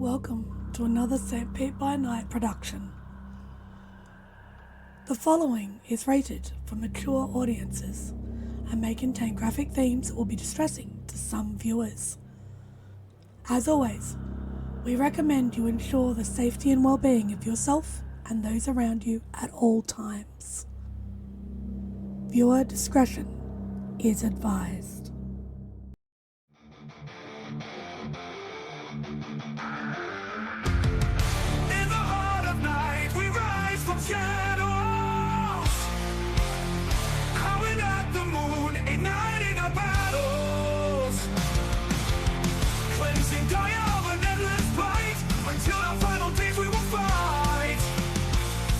Welcome to another St. Pete by Night production. The following is rated for mature audiences and may contain graphic themes that will be distressing to some viewers. As always, we recommend you ensure the safety and well-being of yourself and those around you at all times. Viewer discretion is advised. In the heart of night, we rise from shadows, howling at the moon, igniting our battles, cleansing dire of an endless fight, until our final days we will fight.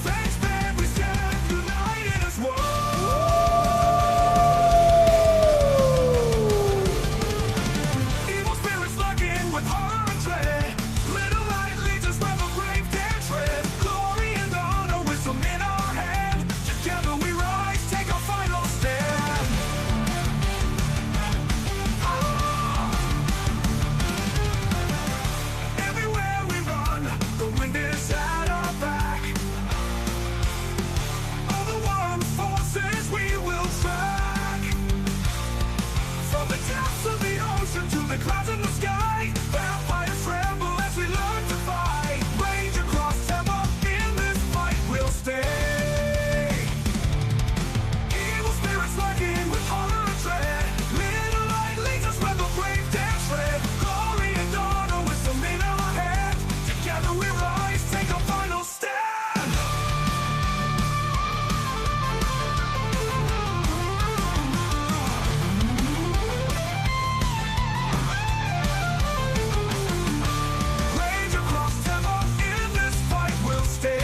Thanks, man, we stand united as one. Evil spirits lurking with horror and dread. Little light leads us where the grave dare tread. Glory and honor, wisdom in our hand. Together we rise, take our final stand. Everywhere we run, the wind is at our back. All the warring forces we will track. From the depths of the ocean to the clouds in the sky, vampires tremble as we learn to fight. Rage across Tampa, in this fight we'll stay. Evil spirits lurking with horror and dread. Little light leads us where the grave dare tread. Glory and honor, wisdom in our hand. Together we rise, take our final stand. Rage across Tampa, in this fight we'll stay.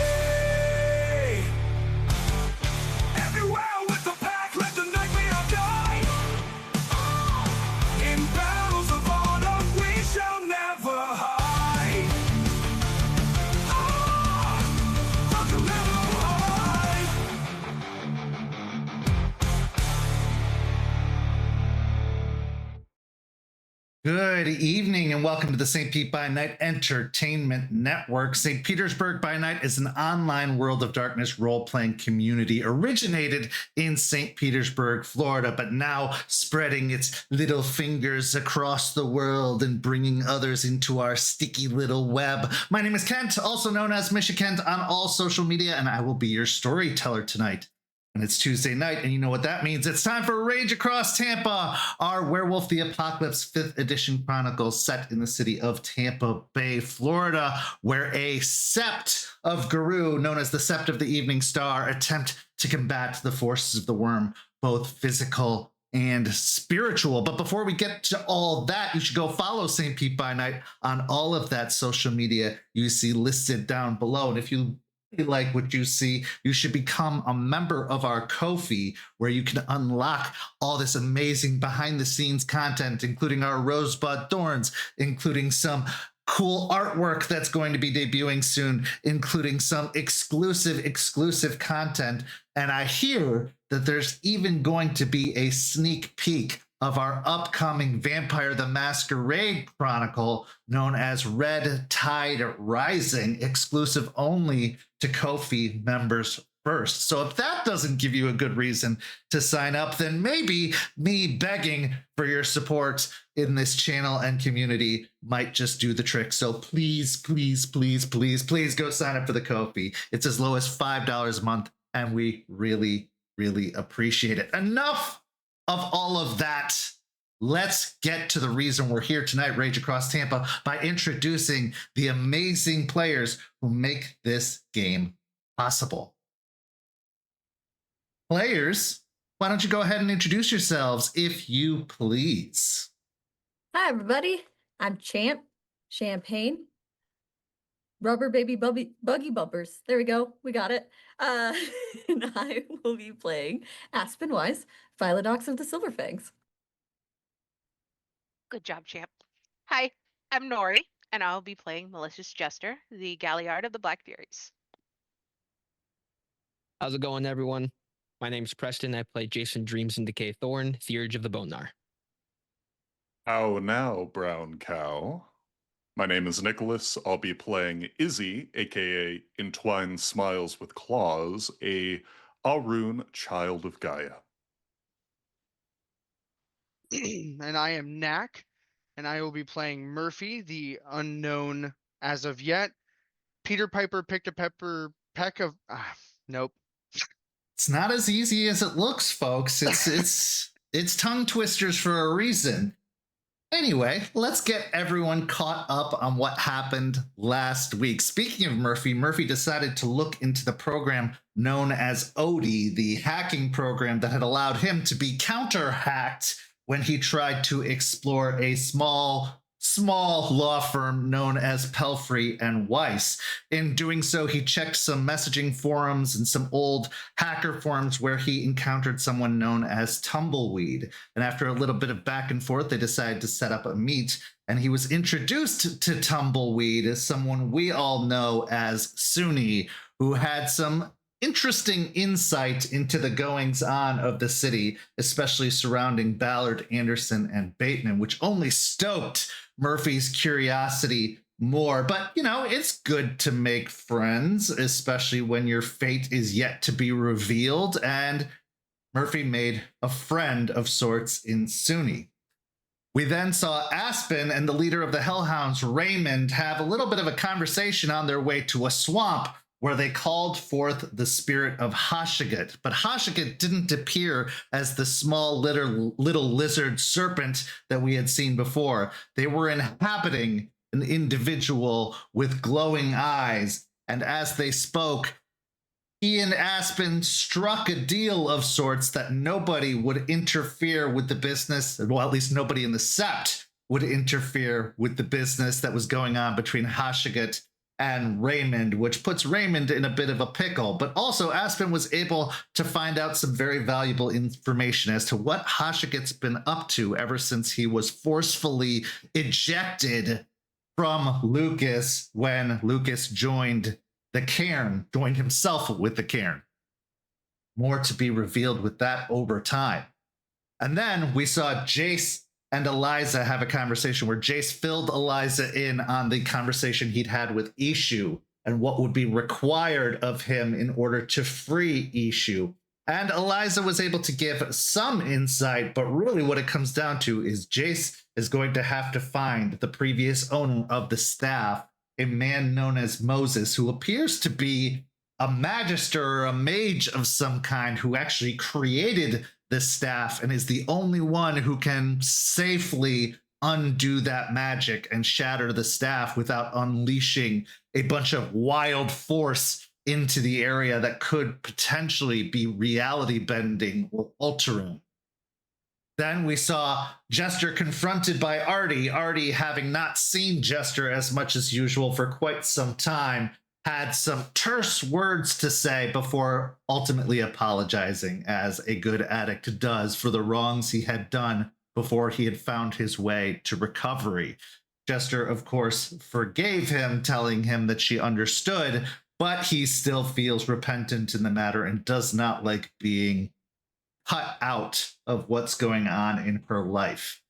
Everywhere with the pack, let the nightmare die. In battles of honor, we shall never hide. Fuck the little hide. Good evening and welcome to the St. Pete by Night Entertainment Network. St. Petersburg by Night is an online World of Darkness role-playing community originated in St. Petersburg, Florida, but now spreading its little fingers across the world and bringing others into our sticky little web. My name is Kent, also known as Misha Kent on all social media, and I will be your storyteller tonight. And it's Tuesday night, and you know what that means. It's time for Rage Across Tampa, our Werewolf the Apocalypse 5th edition chronicle set in the city of Tampa Bay, Florida, where a sept of Guru, known as the Sept of the Evening Star, attempt to combat the forces of the worm, both physical and spiritual. But before we get to all that, you should go follow St. Pete by Night on all of that social media you see listed down below. And if you like what you see, you should become a member of our Ko-fi, where you can unlock all this amazing behind the scenes content, including our Rosebud Thorns, including some cool artwork that's going to be debuting soon, including some exclusive content. And I hear that there's even going to be a sneak peek of our upcoming Vampire the Masquerade Chronicle, known as Red Tide Rising, exclusive only to Ko-fi members first. So if that doesn't give you a good reason to sign up, then maybe me begging for your support in this channel and community might just do the trick. So please go sign up for the Ko-fi. It's as low as $5 a month, and we really appreciate it. Enough of all of that. Let's get to the reason we're here tonight, Rage Across Tampa, by introducing the amazing players who make this game possible. Players, why don't you go ahead and introduce yourselves, if you please? Hi, everybody. I'm Champ, Champagne, Rubber Baby Buggy Bumpers. There we go. We got it. And I will be playing Aspen Wise, Philodox of the Silverfangs. Good job, champ. Hi, I'm Nori, and I'll be playing Malicious Jester, the Galliard of the Black Furies. How's it going, everyone? My name's Preston. I play Jason Dreams and Decay Thorn, the Urge of the Bonar. How now, brown cow? My name is Nicholas. I'll be playing Izzy, aka Entwined Smiles with Claws, a Arun child of Gaia. And I am Knack, and I will be playing Murphy, the unknown as of yet. Peter Piper picked a pepper peck of nope. It's not as easy as it looks, folks. It's tongue twisters for a reason. Anyway, let's get everyone caught up on what happened last week. Speaking of Murphy, Murphy decided to look into the program known as Odie, the hacking program that had allowed him to be counter-hacked when he tried to explore a small law firm known as Pelfrey and Weiss. In doing so, he checked some messaging forums and some old hacker forums where he encountered someone known as Tumbleweed. And after a little bit of back and forth, they decided to set up a meet. And he was introduced to Tumbleweed as someone we all know as Suni, who had some interesting insight into the goings-on of the city, especially surrounding Ballard, Anderson, and Baitman, which only stoked Murphy's curiosity more. But, you know, it's good to make friends, especially when your fate is yet to be revealed, and Murphy made a friend of sorts in Suni. We then saw Aspen and the leader of the Hellhounds, Raymond, have a little bit of a conversation on their way to a swamp where they called forth the spirit of Hashigat. But Hashigat didn't appear as the small little lizard serpent that we had seen before. They were inhabiting an individual with glowing eyes, and as they spoke, he and Aspen struck a deal of sorts that nobody would interfere with the business, well, at least nobody in the Sept would interfere with the business that was going on between Hashigat and Raymond, which puts Raymond in a bit of a pickle. But also Aspen was able to find out some very valuable information as to what Hashigat's been up to ever since he was forcefully ejected from Lucas when Lucas joined the cairn, joined himself with the cairn. More to be revealed with that over time. And then we saw Jace and Eliza have a conversation where Jace filled Eliza in on the conversation he'd had with Ishu and what would be required of him in order to free Ishu. And Eliza was able to give some insight, but really what it comes down to is Jace is going to have to find the previous owner of the staff, a man known as Moses, who appears to be a magister or a mage of some kind who actually created the staff and is the only one who can safely undo that magic and shatter the staff without unleashing a bunch of wild force into the area that could potentially be reality bending or altering. Then we saw Jester confronted by Artie. Artie, having not seen Jester as much as usual for quite some time, had some terse words to say before ultimately apologizing, as a good addict does, for the wrongs he had done before he had found his way to recovery. Jester, of course, forgave him, telling him that she understood, but he still feels repentant in the matter and does not like being cut out of what's going on in her life.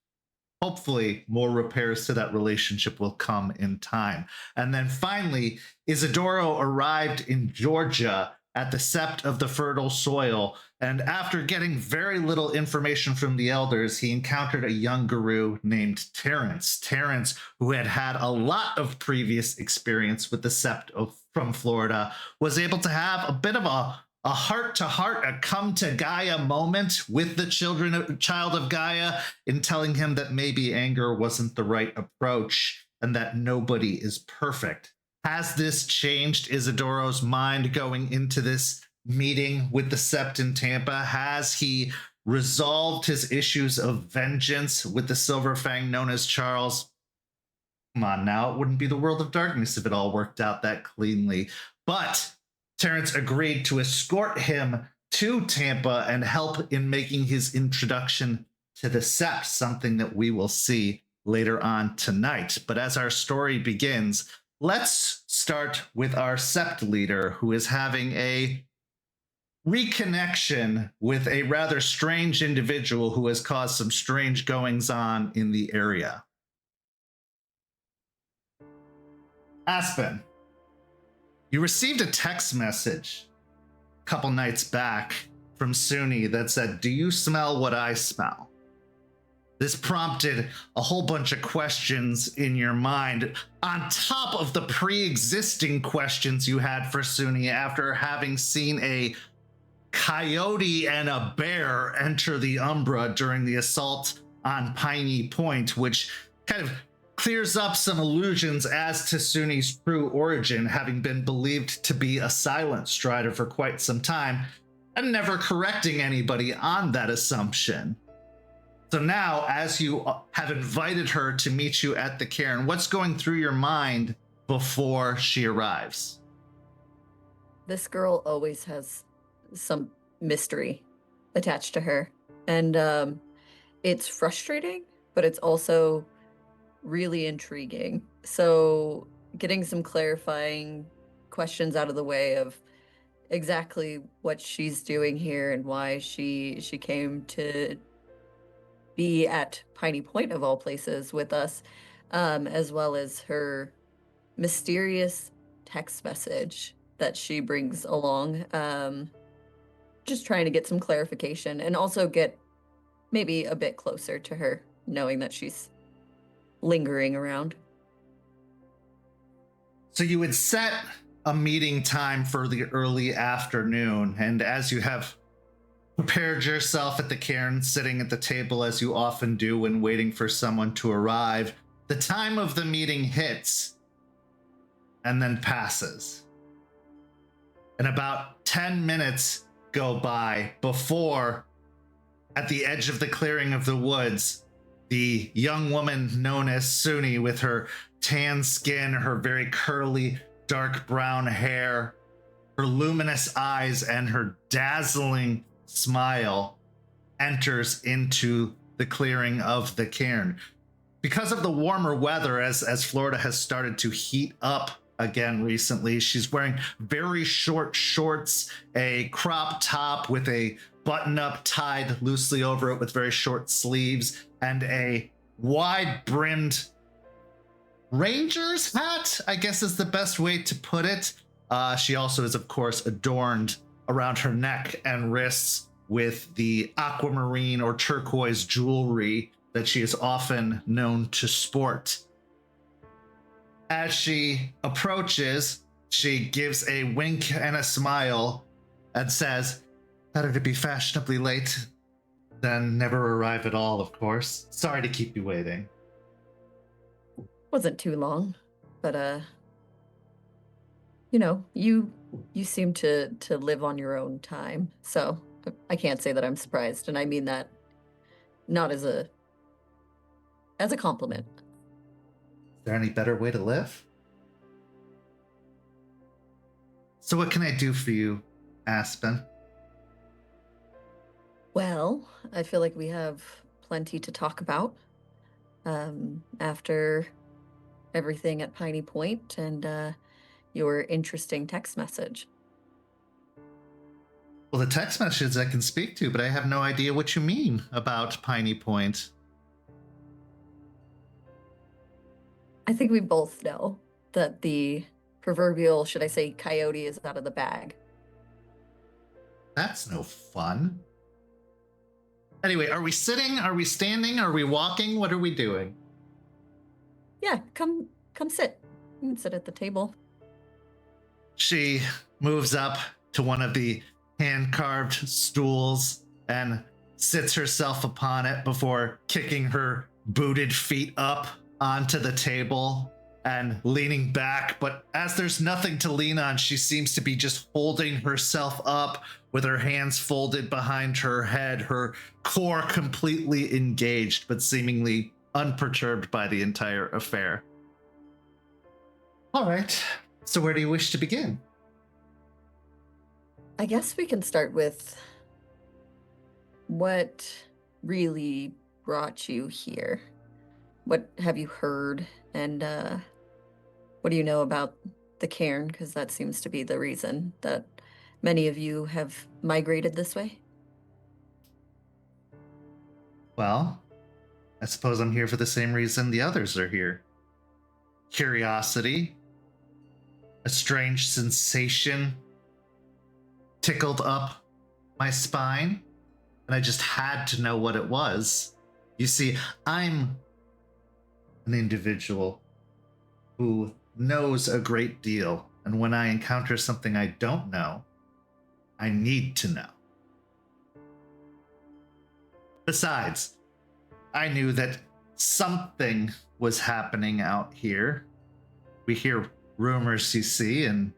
Hopefully, more repairs to that relationship will come in time. And then finally, Isidoro arrived in Georgia at the Sept of the Fertile Soil, and after getting very little information from the elders, he encountered a young guru named Terrance. Terrance, who had had a lot of previous experience with the Sept from Florida, was able to have a bit of a heart-to-heart, a come-to-Gaia moment with the child of Gaia in telling him that maybe anger wasn't the right approach and that nobody is perfect. Has this changed Isidoro's mind going into this meeting with the Sept in Tampa? Has he resolved his issues of vengeance with the Silver Fang known as Charles? Come on now, it wouldn't be the world of darkness if it all worked out that cleanly. But Terrance agreed to escort him to Tampa and help in making his introduction to the Sept, something that we will see later on tonight. But as our story begins, let's start with our Sept leader, who is having a reconnection with a rather strange individual who has caused some strange goings-on in the area. Aspen, you received a text message a couple nights back from Suni that said, "Do you smell what I smell?" This prompted a whole bunch of questions in your mind on top of the pre-existing questions you had for Suni after having seen a coyote and a bear enter the Umbra during the assault on Piney Point, which kind of clears up some illusions as to Suni's true origin, having been believed to be a silent strider for quite some time, and never correcting anybody on that assumption. So now, as you have invited her to meet you at the cairn, what's going through your mind before she arrives? This girl always has some mystery attached to her. And it's frustrating, but it's also really intriguing. So getting some clarifying questions out of the way of exactly what she's doing here and why she came to be at Piney Point of all places with us, as well as her mysterious text message that she brings along. Just trying to get some clarification and also get maybe a bit closer to her, knowing that she's lingering around. So you would set a meeting time for the early afternoon, and as you have prepared yourself at the cairn, sitting at the table as you often do when waiting for someone to arrive, the time of the meeting hits and then passes. And about 10 minutes go by before, at the edge of the clearing of the woods, the young woman known as Suni, with her tan skin, her very curly, dark brown hair, her luminous eyes, and her dazzling smile, enters into the clearing of the cairn. Because of the warmer weather, as Florida has started to heat up again recently, she's wearing very short shorts, a crop top with a button-up tied loosely over it with very short sleeves, and a wide-brimmed ranger's hat, I guess is the best way to put it. She also is, of course, adorned around her neck and wrists with the aquamarine or turquoise jewelry that she is often known to sport. As she approaches, she gives a wink and a smile and says, "Better to be fashionably late than never arrive at all, of course. Sorry to keep you waiting." Wasn't too long, but you seem to live on your own time, so I can't say that I'm surprised, and I mean that not as a compliment. Is there any better way to live? So what can I do for you, Aspen? Well, I feel like we have plenty to talk about after everything at Piney Point and your interesting text message. Well, the text message I can speak to, but I have no idea what you mean about Piney Point. I think we both know that the proverbial, should I say, coyote is out of the bag. That's no fun. Anyway, are we sitting? Are we standing? Are we walking? What are we doing? Yeah, come sit. You can sit at the table. She moves up to one of the hand-carved stools and sits herself upon it before kicking her booted feet up onto the table and leaning back. But as there's nothing to lean on, she seems to be just holding herself up with her hands folded behind her head, her core completely engaged, but seemingly unperturbed by the entire affair. All right, so where do you wish to begin? I guess we can start with what really brought you here. What have you heard, and what do you know about the cairn? Because that seems to be the reason that many of you have migrated this way. Well, I suppose I'm here for the same reason the others are here. Curiosity, a strange sensation tickled up my spine, and I just had to know what it was. You see, I'm an individual who knows a great deal, and when I encounter something I don't know, I need to know. Besides, I knew that something was happening out here. We hear rumors, you see, and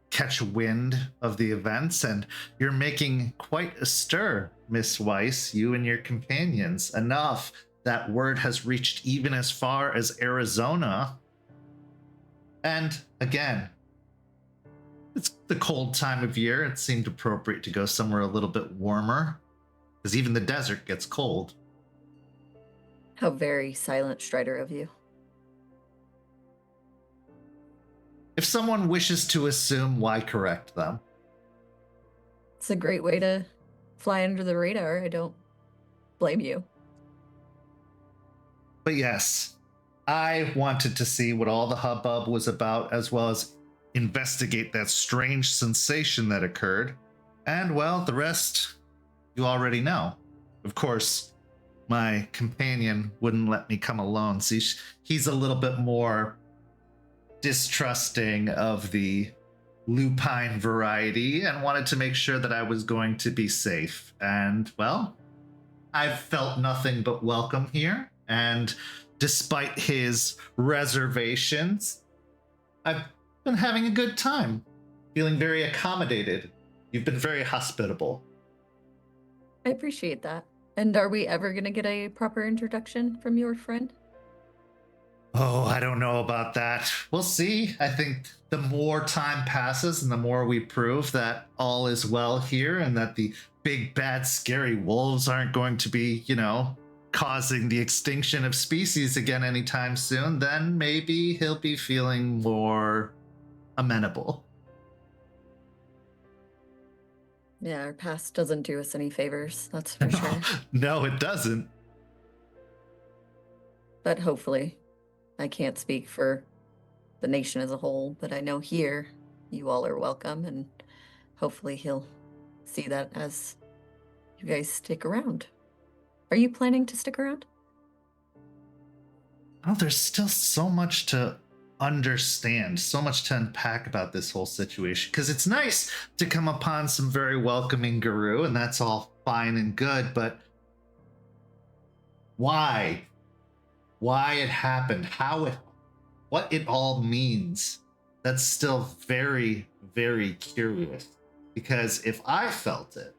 catch wind of the events, and you're making quite a stir, Miss Weiss, you and your companions. Enough that word has reached even as far as Arizona. And again, it's the cold time of year. It seemed appropriate to go somewhere a little bit warmer, because even the desert gets cold. How very silent Strider of you. If someone wishes to assume, why correct them? It's a great way to fly under the radar. I don't blame you. But yes, I wanted to see what all the hubbub was about, as well as investigate that strange sensation that occurred. And, well, the rest you already know. Of course, my companion wouldn't let me come alone. See, he's a little bit more distrusting of the lupine variety and wanted to make sure that I was going to be safe. And, well, I've felt nothing but welcome here. And despite his reservations, I've been having a good time, feeling very accommodated. You've been very hospitable. I appreciate that. And are we ever going to get a proper introduction from your friend? Oh, I don't know about that. We'll see. I think the more time passes and the more we prove that all is well here and that the big, bad, scary wolves aren't going to be, causing the extinction of species again anytime soon, then maybe he'll be feeling more amenable. Yeah, our past doesn't do us any favors, that's for sure. No, it doesn't. But hopefully, I can't speak for the nation as a whole, but I know here you all are welcome, and hopefully he'll see that as you guys stick around. Are you planning to stick around? Oh, there's still so much to understand, so much to unpack about this whole situation, because it's nice to come upon some very welcoming Guru, and that's all fine and good, but why it happened, what it all means, that's still very, very curious. Because if I felt it,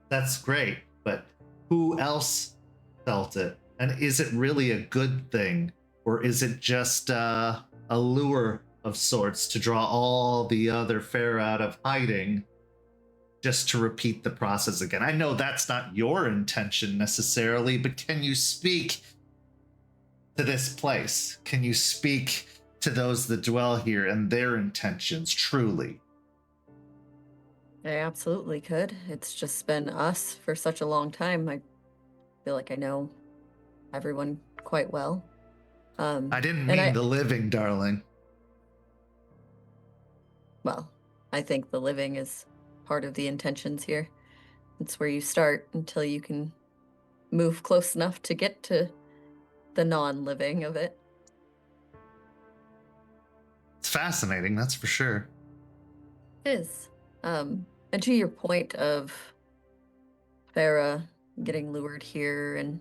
that's great, but who else felt it? And is it really a good thing? Or is it just a lure of sorts to draw all the other fair out of hiding just to repeat the process again? I know that's not your intention necessarily, but can you speak to this place? Can you speak to those that dwell here and their intentions truly? I absolutely could. It's just been us for such a long time. I feel like I know everyone quite well. I didn't mean the living, darling. Well, I think the living is part of the intentions here. It's where you start until you can move close enough to get to the non-living of it. It's fascinating, that's for sure. It is. And to your point of Farah getting lured here and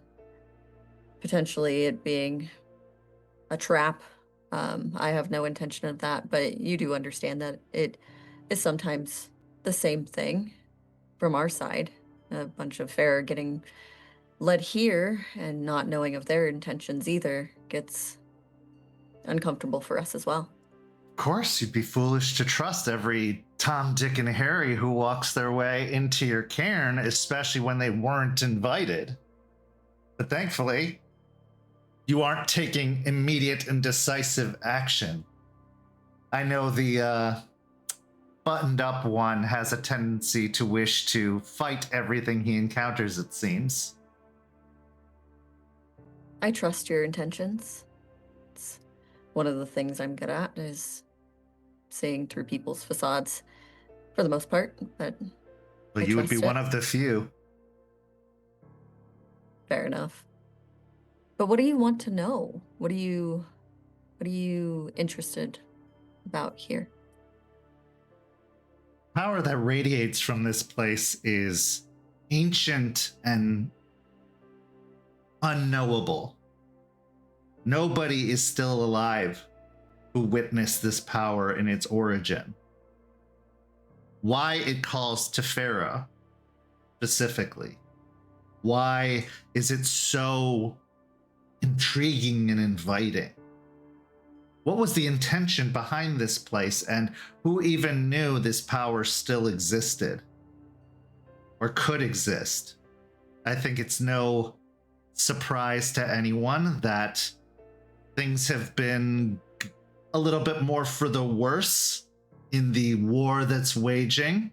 potentially it being a trap, I have no intention of that, but you do understand that it is sometimes the same thing from our side. A bunch of Farah getting led here and not knowing of their intentions either gets uncomfortable for us as well. Of course, you'd be foolish to trust every Tom, Dick, and Harry who walks their way into your cairn, especially when they weren't invited. But thankfully, you aren't taking immediate and decisive action. I know the buttoned up one has a tendency to wish to fight everything he encounters, it seems. I trust your intentions. It's one of the things I'm good at is seeing through people's facades for the most part, but But I you would be trust one it. of the few. Fair enough. But what do you want to know? What are you interested about here? Power that radiates from this place is ancient and unknowable. Nobody is still alive who witnessed this power in its origin. Why it calls Tefera specifically? Why is it so intriguing and inviting? What was the intention behind this place, and who even knew this power still existed or could exist? I think it's no surprise to anyone that things have been a little bit more for the worse in the war that's waging.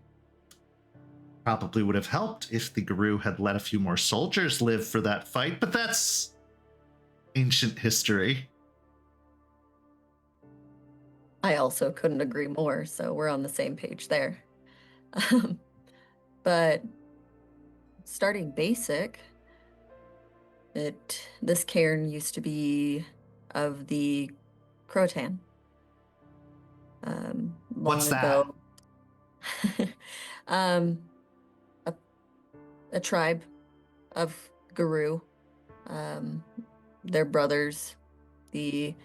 Probably would have helped if the Guru had let a few more soldiers live for that fight, but that's ancient history. I also couldn't agree more, so we're on the same page there. But starting basic, this cairn used to be of the Crotan. What's Long ago. A tribe of Guru. Their brothers, the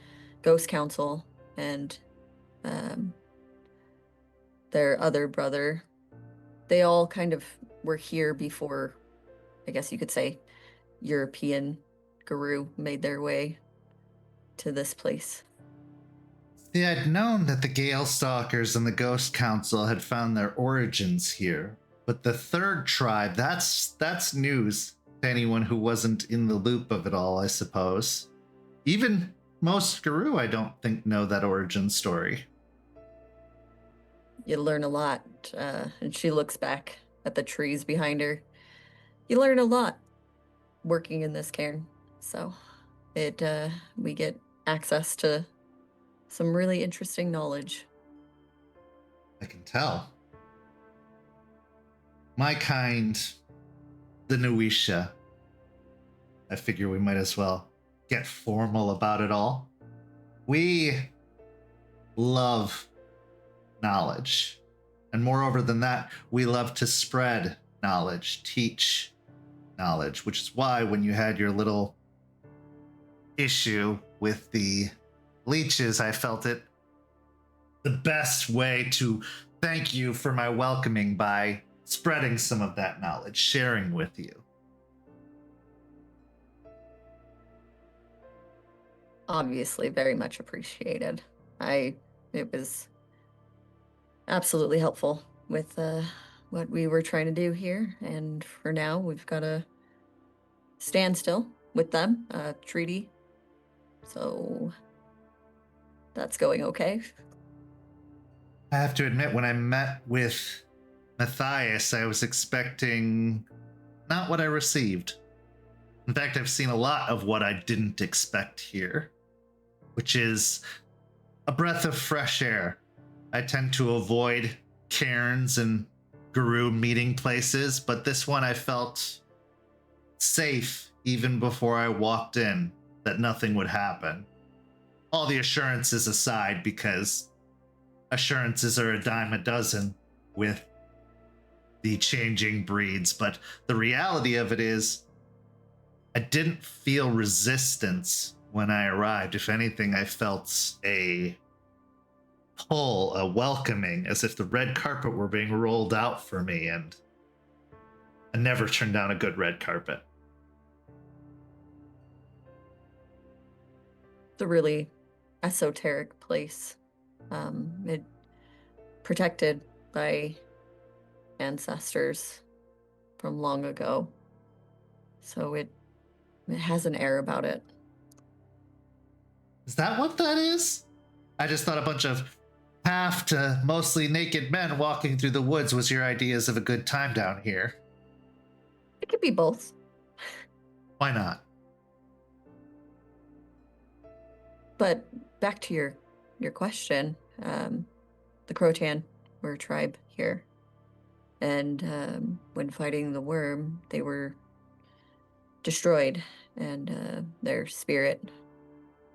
Ghost Council, and their other brother. They all kind of were here before, I guess you could say, European Guru made their way to this place. See, I'd known that the Gale Stalkers and the Ghost Council had found their origins here, but the third tribe, that's news to anyone who wasn't in the loop of it all, I suppose. Even most Guru, I don't think, know that origin story. You learn a lot, and she looks back at the trees behind her. You learn a lot working in this cairn, so we get access to some really interesting knowledge. I can tell. My kind, the Nuisha. I figure we might as well get formal about it all. We love knowledge. And moreover than that, we love to spread knowledge, teach knowledge, which is why when you had your little issue with the leeches, I felt it the best way to thank you for my welcoming by spreading some of that knowledge, sharing with you. Obviously, very much appreciated. It was absolutely helpful with what we were trying to do here, and for now, we've got to stand still with them, treaty. So that's going okay. I have to admit, when I met with Matthias, I was expecting not what I received. In fact, I've seen a lot of what I didn't expect here, which is a breath of fresh air. I tend to avoid cairns and Guru meeting places, but this one I felt safe even before I walked in that nothing would happen. All the assurances aside, because assurances are a dime a dozen with the changing breeds, but the reality of it is I didn't feel resistance when I arrived. If anything, I felt a pull, a welcoming, as if the red carpet were being rolled out for me, and I never turned down a good red carpet. It's a really esoteric place. It protected by ancestors from long ago. So it has an air about it. Is that what that is? I just thought a bunch of half to mostly naked men walking through the woods was your ideas of a good time down here. It could be both. Why not? But back to your question, the Crotan were a tribe here. And when fighting the worm, they were destroyed, and their spirit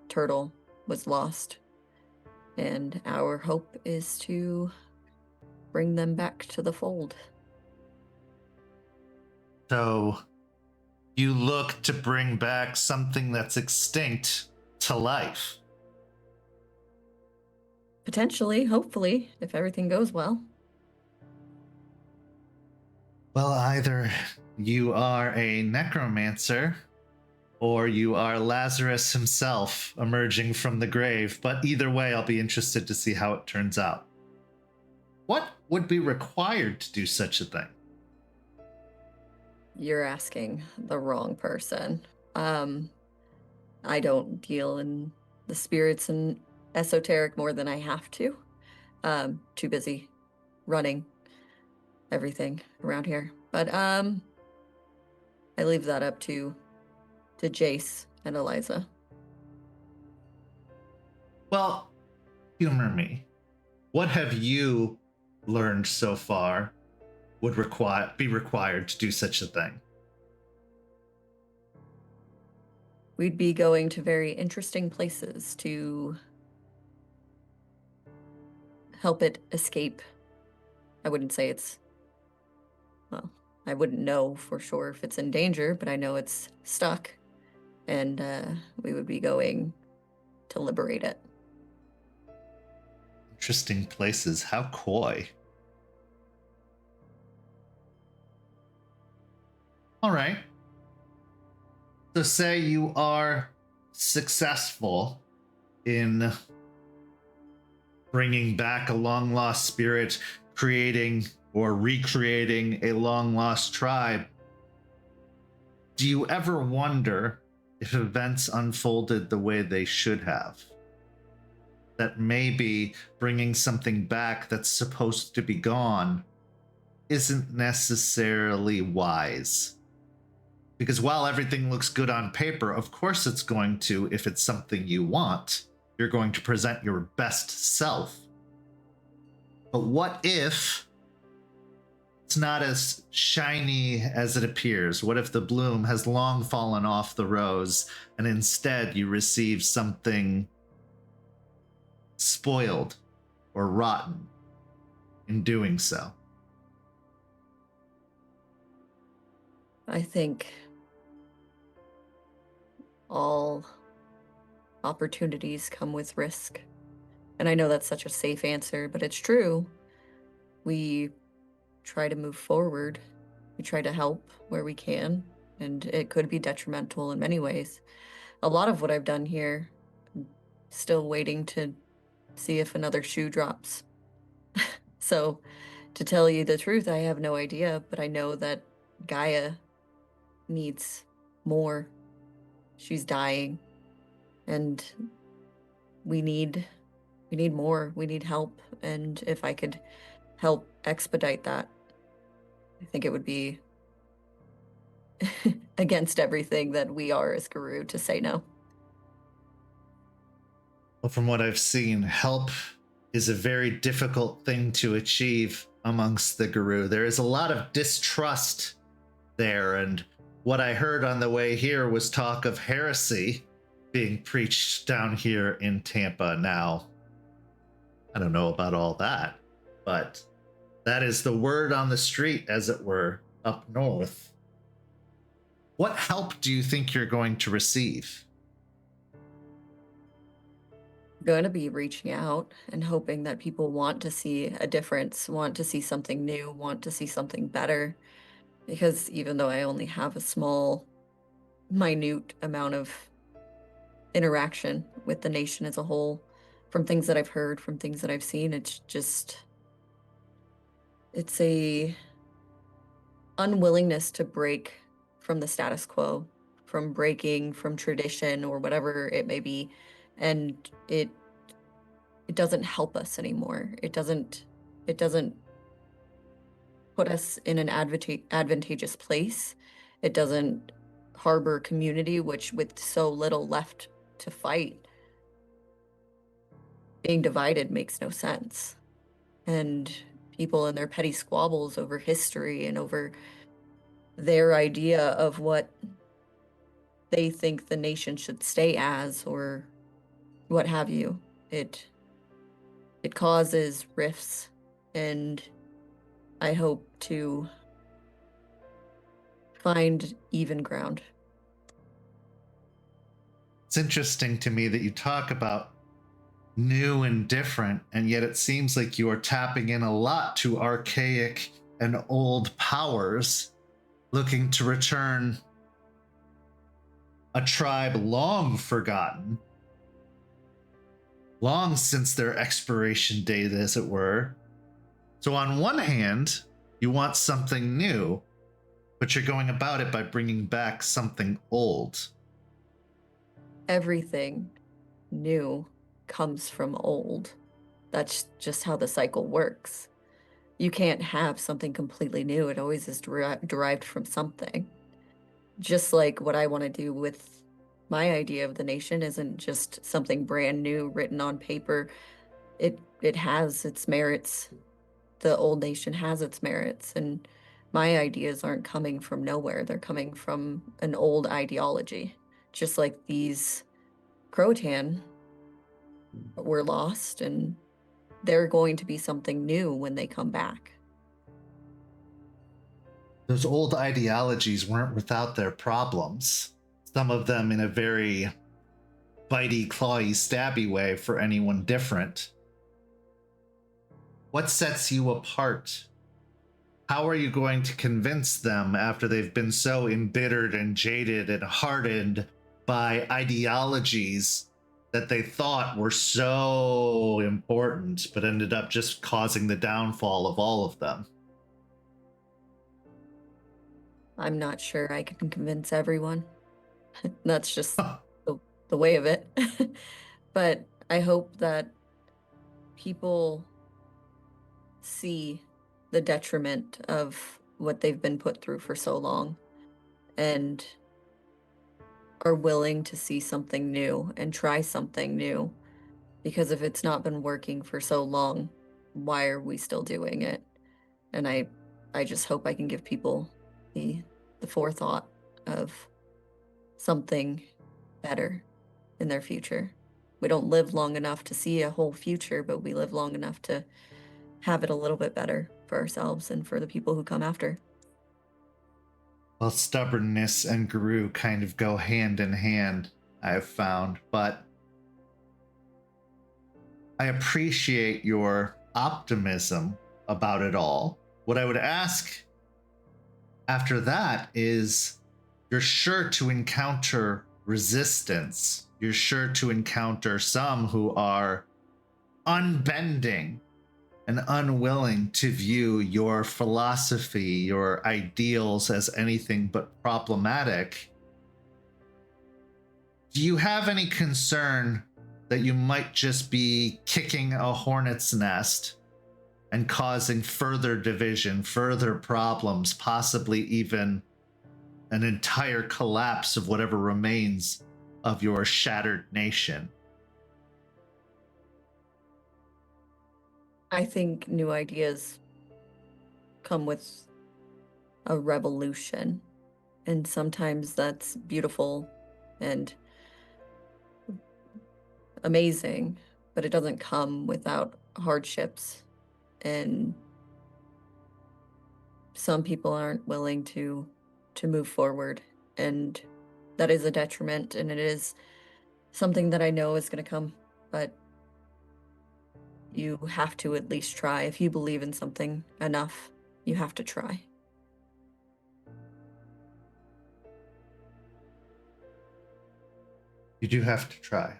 turtle was lost. And our hope is to bring them back to the fold. So you look to bring back something that's extinct to life. Potentially, hopefully, if everything goes well. Well, either you are a necromancer or you are Lazarus himself emerging from the grave, but either way, I'll be interested to see how it turns out. What would be required to do such a thing? You're asking the wrong person. I don't deal in the spirits and esoteric more than I have to. Too busy running everything around here. But I leave that up to Jace and Eliza. Well, humor me. What have you learned so far would be required to do such a thing? We'd be going to very interesting places to help it escape. I wouldn't say it's, well, I wouldn't know for sure if it's in danger, but I know it's stuck, and we would be going to liberate it. Interesting places. How coy. All right. So say you are successful in bringing back a long lost spirit, creating or recreating a long lost tribe. Do you ever wonder if events unfolded the way they should have? That maybe bringing something back that's supposed to be gone isn't necessarily wise. Because while everything looks good on paper, of course it's going to, if it's something you want, you're going to present your best self. But what if it's not as shiny as it appears? What if the bloom has long fallen off the rose and instead you receive something spoiled or rotten in doing so? I think all opportunities come with risk. And I know that's such a safe answer, but it's true. We try to move forward. We try to help where we can, and it could be detrimental in many ways. A lot of what I've done here, I'm still waiting to see if another shoe drops. So, to tell you the truth, I have no idea, but I know that Gaia needs more. She's dying, and we need more. We need help, and if I could help expedite that, I think it would be against everything that we are as Guru to say no. Well, from what I've seen, help is a very difficult thing to achieve amongst the Guru. There is a lot of distrust there, and what I heard on the way here was talk of heresy being preached down here in Tampa now. I don't know about all that, but that is the word on the street, as it were, up north. What help do you think you're going to receive? I'm going to be reaching out and hoping that people want to see a difference, want to see something new, want to see something better. Because even though I only have a small, minute amount of interaction with the nation as a whole, from things that I've heard, from things that I've seen, it's a unwillingness to break from the status quo, from breaking from tradition or whatever it may be. And it doesn't help us anymore. It doesn't put us in an advantageous place. It doesn't harbor community, which with so little left to fight, being divided makes no sense. And people and their petty squabbles over history and over their idea of what they think the nation should stay as or what have you. It causes rifts, and I hope to find even ground. It's interesting to me that you talk about new and different, and yet it seems like you are tapping in a lot to archaic and old powers, looking to return a tribe long forgotten, long since their expiration date, as it were. So on one hand, you want something new, but you're going about it by bringing back something old. Everything new comes from old. That's just how the cycle works. You can't have something completely new. It always is derived from something. Just like what I want to do with my idea of the nation isn't just something brand new written on paper. It has its merits. The old nation has its merits, and my ideas aren't coming from nowhere. They're coming from an old ideology. Just like these Croatan were lost, and they're going to be something new when they come back. Those old ideologies weren't without their problems. Some of them in a very bitey, clawy, stabby way for anyone different. What sets you apart? How are you going to convince them after they've been so embittered and jaded and hardened by ideologies that they thought were so important, but ended up just causing the downfall of all of them? I'm not sure I can convince everyone. That's just the way of it. But I hope that people see the detriment of what they've been put through for so long and are willing to see something new and try something new. Because if it's not been working for so long, why are we still doing it? And I just hope I can give people the forethought of something better in their future. We don't live long enough to see a whole future, but we live long enough to have it a little bit better for ourselves and for the people who come after. Well, stubbornness and Guru kind of go hand in hand, I've found, but I appreciate your optimism about it all. What I would ask after that is, you're sure to encounter resistance. You're sure to encounter some who are unbending and unwilling to view your philosophy, your ideals as anything but problematic. Do you have any concern that you might just be kicking a hornet's nest and causing further division, further problems, possibly even an entire collapse of whatever remains of your shattered nation? I think new ideas come with a revolution, and sometimes that's beautiful and amazing, but it doesn't come without hardships, and some people aren't willing to move forward, and that is a detriment, and it is something that I know is going to come, but you have to at least try. If you believe in something enough, you have to try. You do have to try.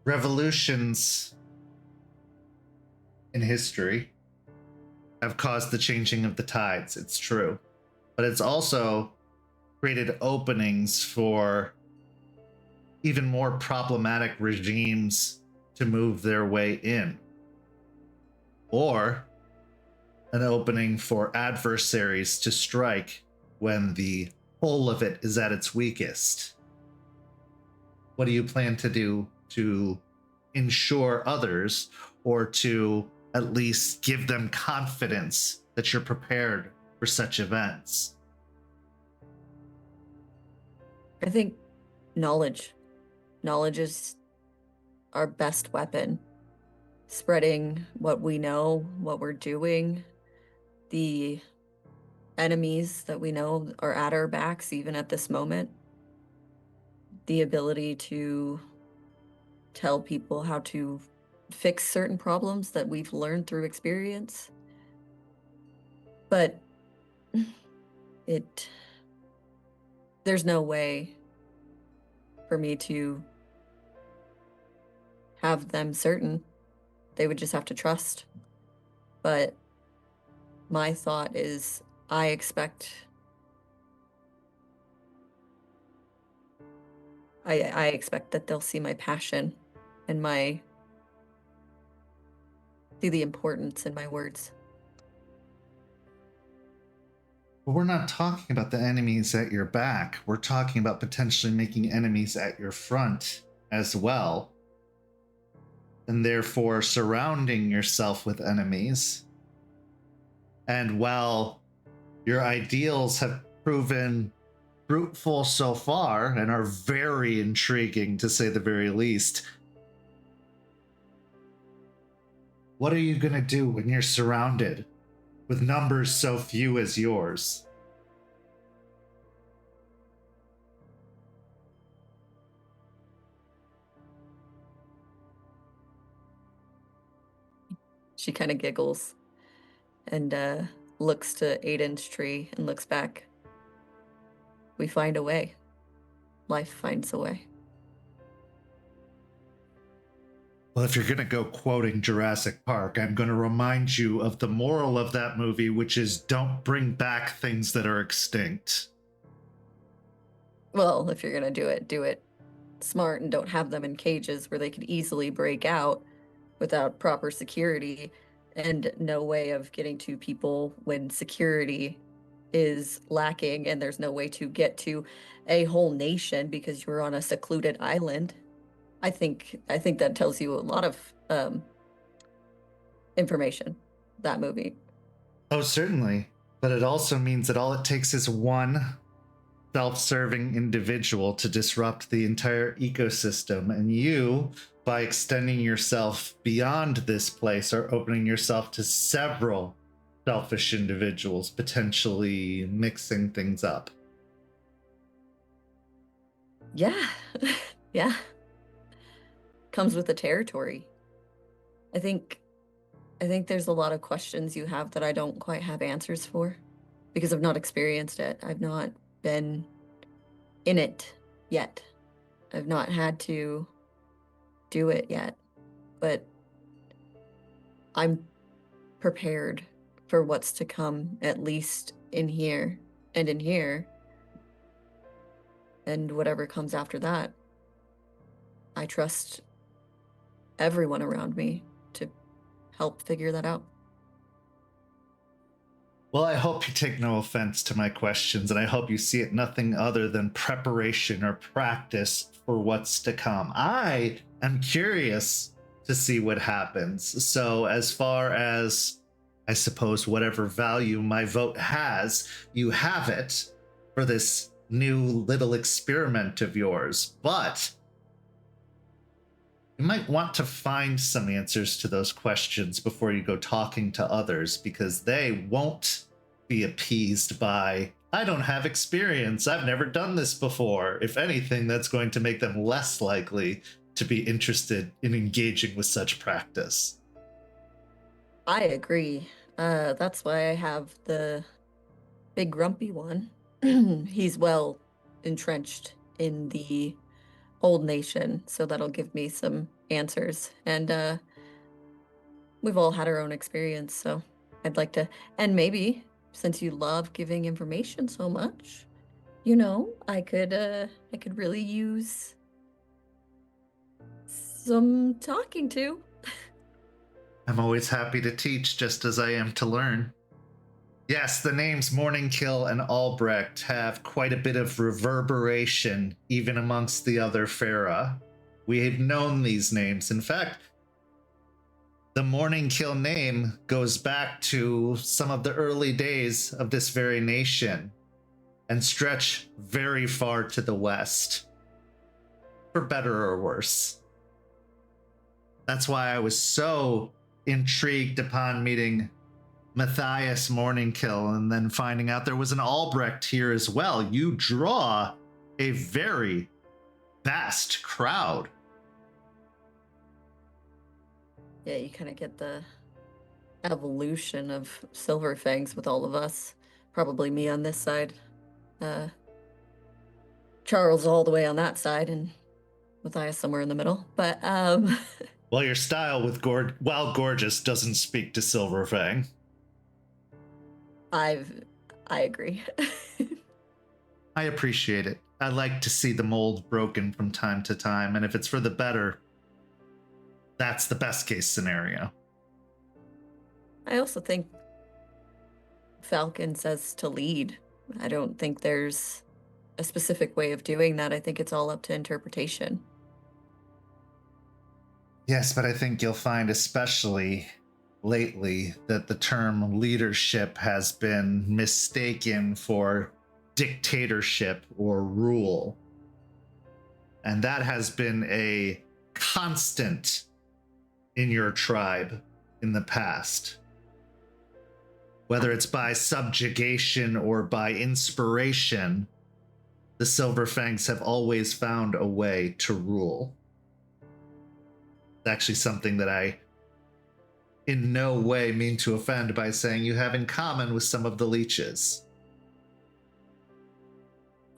Revolutions in history have caused the changing of the tides, it's true. But it's also created openings for even more problematic regimes to move their way in. Or an opening for adversaries to strike when the whole of it is at its weakest. What do you plan to do to ensure others or to at least give them confidence that you're prepared for such events? I think knowledge. Knowledge is our best weapon. Spreading what we know, what we're doing, the enemies that we know are at our backs, even at this moment. The ability to tell people how to fix certain problems that we've learned through experience. But there's no way for me to have them certain. They would just have to trust. But my thought is I expect that they'll see my passion and see the importance in my words. But we're not talking about the enemies at your back. We're talking about potentially making enemies at your front as well. And therefore surrounding yourself with enemies. And while your ideals have proven fruitful so far and are very intriguing to say the very least, what are you going to do when you're surrounded with numbers so few as yours? She kind of giggles and looks to Aiden's tree and looks back. We find a way. Life finds a way. Well, if you're going to go quoting Jurassic Park, I'm going to remind you of the moral of that movie, which is don't bring back things that are extinct. Well, if you're going to do it smart and don't have them in cages where they could easily break out without proper security and no way of getting to people when security is lacking and there's no way to get to a whole nation because you're on a secluded island. I think that tells you a lot of information, that movie. Oh, certainly. But it also means that all it takes is one self-serving individual to disrupt the entire ecosystem. And you, by extending yourself beyond this place, are opening yourself to several selfish individuals, potentially mixing things up. Yeah. Yeah. Comes with the territory. I think there's a lot of questions you have that I don't quite have answers for because I've not experienced it. I've not been in it yet. I've not had to do it yet. But I'm prepared for what's to come, at least in here and in here. And whatever comes after that. I trust everyone around me to help figure that out. Well, I hope you take no offense to my questions, and I hope you see it nothing other than preparation or practice for what's to come. I am curious to see what happens. So as far as, I suppose, whatever value my vote has, you have it for this new little experiment of yours. But you might want to find some answers to those questions before you go talking to others, because they won't be appeased by, I don't have experience, I've never done this before. If anything, that's going to make them less likely to be interested in engaging with such practice. I agree. That's why I have the big grumpy one. He's well entrenched in the old nation, so that'll give me some answers. And we've all had our own experience, so I'd like to, and maybe since you love giving information so much, you know, I could really use some talking to. I'm always happy to teach, just as I am to learn. Yes, the names Morningkill and Albrecht have quite a bit of reverberation, even amongst the other Farah. We've known these names. In fact, the Morning Kill name goes back to some of the early days of this very nation and stretch very far to the west, for better or worse. That's why I was so intrigued upon meeting Matthias Morningkill and then finding out there was an Albrecht here as well. You draw a very vast crowd. Yeah, you kind of get the evolution of Silver Fangs with all of us. Probably me on this side. Charles all the way on that side, and Matthias somewhere in the middle. But well, your style with while gorgeous doesn't speak to Silverfang. I agree. I appreciate it. I like to see the mold broken from time to time, and if it's for the better, that's the best case scenario. I also think Falcon says to lead. I don't think there's a specific way of doing that. I think it's all up to interpretation. Yes, but I think you'll find, especially lately, that the term leadership has been mistaken for dictatorship or rule. And that has been a constant in your tribe in the past. Whether it's by subjugation or by inspiration, the Silverfangs have always found a way to rule. It's actually something that I in no way mean to offend by saying you have in common with some of the leeches.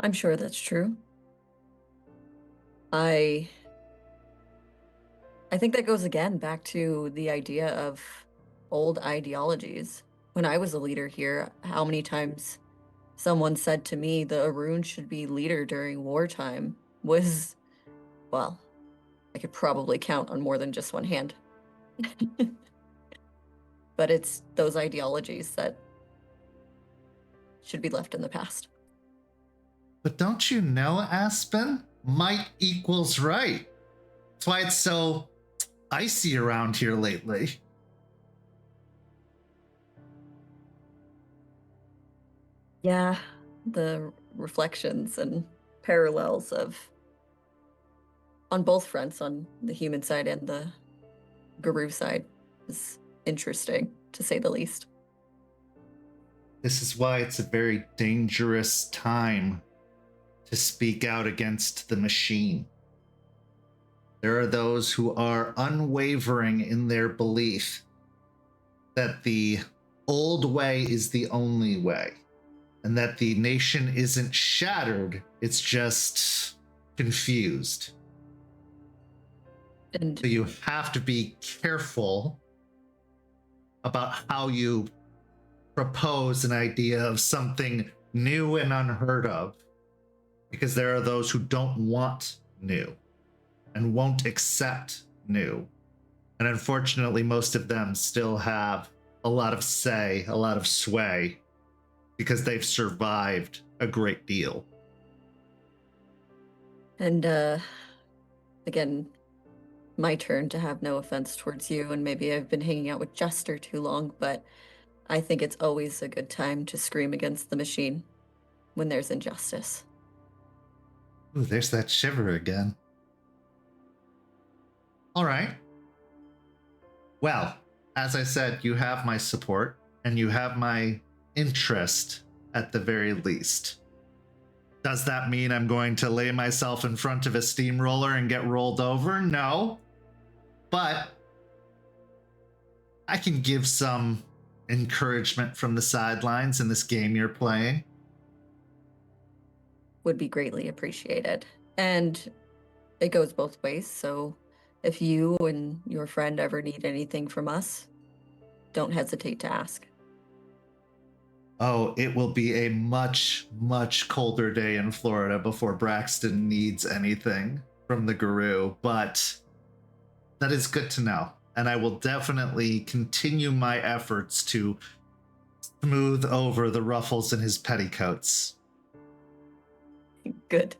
I'm sure that's true. I think that goes again back to the idea of old ideologies. When I was a leader here, how many times someone said to me the Arun should be leader during wartime was, well, I could probably count on more than just one hand. But it's those ideologies that should be left in the past. But don't you know, Aspen? Might equals right. That's why it's so icy around here lately. Yeah, the reflections and parallels of on both fronts, on the human side and the Guru side, is interesting, to say the least. This is why it's a very dangerous time to speak out against the machine. There are those who are unwavering in their belief that the old way is the only way, and that the nation isn't shattered, it's just confused. And So you have to be careful about how you propose an idea of something new and unheard of, because there are those who don't want new and won't accept new. And unfortunately, most of them still have a lot of say, a lot of sway, because they've survived a great deal. And again, my turn to have no offense towards you, and maybe I've been hanging out with Jester too long, but I think it's always a good time to scream against the machine when there's injustice. Ooh, there's that shiver again. All right. Well, as I said, you have my support, and you have my interest at the very least. Does that mean I'm going to lay myself in front of a steamroller and get rolled over? No. But I can give some encouragement from the sidelines in this game you're playing. Would be greatly appreciated. And it goes both ways, so if you and your friend ever need anything from us, don't hesitate to ask. Oh, it will be a much, much colder day in Florida before Braxton needs anything from the Guru, but that is good to know. And I will definitely continue my efforts to smooth over the ruffles in his petticoats. Good.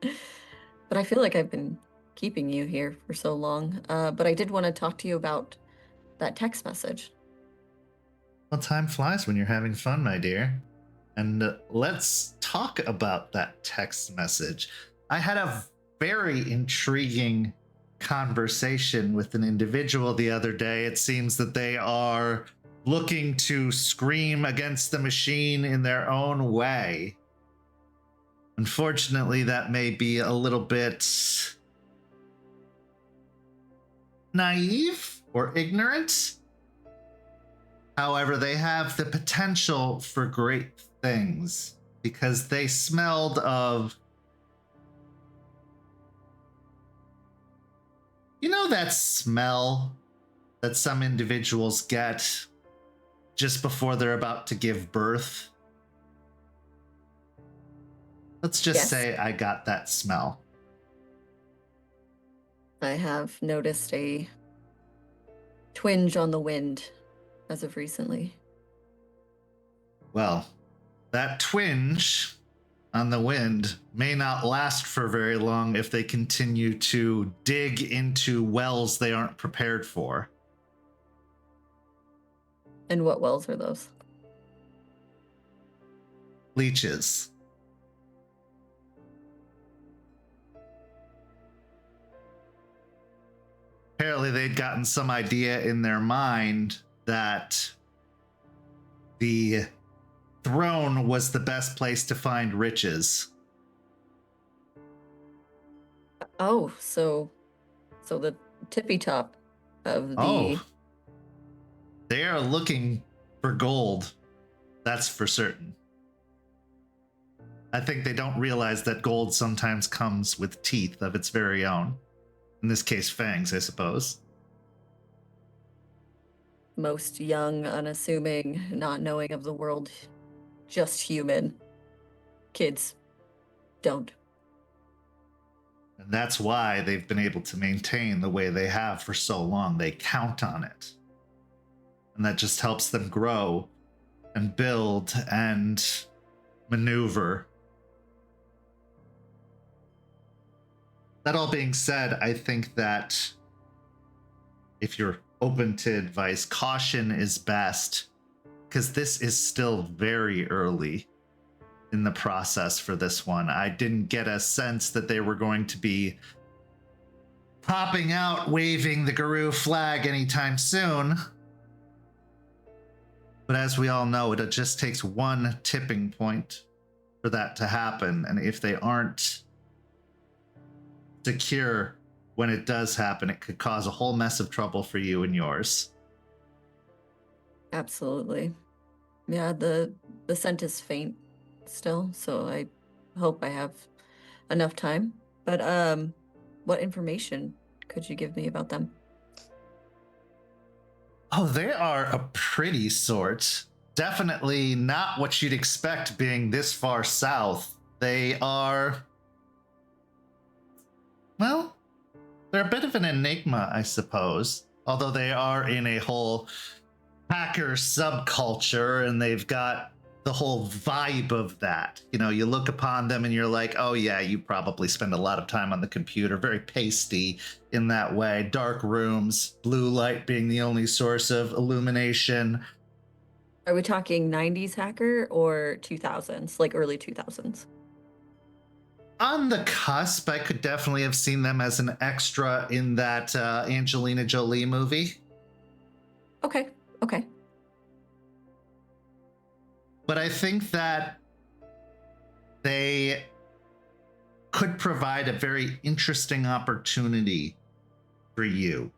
But I feel like I've been keeping you here for so long, but I did want to talk to you about that text message. Well, time flies when you're having fun, my dear. And let's talk about that text message. I had a very intriguing conversation with an individual the other day. It seems that they are looking to scream against the machine in their own way. Unfortunately, that may be a little bit naive or ignorant. However, they have the potential for great things because they smelled of, you know, that smell that some individuals get just before they're about to give birth. Let's just say I got that smell. I have noticed a twinge on the wind as of recently. Well, that twinge on the wind may not last for very long if they continue to dig into wells they aren't prepared for. And what wells are those? Leeches. Apparently they'd gotten some idea in their mind that the throne was the best place to find riches. Oh, so the tippy top of the... Oh, they are looking for gold. That's for certain. I think they don't realize that gold sometimes comes with teeth of its very own. In this case, fangs, I suppose. Most young, unassuming, not knowing of the world, just human kids don't. And that's why they've been able to maintain the way they have for so long. They count on it. And that just helps them grow and build and maneuver. That all being said, I think that if you're open to advice, caution is best, because this is still very early in the process for this one. I didn't get a sense that they were going to be popping out waving the Guru flag anytime soon. But as we all know, it just takes one tipping point for that to happen. And if they aren't secure when it does happen, it could cause a whole mess of trouble for you and yours. Absolutely. Yeah, the scent is faint still, so I hope I have enough time. But what information could you give me about them? Oh, they are a pretty sort. Definitely not what you'd expect being this far south. They are, well, they're a bit of an enigma, I suppose. Although they are in a whole hacker subculture and they've got the whole vibe of that. You know, you look upon them and you're like, oh yeah, you probably spend a lot of time on the computer. Very pasty in that way. Dark rooms, blue light being the only source of illumination. Are we talking 90s hacker or 2000s, like early 2000s? On the cusp, I could definitely have seen them as an extra in that Angelina Jolie movie. Okay. But I think that they could provide a very interesting opportunity for you.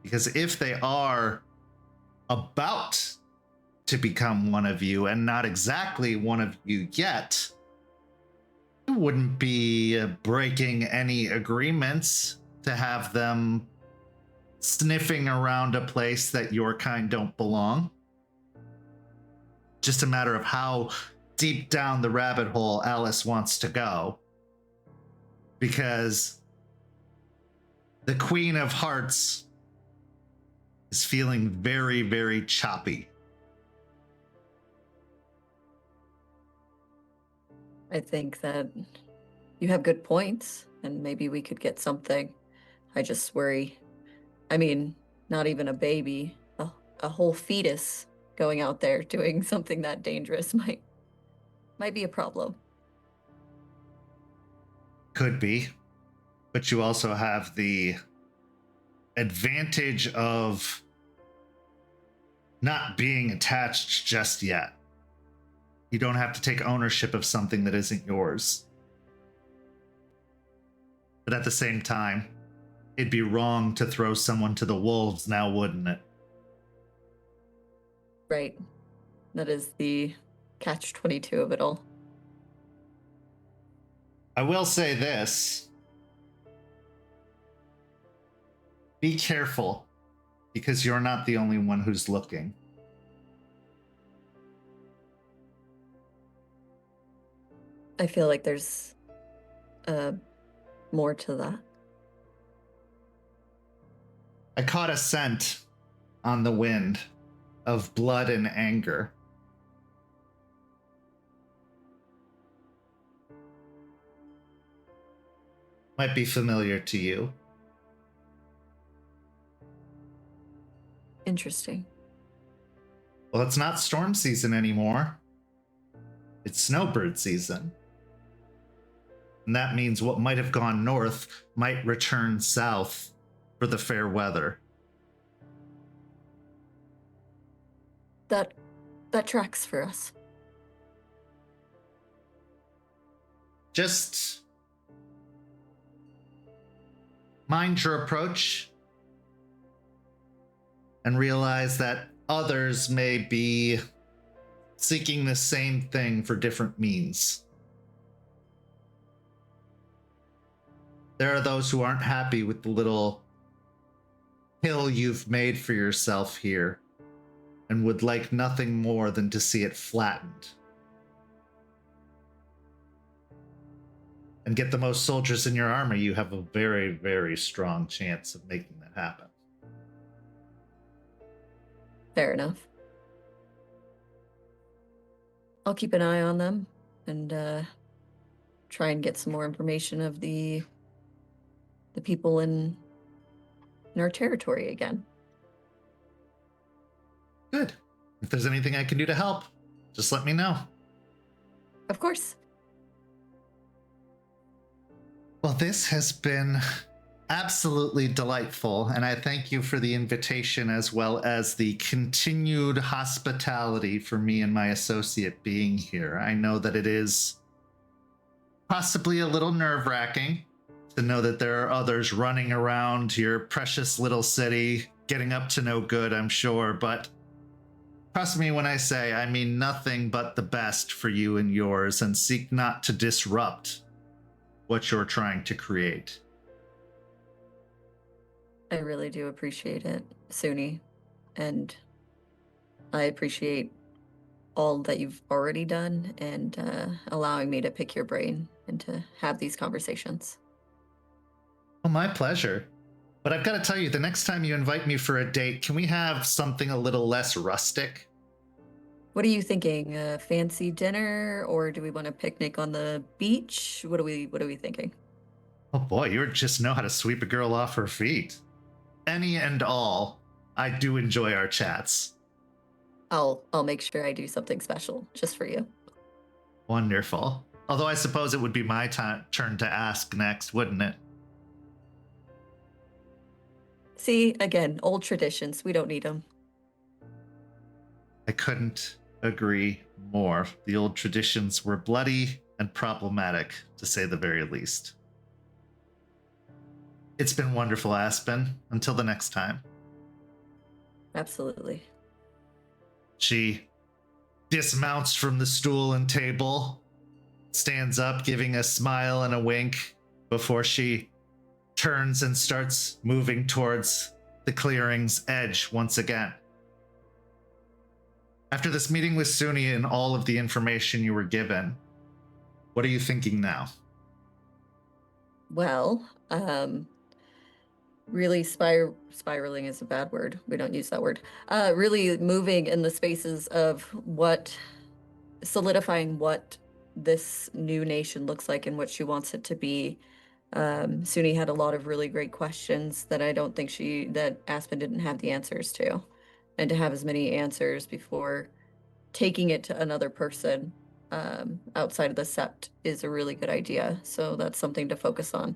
Because if they are about to become one of you and not exactly one of you yet, it wouldn't be breaking any agreements to have them sniffing around a place that your kind don't belong. Just a matter of how deep down the rabbit hole Alice wants to go. Because the Queen of Hearts is feeling very, very choppy. I think that you have good points. and maybe we could get something. I just worry. I mean, not even a baby, a whole fetus going out there doing something that dangerous might be a problem. Could be, but you also have the advantage of not being attached just yet. You don't have to take ownership of something that isn't yours. But at the same time, it'd be wrong to throw someone to the wolves now, wouldn't it? Right. That is the catch-22 of it all. I will say this. Be careful, because you're not the only one who's looking. I feel like there's more to that. I caught a scent on the wind of blood and anger. Might be familiar to you. Interesting. Well, it's not storm season anymore. It's snowbird season. And that means what might have gone north might return south for the fair weather. That tracks for us. Just mind your approach and realize that others may be seeking the same thing for different means. There are those who aren't happy with the little hill you've made for yourself here and would like nothing more than to see it flattened. And get the most soldiers in your army, you have a very, very strong chance of making that happen. Fair enough. I'll keep an eye on them and try and get some more information of the people in our territory again. Good. If there's anything I can do to help, just let me know. Of course. Well, this has been absolutely delightful, and I thank you for the invitation as well as the continued hospitality for me and my associate being here. I know that it is possibly a little nerve-wracking to know that there are others running around your precious little city, getting up to no good, I'm sure, but trust me when I say I mean nothing but the best for you and yours, and seek not to disrupt what you're trying to create. I really do appreciate it, Suni, and I appreciate all that you've already done and allowing me to pick your brain and to have these conversations. Oh, my pleasure. But I've got to tell you, the next time you invite me for a date, can we have something a little less rustic? What are you thinking? A fancy dinner, or do we want a picnic on the beach? What are we thinking? Oh boy, you just know how to sweep a girl off her feet. Any and all, I do enjoy our chats. I'll make sure I do something special just for you. Wonderful. Although I suppose it would be my turn to ask next, wouldn't it? See, again, old traditions. We don't need them. I couldn't agree more. The old traditions were bloody and problematic, to say the very least. It's been wonderful, Aspen. Until the next time. Absolutely. She dismounts from the stool and table, stands up, giving a smile and a wink before she turns and starts moving towards the clearing's edge once again. After this meeting with Suni and all of the information you were given, what are you thinking now? Well, really spiraling is a bad word. We don't use that word. Really moving in the spaces of solidifying what this new nation looks like and what she wants it to be. Suni had a lot of really great questions that I don't think that Aspen didn't have the answers to. And to have as many answers before taking it to another person outside of the sept is a really good idea. So that's something to focus on.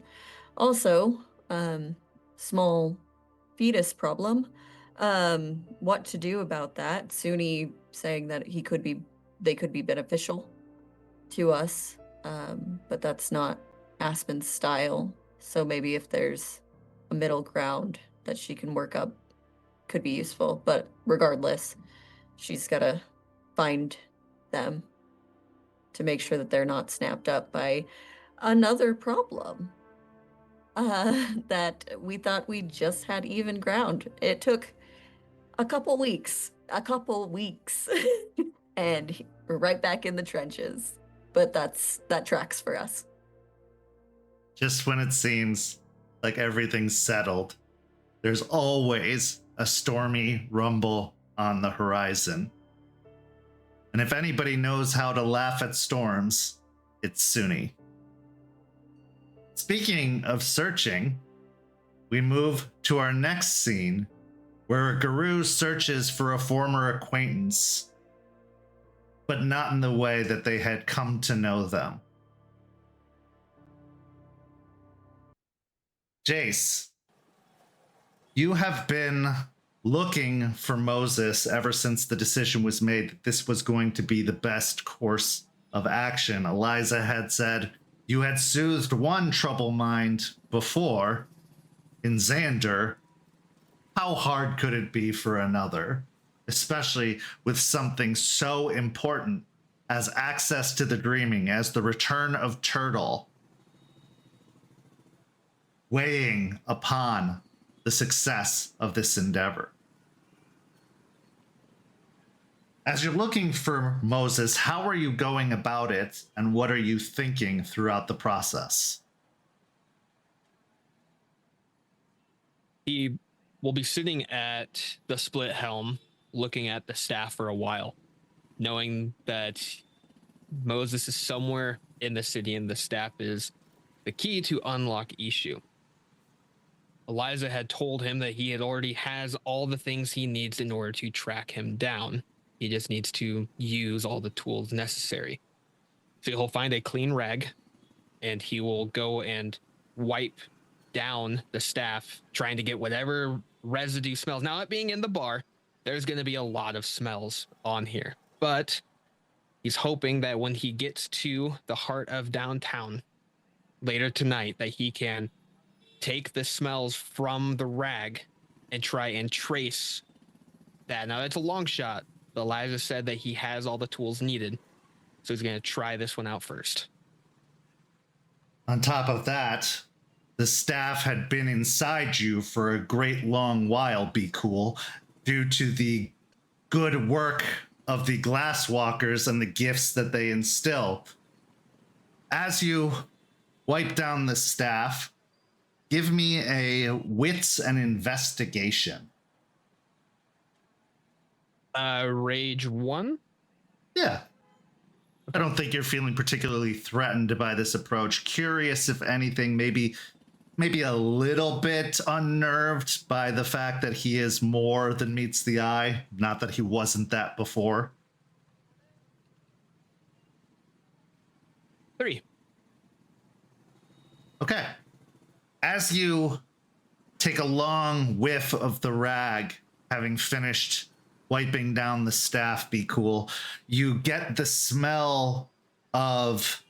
Also, small fetus problem. What to do about that? Suni saying that they could be beneficial to us, but that's not Aspen's style. So maybe if there's a middle ground that she can work up, could be useful. But regardless, she's gotta find them to make sure that they're not snapped up by another problem. That we thought we just had even ground. It took a couple weeks, and we're right back in the trenches. But that tracks for us. Just when it seems like everything's settled, there's always a stormy rumble on the horizon. And if anybody knows how to laugh at storms, it's Suni. Speaking of searching, we move to our next scene where a guru searches for a former acquaintance, but not in the way that they had come to know them. Jace, you have been looking for Moses ever since the decision was made that this was going to be the best course of action. Eliza had said you had soothed one trouble mind before in Xander. How hard could it be for another, especially with something so important as access to the dreaming, as the return of Turtle, weighing upon the success of this endeavor? As you're looking for Moses, how are you going about it, and what are you thinking throughout the process? He will be sitting at the split helm, looking at the staff for a while, knowing that Moses is somewhere in the city and the staff is the key to unlock Ishu. Eliza had told him that he already has all the things he needs in order to track him down. He just needs to use all the tools necessary. So he'll find a clean rag and he will go and wipe down the staff, trying to get whatever residue smells. Now, it being in the bar, there's going to be a lot of smells on here, but he's hoping that when he gets to the heart of downtown later tonight, that he can take the smells from the rag and try and trace that. Now, it's a long shot, but Eliza said that he has all the tools needed, so he's going to try this one out first. On top of that, the staff had been inside you for a great long while, Be Cool, due to the good work of the Glasswalkers and the gifts that they instill. As you wipe down the staff, give me a wits and investigation. Rage 1? Yeah. I don't think you're feeling particularly threatened by this approach. Curious, if anything, maybe a little bit unnerved by the fact that he is more than meets the eye. Not that he wasn't that before. 3. Okay. As you take a long whiff of the rag, having finished wiping down the staff, Be Cool, you get the smell of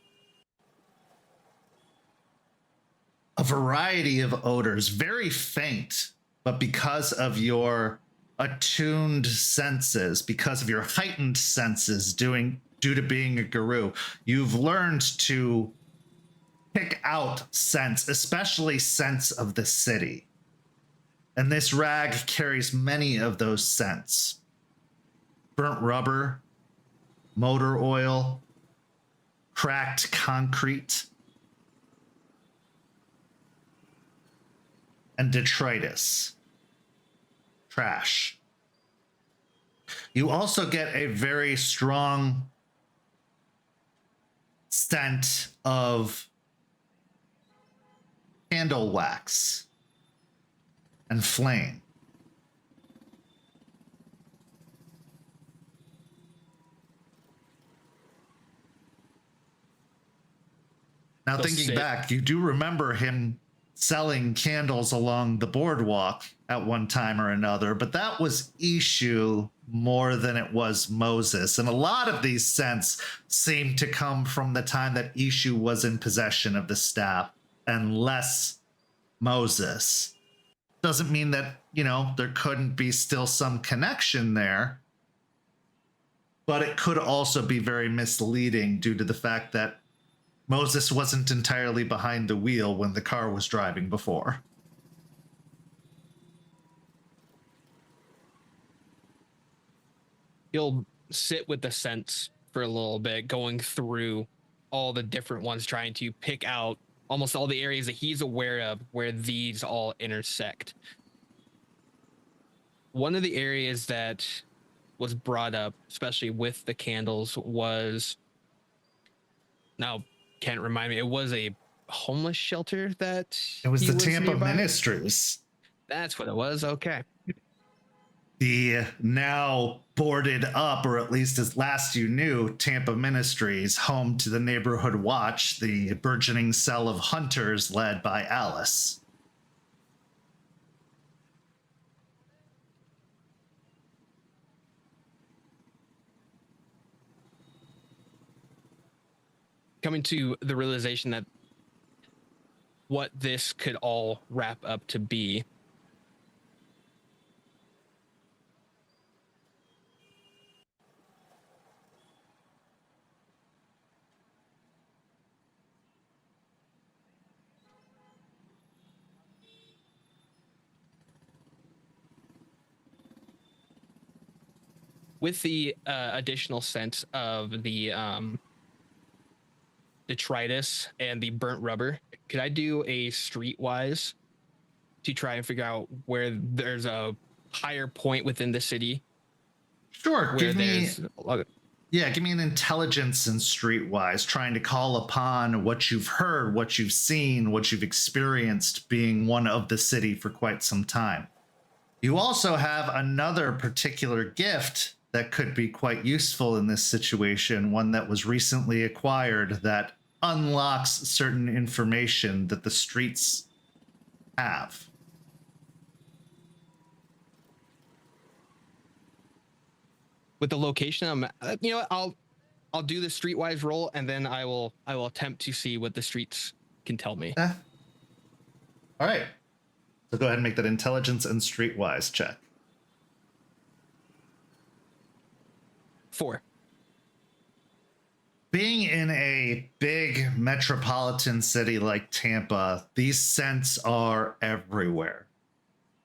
a variety of odors, very faint, but because of your attuned senses, because of your heightened senses due to being a guru, you've learned to pick out scents, especially scents of the city. And this rag carries many of those scents. Burnt rubber, motor oil, cracked concrete, and detritus, trash. You also get a very strong scent of candle wax and flame. Now, They'll thinking sit. back, you do remember him selling candles along the boardwalk at one time or another, but that was Ishu more than it was Moses. And a lot of these scents seem to come from the time that Ishu was in possession of the staff and less Moses. Doesn't mean that, you know, there couldn't be still some connection there, but it could also be very misleading due to the fact that Moses wasn't entirely behind the wheel when the car was driving before. You'll sit with the scents for a little bit, going through all the different ones, trying to pick out almost all the areas that he's aware of where these all intersect. One of the areas that was brought up, especially with the candles, was, now can't remind me, it was a homeless shelter that It was he the Tampa nearby? Ministries. That's what it was. Okay. The now boarded up, or at least as last you knew, Tampa Ministries, home to the Neighborhood Watch, the burgeoning cell of hunters led by Alice. Coming to the realization that what this could all wrap up to be. With the additional sense of the detritus and the burnt rubber, could I do a streetwise to try and figure out where there's a higher point within the city? Sure, Where give me, there's give me an intelligence and streetwise, trying to call upon what you've heard, what you've seen, what you've experienced, being one of the city for quite some time. You also have another particular gift that could be quite useful in this situation, one that was recently acquired that unlocks certain information that the streets have. with the location. You know what, I'll do the streetwise roll, and then I will attempt to see what the streets can tell me. All right. So go ahead and make that intelligence and streetwise check. 4. Being in a big metropolitan city like Tampa, these scents are everywhere.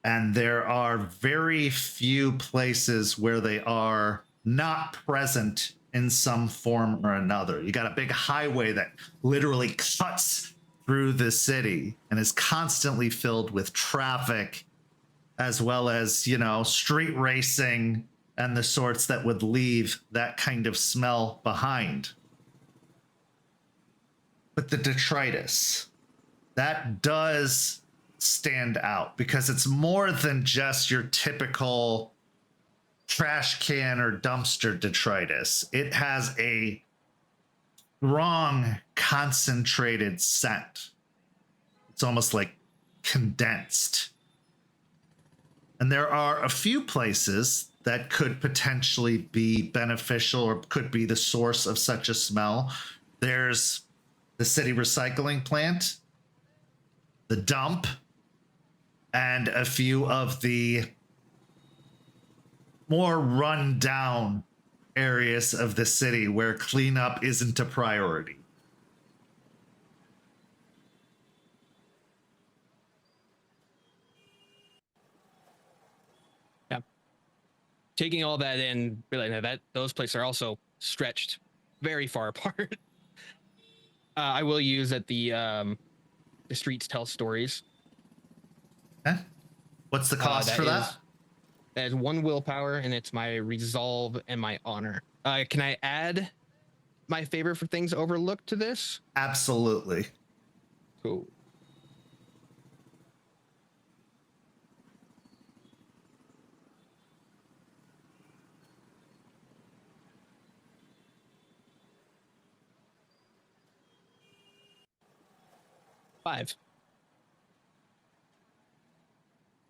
And there are very few places where they are not present in some form or another. You got a big highway that literally cuts through the city and is constantly filled with traffic, as well as, you know, street racing and the sorts that would leave that kind of smell behind. But the detritus, that does stand out because it's more than just your typical trash can or dumpster detritus. It has a strong, concentrated scent. It's almost like condensed. And there are a few places that could potentially be beneficial or could be the source of such a smell. There's the city recycling plant, the dump, and a few of the more run-down areas of the city where cleanup isn't a priority. Yeah. Taking all that in, realizing that those places are also stretched very far apart. I will use that the streets tell stories. Okay. What's the cost for that? That is 1 willpower, and it's my resolve and my honor. Can I add my favor for things overlooked to this? Absolutely. Cool. 5.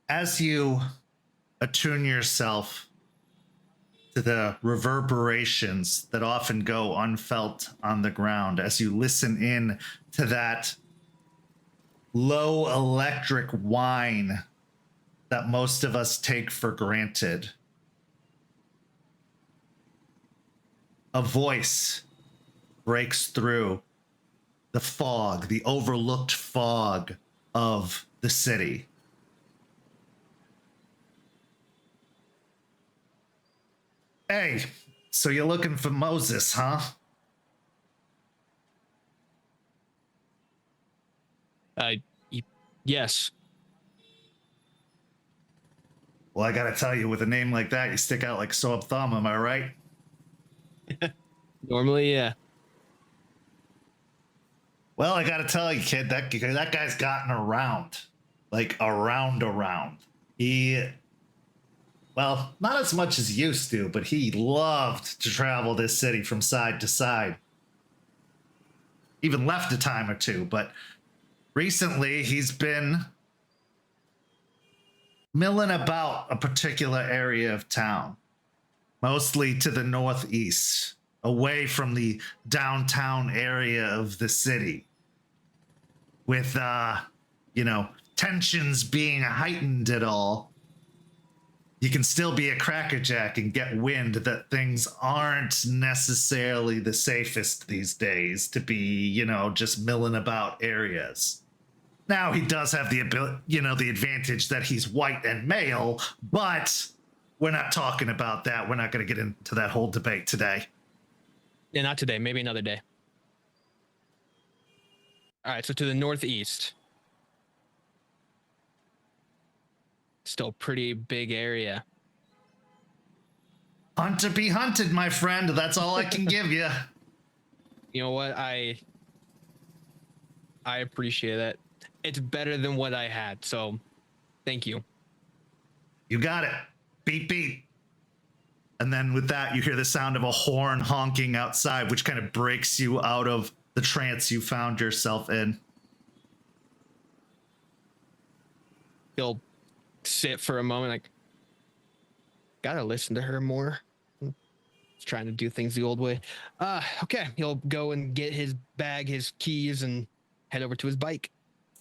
As you attune yourself to the reverberations that often go unfelt on the ground, as you listen in to that low electric whine that most of us take for granted, a voice breaks through the fog, the overlooked fog of the city. Hey, so you're looking for Moses, huh? Yes. Well, I gotta tell you, with a name like that, you stick out like a sore thumb, am I right? Normally, yeah. Well, I gotta tell you, kid, that guy's gotten around. Like, around. He, well, not as much as he used to, but he loved to travel this city from side to side. Even left a time or two, but recently he's been milling about a particular area of town, mostly to the northeast, away from the downtown area of the city, with tensions being heightened at all. You can still be a crackerjack and get wind that things aren't necessarily the safest these days to be, just milling about areas. Now he does have the ability, the advantage that he's white and male, but we're not talking about that. We're not going to get into that whole debate today. Yeah, not today. Maybe another day. All right, so to the northeast. Still pretty big area. Hunt to be hunted, my friend. That's all I can give you. You know what? I appreciate that. It's better than what I had, so thank you. You got it. Beep, beep. And then with that, you hear the sound of a horn honking outside, which kind of breaks you out of the trance you found yourself in. He'll sit for a moment, like, gotta listen to her more. He's trying to do things the old way. Okay. He'll go and get his bag, his keys, and head over to his bike.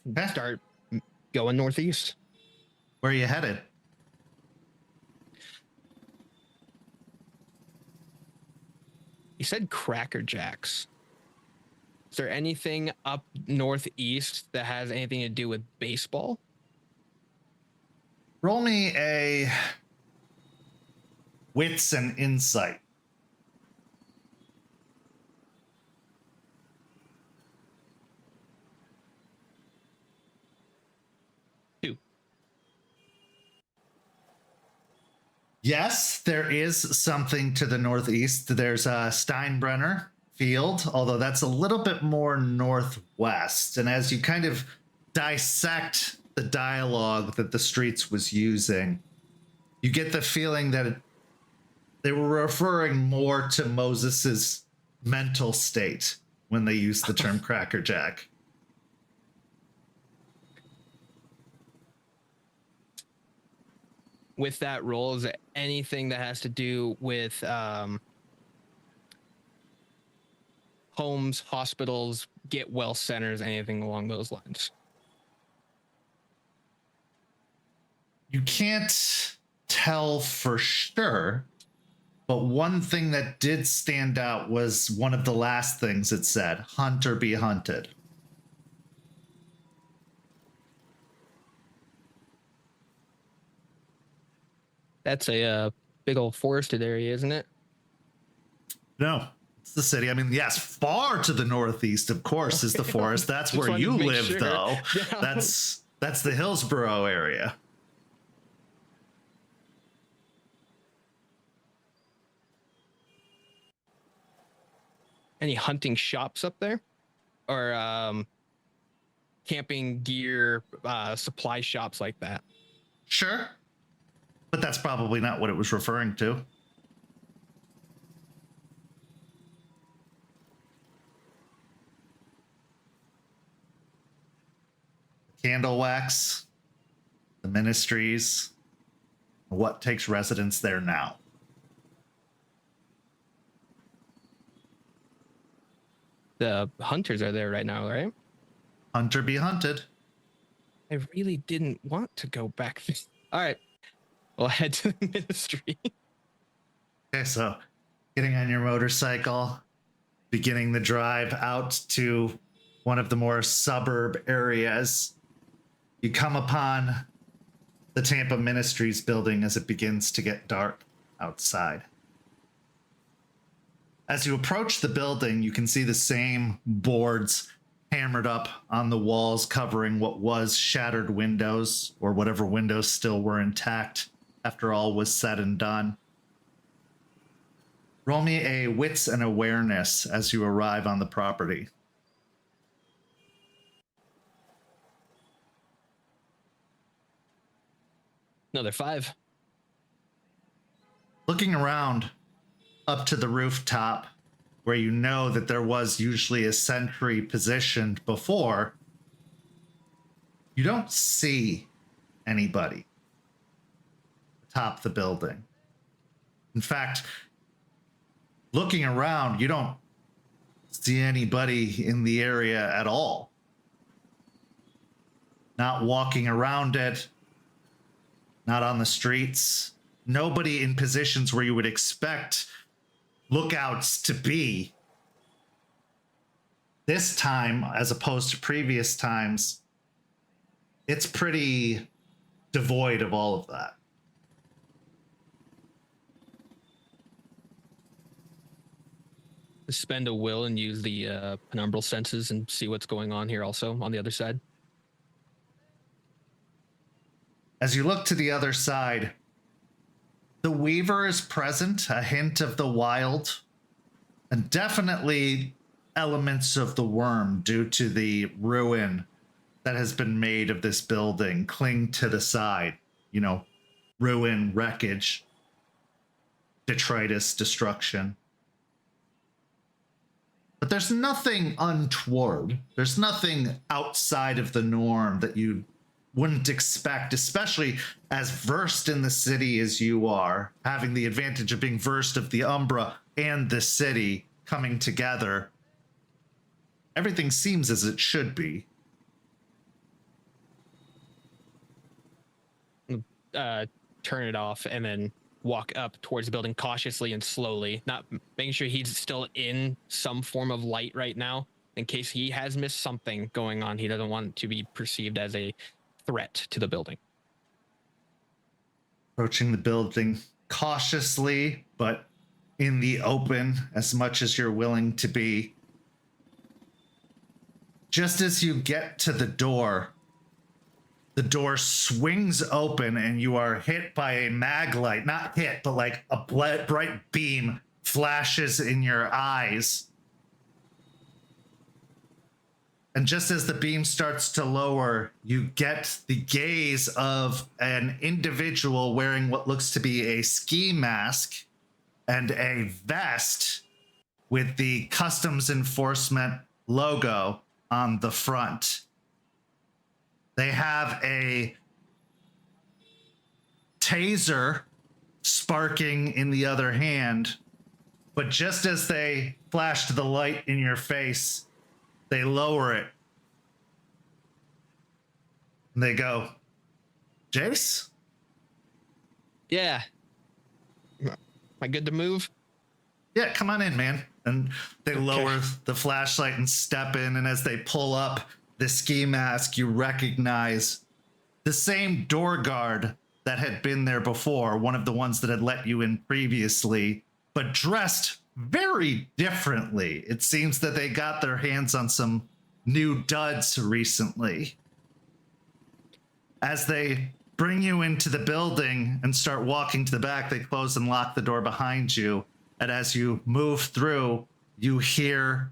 Okay. Start going northeast. Where are you headed? You said Cracker Jacks. Is there anything up northeast that has anything to do with baseball? Roll me a wits and insight. Yes, there is something to the northeast. There's a Steinbrenner field, although that's a little bit more northwest. And as you kind of dissect the dialogue that the streets was using, you get the feeling that they were referring more to Moses's mental state when they used the term crackerjack. With that role, is it anything that has to do with homes, hospitals, get well centers, anything along those lines? You can't tell for sure, but one thing that did stand out was one of the last things it said: hunt or be hunted. That's a big old forested area, isn't it? No, it's the city. I mean, yes, far to the northeast, of course, is the forest. That's Just where wanted to you make live, sure. though. Yeah. That's the Hillsborough area. Any hunting shops up there? Or camping gear, supply shops like that? Sure. But that's probably not what it was referring to. Candle Wax, the Ministries, what takes residence there now. The hunters are there right now, right? Hunter be hunted. I really didn't want to go back. All right. We'll head to the ministry. Okay, so getting on your motorcycle, beginning the drive out to one of the more suburb areas, you come upon the Tampa Ministries building as it begins to get dark outside. As you approach the building, you can see the same boards hammered up on the walls covering what was shattered windows, or whatever windows still were intact after all was said and done. Roll me a wits and awareness as you arrive on the property. Another 5. Looking around up to the rooftop, where you know that there was usually a sentry positioned before, you don't see anybody atop the building. In fact, looking around, you don't see anybody in the area at all. Not walking around it, not on the streets, nobody in positions where you would expect lookouts to be. This time, as opposed to previous times, it's pretty devoid of all of that. Spend a will and use the penumbral senses and see what's going on here also on the other side. As you look to the other side, the Weaver is present, a hint of the wild, and definitely elements of the worm due to the ruin that has been made of this building cling to the side. You know, ruin, wreckage, detritus, destruction. But there's nothing untoward. There's nothing outside of the norm that you wouldn't expect, especially as versed in the city as you are, having the advantage of being versed of the Umbra and the city coming together. Everything seems as it should be. Turn it off and then walk up towards the building cautiously and slowly, not making sure he's still in some form of light right now in case he has missed something going on. He doesn't want to be perceived as a threat to the building. Approaching the building cautiously, but in the open as much as you're willing to be. Just as you get to the door swings open and you are hit by a mag light. Not hit, but like a bright beam flashes in your eyes. And just as the beam starts to lower, you get the gaze of an individual wearing what looks to be a ski mask and a vest with the Customs Enforcement logo on the front. They have a taser sparking in the other hand, but just as they flash the light in your face, they lower it. And they go, Jace? Yeah. Am I good to move? Yeah, come on in, man. And they lower the flashlight and step in. And as they pull up the ski mask, you recognize the same door guard that had been there before, one of the ones that had let you in previously, but dressed very differently. It seems that they got their hands on some new duds recently. As they bring you into the building and start walking to the back, they close and lock the door behind you. And as you move through, you hear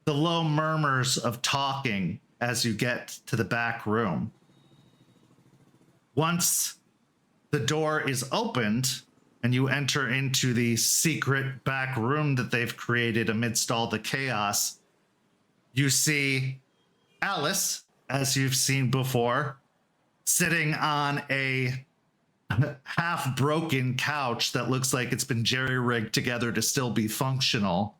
the low murmurs of talking as you get to the back room. Once the door is opened and you enter into the secret back room that they've created amidst all the chaos, you see Alice as you've seen before, sitting on a half broken couch that looks like it's been jerry-rigged together to still be functional,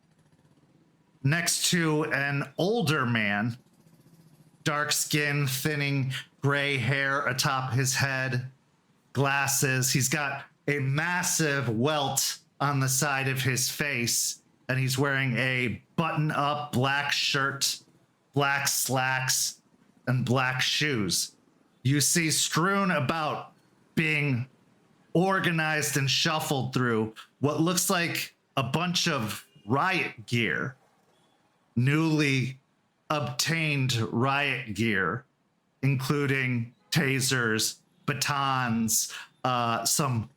next to an older man, dark skin, thinning gray hair atop his head, glasses. He's got a massive welt on the side of his face, and he's wearing a button-up black shirt, black slacks, and black shoes. You see strewn about, being organized and shuffled through, what looks like a bunch of riot gear, newly obtained riot gear, including tasers, batons, some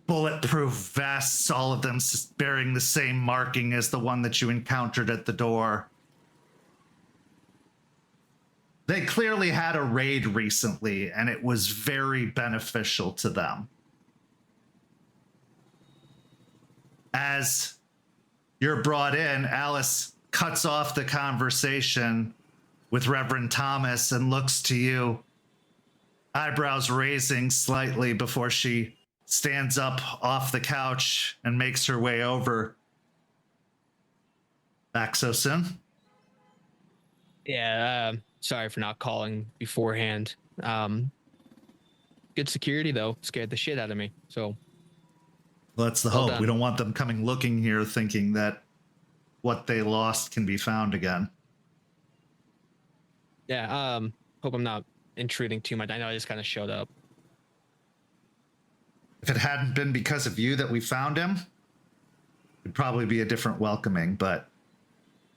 bulletproof vests, all of them bearing the same marking as the one that you encountered at the door. They clearly had a raid recently, and it was very beneficial to them. As you're brought in, Alice cuts off the conversation with Reverend Thomas and looks to you, eyebrows raising slightly before she stands up off the couch and makes her way over. Back so soon? Yeah, sorry for not calling beforehand. Good security, though. Scared the shit out of me, so... Well, that's the hope. We don't want them coming looking here thinking that what they lost can be found again. Yeah, hope I'm not intruding too much. I know I just kind of showed up. If it hadn't been because of you that we found him, it'd probably be a different welcoming, but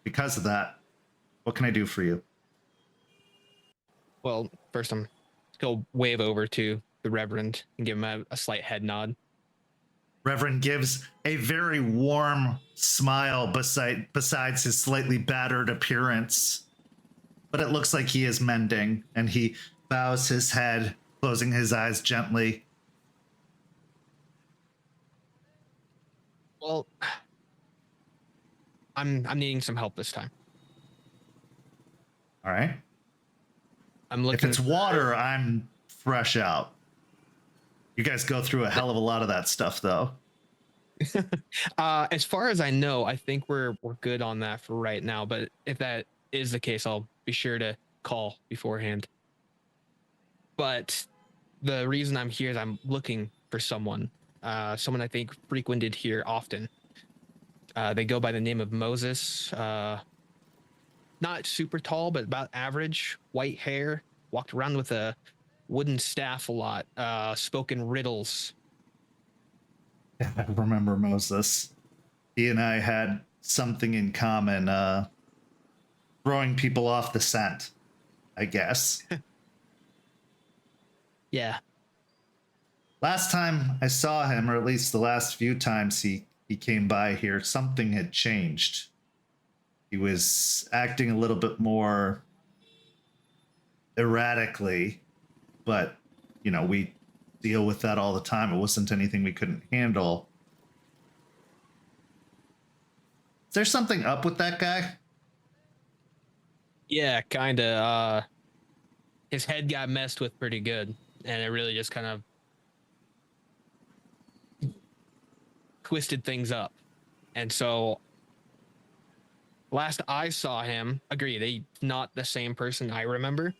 because of that, what can I do for you? Well, first I'm go wave over to the Reverend and give him a slight head nod. Reverend gives a very warm smile besides his slightly battered appearance, but it looks like he is mending, and he bows his head, closing his eyes gently. Well, I'm needing some help this time. All right. I'm looking. If it's water, I'm fresh out. You guys go through a hell of a lot of that stuff, though. As far as I know, I think we're good on that for right now. But if that is the case, I'll be sure to call beforehand. But the reason I'm here is I'm looking for someone I think frequented here often. They go by the name of Moses. Not super tall, but about average. White hair. Walked around with a wooden staff a lot. Spoke in riddles. I remember Moses. He and I had something in common. Throwing people off the scent, I guess. Yeah. Last time I saw him, or at least the last few times he came by here, something had changed. He was acting a little bit more erratically, but, you know, we deal with that all the time. It wasn't anything we couldn't handle. Is there something up with that guy? Yeah, kind of. His head got messed with pretty good, and it really just kind of twisted things up. And so last I saw him, agreed, he's not the same person I remember.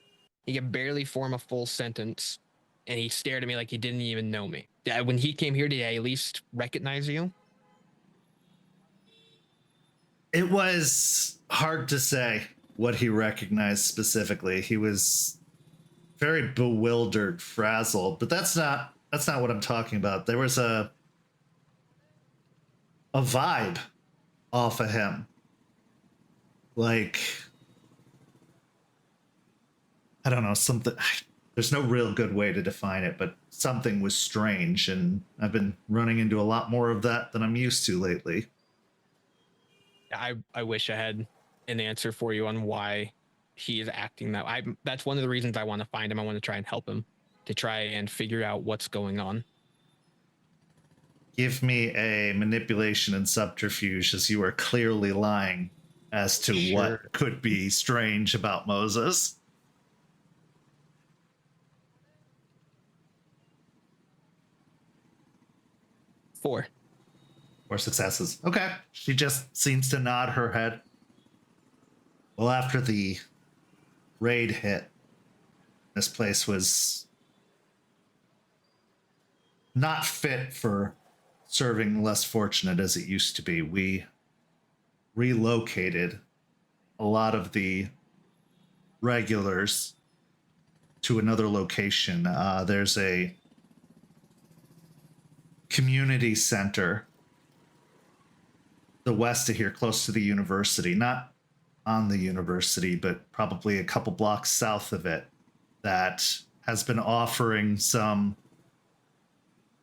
He could barely form a full sentence, and he stared at me like he didn't even know me. When he came here, did I at least recognize you? It was hard to say what he recognized specifically. He was very bewildered, frazzled, but that's not what I'm talking about. There was a vibe off of him. Like, I don't know, something. There's no real good way to define it, but something was strange, and I've been running into a lot more of that than I'm used to lately. I wish I had an answer for you on why he is acting that way. That's one of the reasons I want to find him. I want to try and help him to try and figure out what's going on. Give me a manipulation and subterfuge, as you are clearly lying as to what could be strange about Moses. 4. 4 successes. Okay. She just seems to nod her head. Well, after the raid hit, this place was not fit for serving less fortunate as it used to be. We relocated a lot of the regulars to another location. There's a community center the west of here, close to the university, not on the university, but probably a couple blocks south of it, that has been offering some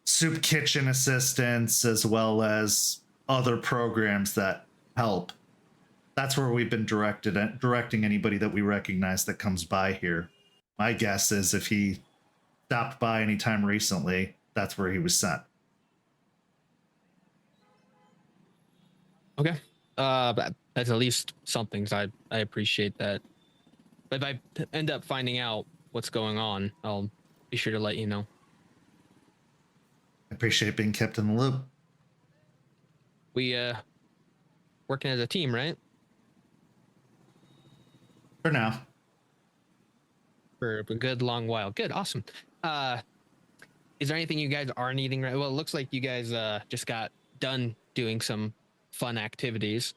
soup kitchen assistance as well as other programs that help. That's where we've been directing anybody that we recognize that comes by here. My guess is if he stopped by anytime recently, that's where he was sent. Okay. But that's at least something. So I appreciate that. But if I end up finding out what's going on, I'll be sure to let you know. I appreciate being kept in the loop. We working as a team, right? For now. For a good long while. Good, awesome. Is there anything you guys are needing right? Well, it looks like you guys just got done doing some fun activities.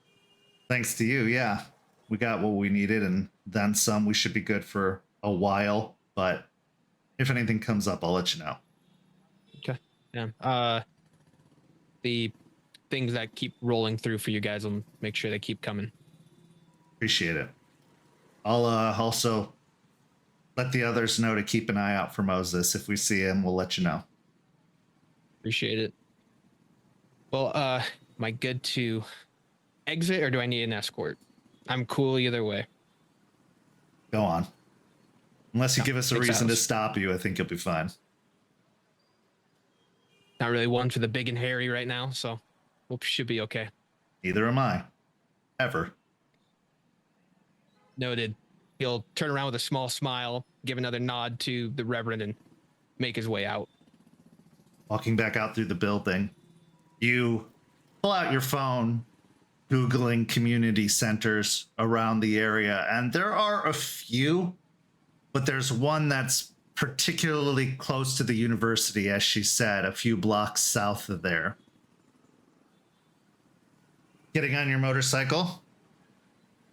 Thanks to you, yeah. We got what we needed and then some. We should be good for a while, but if anything comes up, I'll let you know. Okay. Yeah. The things that keep rolling through for you guys, will make sure they keep coming. Appreciate it. I'll also let the others know to keep an eye out for Moses. If we see him, we'll let you know. Appreciate it. Well, am I good to exit or do I need an escort? I'm cool either way. Go on. Unless you No, give us a makes reason to sense. stop you, I think you'll be fine. Not really one for the big and hairy right now, so we should be okay. Neither am I. Ever. Noted. He'll turn around with a small smile, give another nod to the Reverend, and make his way out. Walking back out through the building, you pull out your phone, Googling community centers around the area, and there are a few, but there's one that's particularly close to the university, as she said, a few blocks south of there. Getting on your motorcycle,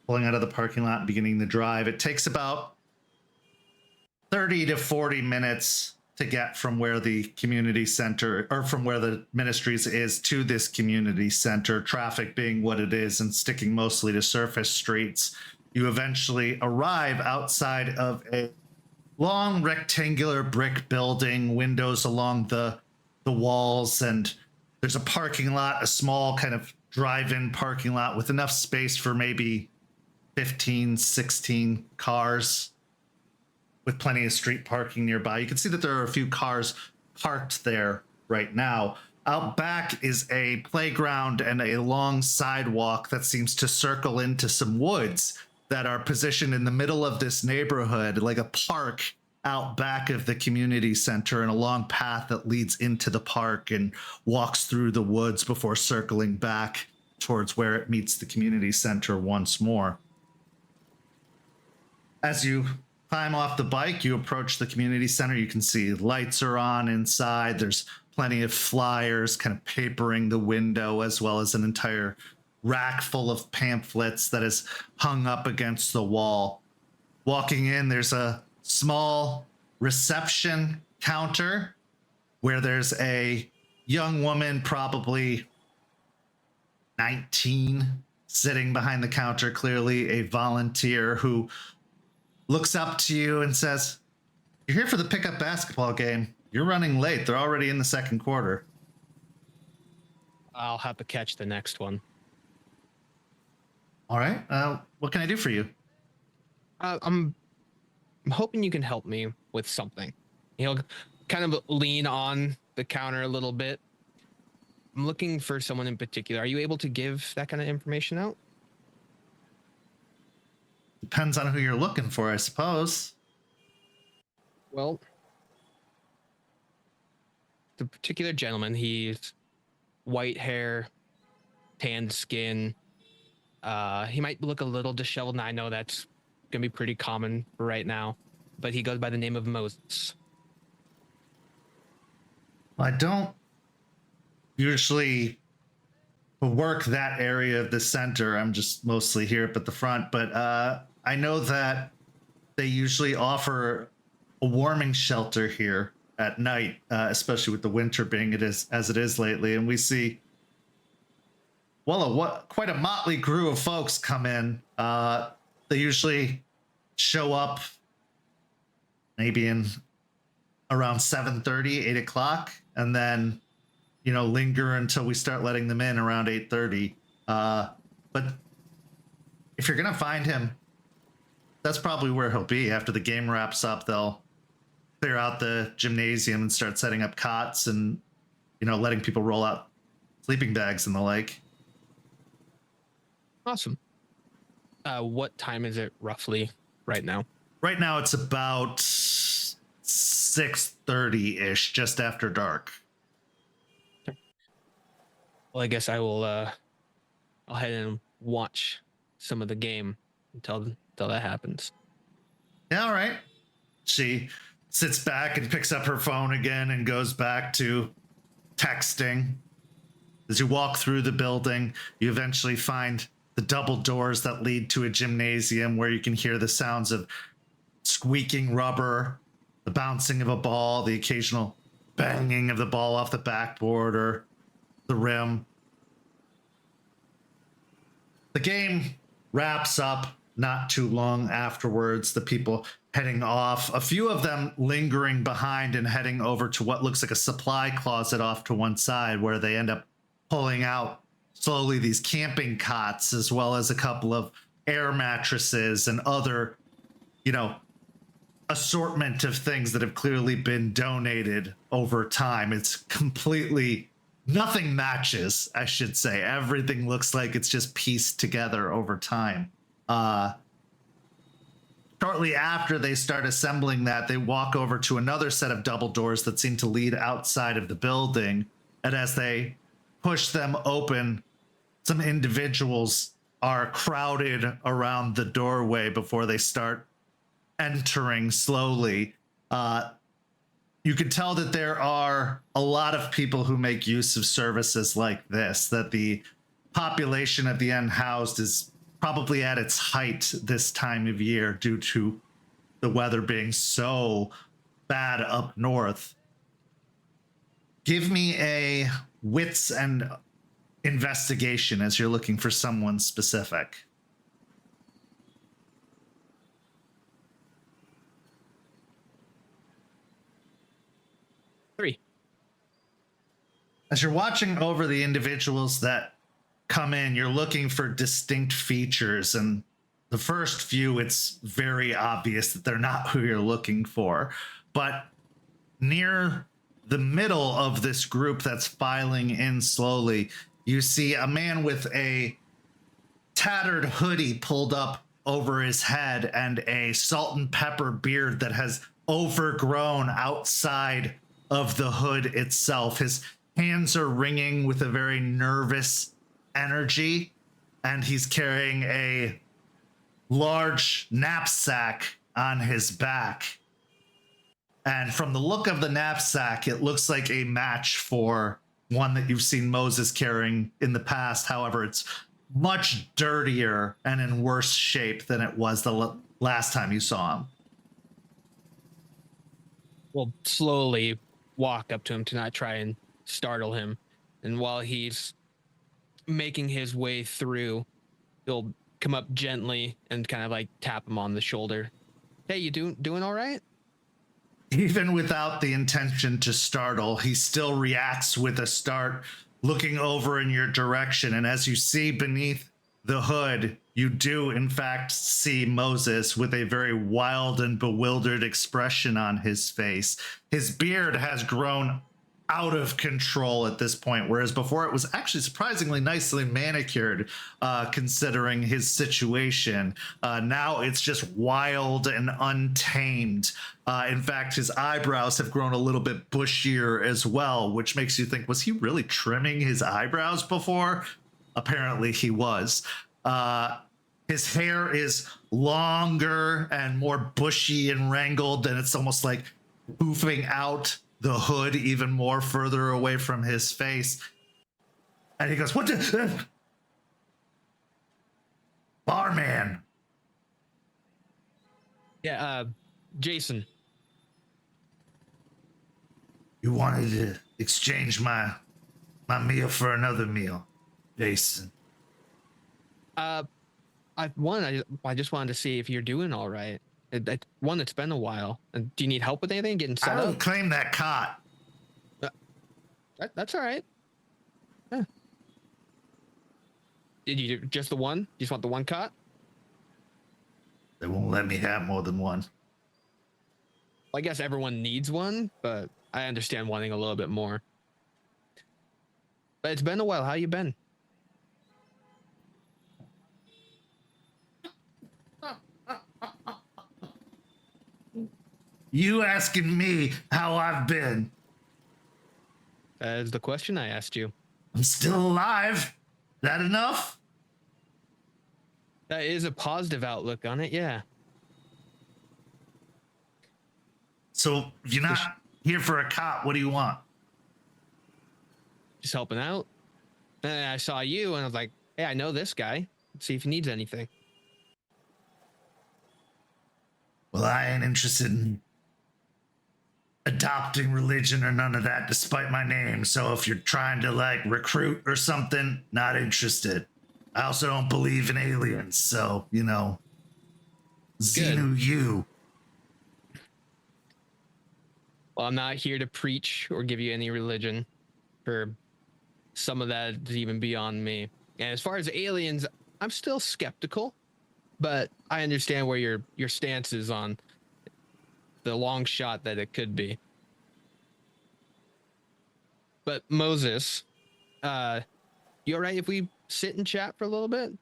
pulling out of the parking lot and beginning the drive. It takes about 30 to 40 minutes to get from where the community center, or from where the ministries is, to this community center, traffic being what it is and sticking mostly to surface streets. You eventually arrive outside of a long rectangular brick building, windows along the walls, and there's a parking lot, a small kind of drive-in parking lot with enough space for maybe 15, 16 cars, with plenty of street parking nearby. You can see that there are a few cars parked there right now. Out back is a playground and a long sidewalk that seems to circle into some woods that are positioned in the middle of this neighborhood, like a park out back of the community center, and a long path that leads into the park and walks through the woods before circling back towards where it meets the community center once more. As you climb off the bike, you approach the community center. You can see lights are on inside. There's plenty of flyers kind of papering the window, as well as an entire rack full of pamphlets that is hung up against the wall. Walking in, there's a small reception counter where there's a young woman, probably 19, sitting behind the counter, clearly a volunteer, who looks up to you and says, "You're here for the pickup basketball game. You're running late. They're already in the second quarter." I'll have to catch the next one. All right. What can I do for you? I'm hoping you can help me with something. He'll kind of lean on the counter a little bit. I'm looking for someone in particular. Are you able to give that kind of information out? Depends on who you're looking for, I suppose. Well, the particular gentleman, he's white hair, tanned skin. He might look a little disheveled, and I know that's gonna be pretty common for right now, but he goes by the name of Moses. I don't usually work that area of the center. I'm just mostly here up at the front, but I know that they usually offer a warming shelter here at night, especially with the winter being as it is lately. And we see, well, quite a motley crew of folks come in. They usually show up maybe in around 7:30, 8 o'clock, and then linger until we start letting them in around 8:30. But if you're gonna find him, that's probably where he'll be. After the game wraps up, they'll clear out the gymnasium and start setting up cots and letting people roll out sleeping bags and the like. Awesome. What time is it roughly right now? Right now it's about 6:30-ish, just after dark. Well, I guess I will I'll head and watch some of the game until that happens. Yeah, all right. She sits back and picks up her phone again and goes back to texting. As you walk through the building, you eventually find the double doors that lead to a gymnasium where you can hear the sounds of squeaking rubber, the bouncing of a ball, the occasional banging of the ball off the backboard or the rim. The game wraps up not too long afterwards, the people heading off, a few of them lingering behind and heading over to what looks like a supply closet off to one side, where they end up pulling out slowly these camping cots, as well as a couple of air mattresses and other, assortment of things that have clearly been donated over time. It's completely, nothing matches, I should say. Everything looks like it's just pieced together over time. Shortly after they start assembling that, they walk over to another set of double doors that seem to lead outside of the building. And as they push them open, some individuals are crowded around the doorway before they start entering slowly. You can tell that there are a lot of people who make use of services like this, that the population of the unhoused is probably at its height this time of year due to the weather being so bad up north. Give me a wits and investigation as you're looking for someone specific. Three. As you're watching over the individuals that come in, you're looking for distinct features, and the first few, it's very obvious that they're not who you're looking for. But near the middle of this group that's filing in slowly, you see a man with a tattered hoodie pulled up over his head and a salt and pepper beard that has overgrown outside of the hood itself. His hands are wringing with a very nervous energy, and he's carrying a large knapsack on his back. And from the look of the knapsack, it looks like a match for one that you've seen Moses carrying in the past. However, it's much dirtier and in worse shape than it was the last time you saw him. We'll slowly walk up to him to not try and startle him. And while he's making his way through, he'll come up gently and kind of like tap him on the shoulder. Hey, you doing all right? Even without the intention to startle, he still reacts with a start, looking over in your direction. And as you see beneath the hood, you do in fact see Moses with a very wild and bewildered expression on his face. His beard has grown out of control at this point, whereas before it was actually surprisingly nicely manicured, considering his situation. Now it's just wild and untamed. In fact, his eyebrows have grown a little bit bushier as well, which makes you think, was he really trimming his eyebrows before? Apparently he was. His hair is longer and more bushy and wrangled, and it's almost like poofing out the hood even more further away from his face. And he goes, "What the barman?" Yeah, Jason. "You wanted to exchange my meal for another meal, Jason." I just wanted to see if you're doing all right. One, it's been a while. And do you need help with anything? Getting set I don't up? claim that cot. That's all right. Yeah. Did you just the one? You just want the one cot? They won't let me have more than one. Well, I guess everyone needs one, but I understand wanting a little bit more. But it's been a while. How you been? You asking me how I've been? That is the question I asked you. I'm still alive. That enough? That is a positive outlook on it, yeah. So if you're not here for a cop, what do you want? Just helping out. And I saw you and I was like, hey, I know this guy. Let's see if he needs anything. Well, I ain't interested in adopting religion or none of that, despite my name. So if you're trying to like recruit or something, not interested. I also don't believe in aliens, so you know, Xenu you. Well, I'm not here to preach or give you any religion. For some of that is even beyond me. And as far as aliens, I'm still skeptical, but I understand where your stance is on the long shot that it could be. But Moses, you all right if we sit and chat for a little bit?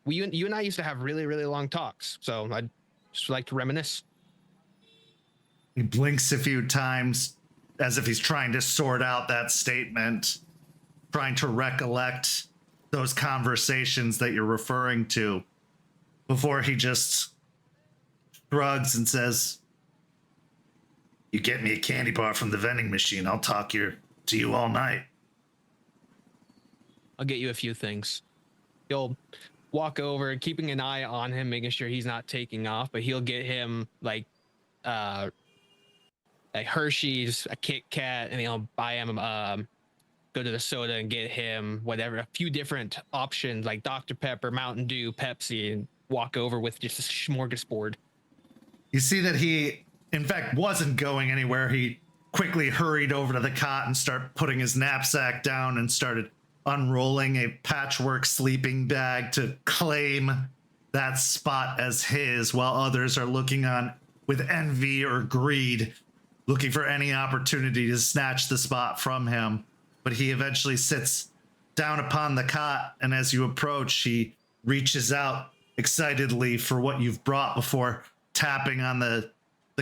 You and I used to have really, really long talks, so I'd just like to reminisce. He blinks a few times as if he's trying to sort out that statement, trying to recollect those conversations that you're referring to, before he just shrugs and says, "You get me a candy bar from the vending machine, I'll talk to you all night." I'll get you a few things. You'll walk over, keeping an eye on him, making sure he's not taking off, but he'll get him like Hershey's, a Kit Kat, and he'll buy him go to the soda and get him whatever, a few different options like Dr. Pepper, Mountain Dew, Pepsi, and walk over with just a smorgasbord. You see that he, in fact, wasn't going anywhere. He quickly hurried over to the cot and started putting his knapsack down and started unrolling a patchwork sleeping bag to claim that spot as his, while others are looking on with envy or greed, looking for any opportunity to snatch the spot from him. But he eventually sits down upon the cot, and as you approach, he reaches out excitedly for what you've brought before tapping on the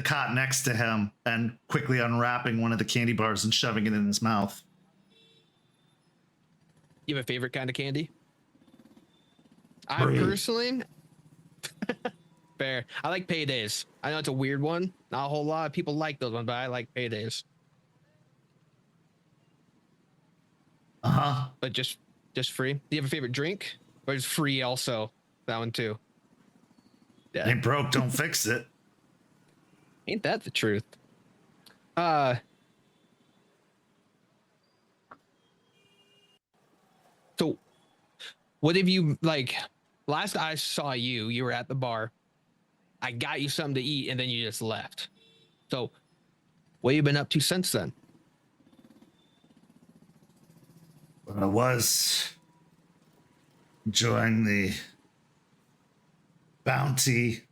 cot next to him and quickly unwrapping one of the candy bars and shoving it in his mouth. You have a favorite kind of candy? Free. I personally, fair. I like paydays. I know it's a weird one. Not a whole lot of people like those ones, but I like paydays. But just free. Do you have a favorite drink? Or is free also? That one too. Yeah. Ain't broke, don't fix it. Ain't that the truth? So what have you, like, last I saw you were at the bar. I got you something to eat and then you just left. So what have you been up to since then? I was enjoying the bounty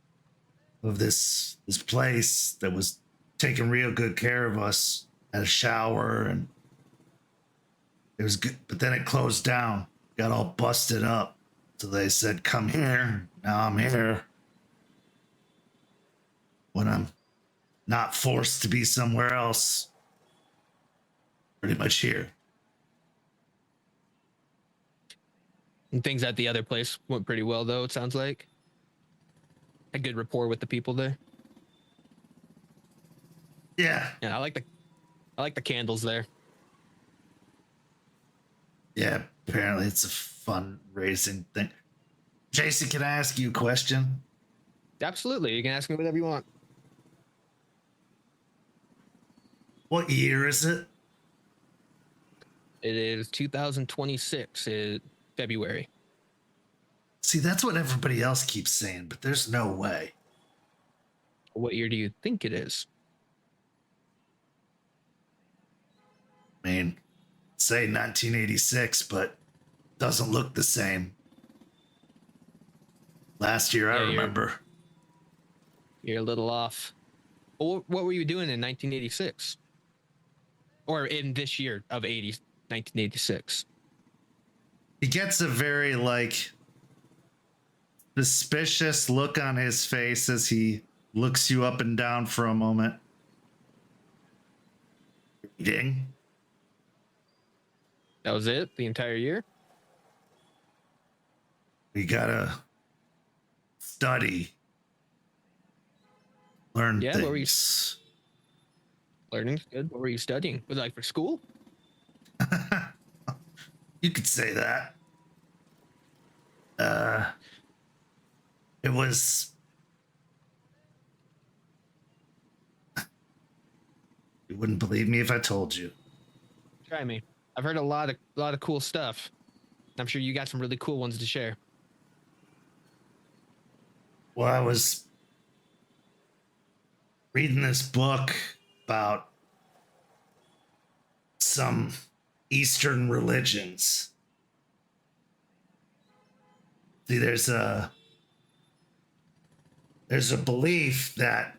of this place that was taking real good care of us. had a shower, and it was good. But then it closed down, got all busted up. So they said, come here. Now I'm here. When I'm not forced to be somewhere else, pretty much here. And things at the other place went pretty well, though, it sounds like. A good rapport with the people there. Yeah. Yeah, I like the candles there. Yeah, apparently it's a fundraising thing. Jason, can I ask you a question? Absolutely. You can ask me whatever you want. What year is it? It is 2026 February. See, that's what everybody else keeps saying, but there's no way. What year do you think it is? I mean, say 1986, but doesn't look the same. Last year, I remember. You're a little off. Well, what were you doing in 1986? Or in this year of 1986? He gets a very, like, suspicious look on his face as he looks you up and down for a moment. Reading. That was it? The entire year? We gotta study. Learn Yeah, things. what were you learning? Good. What were you studying? Was it like for school? You could say that. It was. You wouldn't believe me if I told you. Try me. I've heard a lot of cool stuff. I'm sure you got some really cool ones to share. Well, I was reading this book about some Eastern religions. See, there's a belief that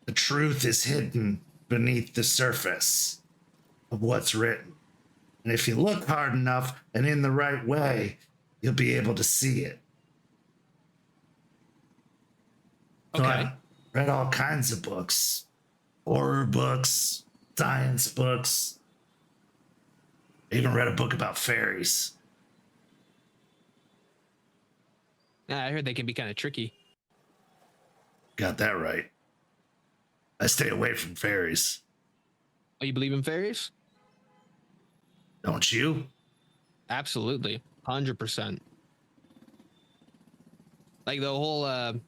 the truth is hidden beneath the surface of what's written. And if you look hard enough and in the right way, you'll be able to see it. So Okay. I read all kinds of books, horror books, science books. I even read a book about fairies. Yeah, I heard they can be kind of tricky. Got that right. I stay away from fairies. Oh, you believe in fairies? Don't you? Absolutely. 100%. Like the whole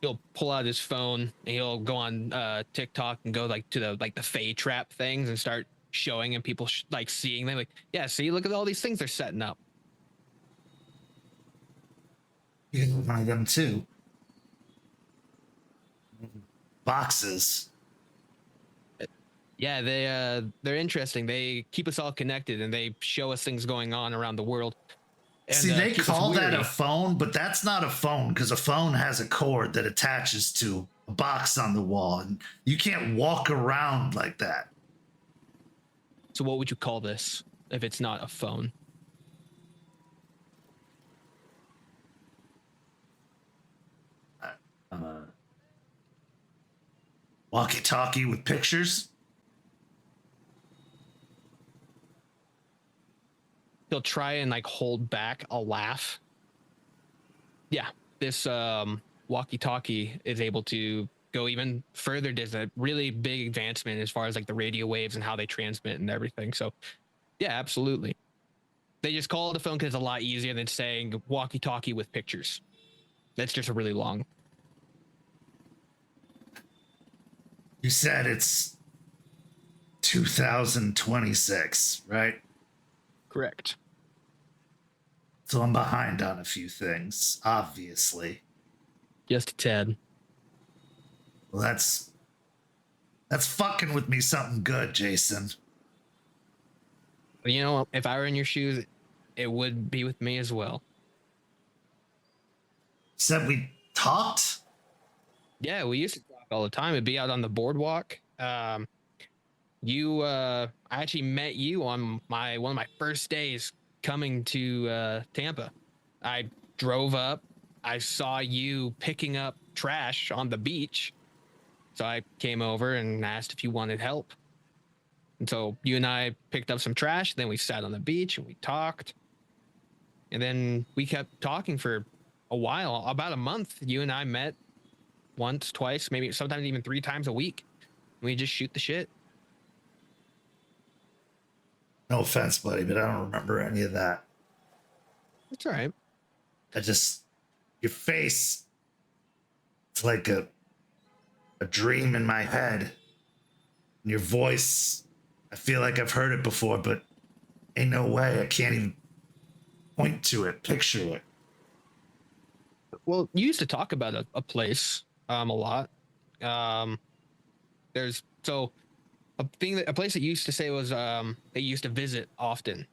he'll pull out his phone and he'll go on TikTok and go like to the Fae trap things and start showing and people like seeing them like, yeah, see, look at all these things they're setting up. You can find them too. Boxes. Yeah, they're interesting. They keep us all connected and they show us things going on around the world. And, See, they keep us call that a weary. phone, but that's not a phone because a phone has a cord that attaches to a box on the wall, and you can't walk around like that. So what would you call this if it's not a phone? Walkie-talkie with pictures. He'll try and like hold back a laugh. Yeah, this walkie-talkie is able to go even further. There's a really big advancement as far as like the radio waves and how they transmit and everything. So yeah, absolutely. They just call it a phone because it's a lot easier than saying walkie-talkie with pictures. That's just a really long. You said it's 2026, right? Correct. So I'm behind on a few things, obviously. Just a tad. Well, that's fucking with me something good, Jason. You know, if I were in your shoes, it would be with me as well. Said we talked? Yeah, we used to talk all the time. It'd be out on the boardwalk. I actually met you on one of my first days coming to Tampa. I drove up. I saw you picking up trash on the beach. So I came over and asked if you wanted help. And so you and I picked up some trash. Then we sat on the beach and we talked. And then we kept talking for a while, about a month. You and I met once, twice, maybe sometimes even 3 times a week. We just shoot the shit. No offense, buddy, but I don't remember any of that. It's all right. Your face, it's like a dream in my head. And your voice, I feel like I've heard it before, but ain't no way. I can't even point to it, picture it. Well, you used to talk about a place a lot. There's a place that you used to say was that you used to visit often.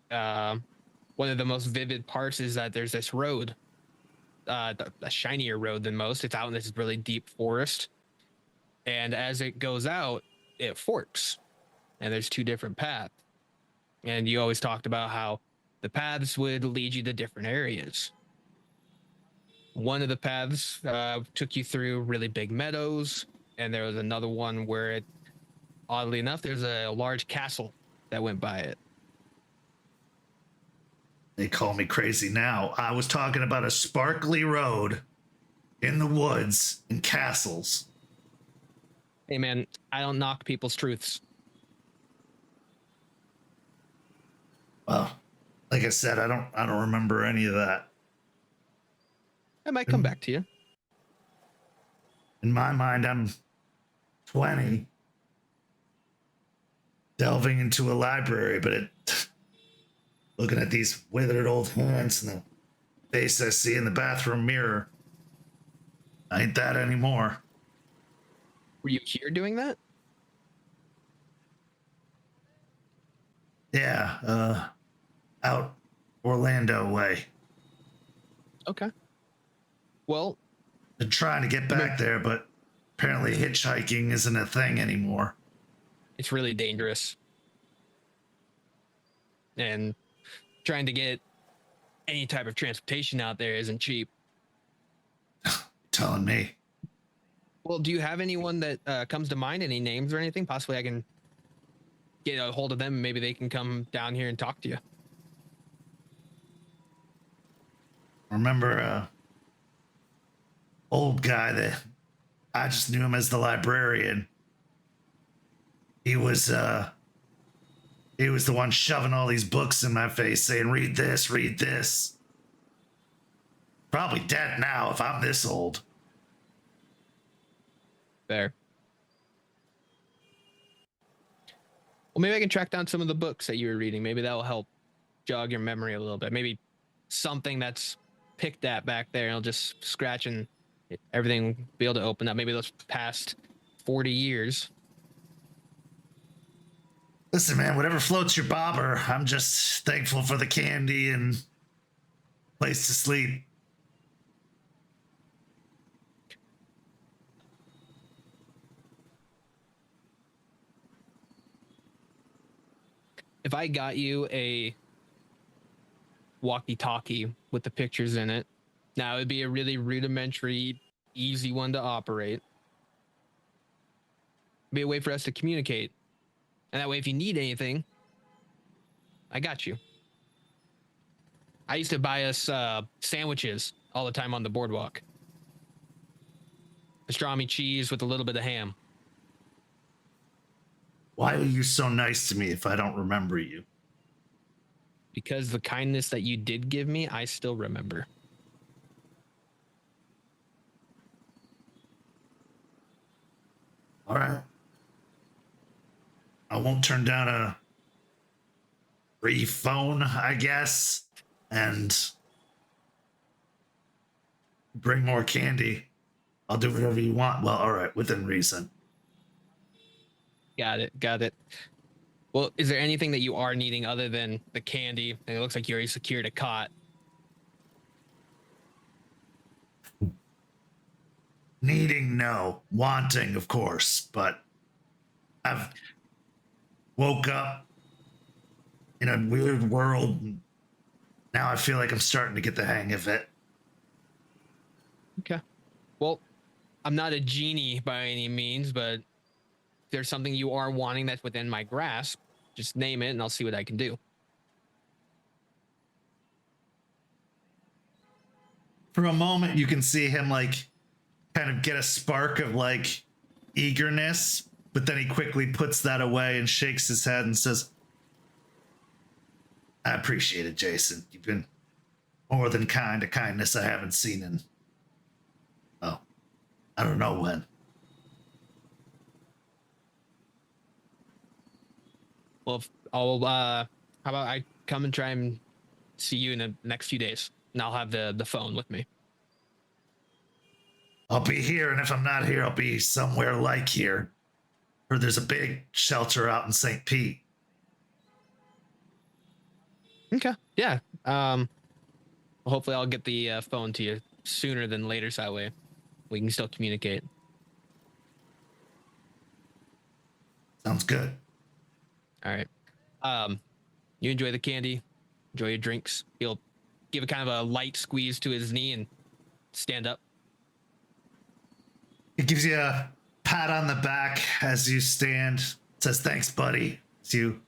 One of the most vivid parts is that there's this road, a shinier road than most. It's out in this really deep forest, and as it goes out, it forks, and there's 2 different paths. And you always talked about how the paths would lead you to different areas. One of the paths took you through really big meadows, and there was another one where oddly enough, there's a large castle that went by it. They call me crazy now. I was talking about a sparkly road in the woods and castles. Hey man, I don't knock people's truths. Well, like I said, I don't remember any of that. I might come back to you. In my mind, I'm 20, delving into a library, but looking at these withered old hands and the face I see in the bathroom mirror, I ain't that anymore. Were you here doing that? Yeah, out Orlando way. Okay. Well, Been trying to get back there, but apparently hitchhiking isn't a thing anymore. it's really dangerous. And trying to get any type of transportation out there isn't cheap. Telling me. Well, do you have anyone that comes to mind? Any names or anything? Possibly I can get a hold of them and maybe they can come down here and talk to you. Remember old guy that I just knew him as the librarian. He was the one shoving all these books in my face saying, read this. Probably dead now if I'm this old. There. Well, maybe I can track down some of the books that you were reading. Maybe that will help jog your memory a little bit. Maybe something that's picked at back there and I'll just scratch and everything be able to open up. Maybe those past 40 years. Listen, man, whatever floats your bobber, I'm just thankful for the candy and place to sleep. If I got you a walkie-talkie with the pictures in it, now it'd be a really rudimentary, easy one to operate. Be a way for us to communicate. And that way, if you need anything, I got you. I used to buy us sandwiches all the time on the boardwalk. Pastrami cheese with a little bit of ham. Why are you so nice to me if I don't remember you? Because the kindness that you did give me, I still remember. All right. I won't turn down a free phone, I guess, and bring more candy. I'll do whatever you want. Well, all right, within reason. Got it. Well, is there anything that you are needing other than the candy? And it looks like you already secured a cot. Needing, no. Wanting, of course, but woke up in a weird world. And now I feel like I'm starting to get the hang of it. Okay. Well, I'm not a genie by any means, but if there's something you are wanting that's within my grasp, just name it and I'll see what I can do. For a moment, you can see him like kind of get a spark of like eagerness, but then he quickly puts that away and shakes his head and says, I appreciate it, Jason. You've been more than kind, a kindness I haven't seen in, oh, I don't know when. Well, I'll, how about I come and try and see you in the next few days, and I'll have the phone with me. I'll be here, and if I'm not here, I'll be somewhere like here. Or there's a big shelter out in St. Pete. Okay. Yeah. Hopefully I'll get the phone to you sooner than later, so that way we can still communicate. Sounds good. All right. You enjoy the candy, enjoy your drinks. He'll give a kind of a light squeeze to his knee and stand up. He gives you a pat on the back as you stand. Says, thanks, buddy. As you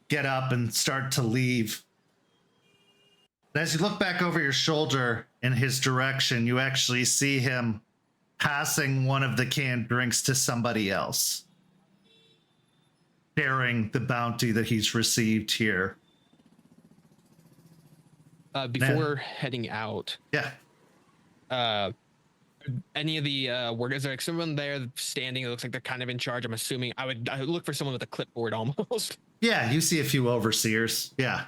get up and start to leave. And as you look back over your shoulder in his direction, you actually see him passing one of the canned drinks to somebody else, sharing the bounty that he's received here. Before heading out, Yeah. any of the workers, is there like someone there standing that looks like they're kind of in charge? I'm assuming I would look for someone with a clipboard almost. Yeah, you see a few overseers. Yeah.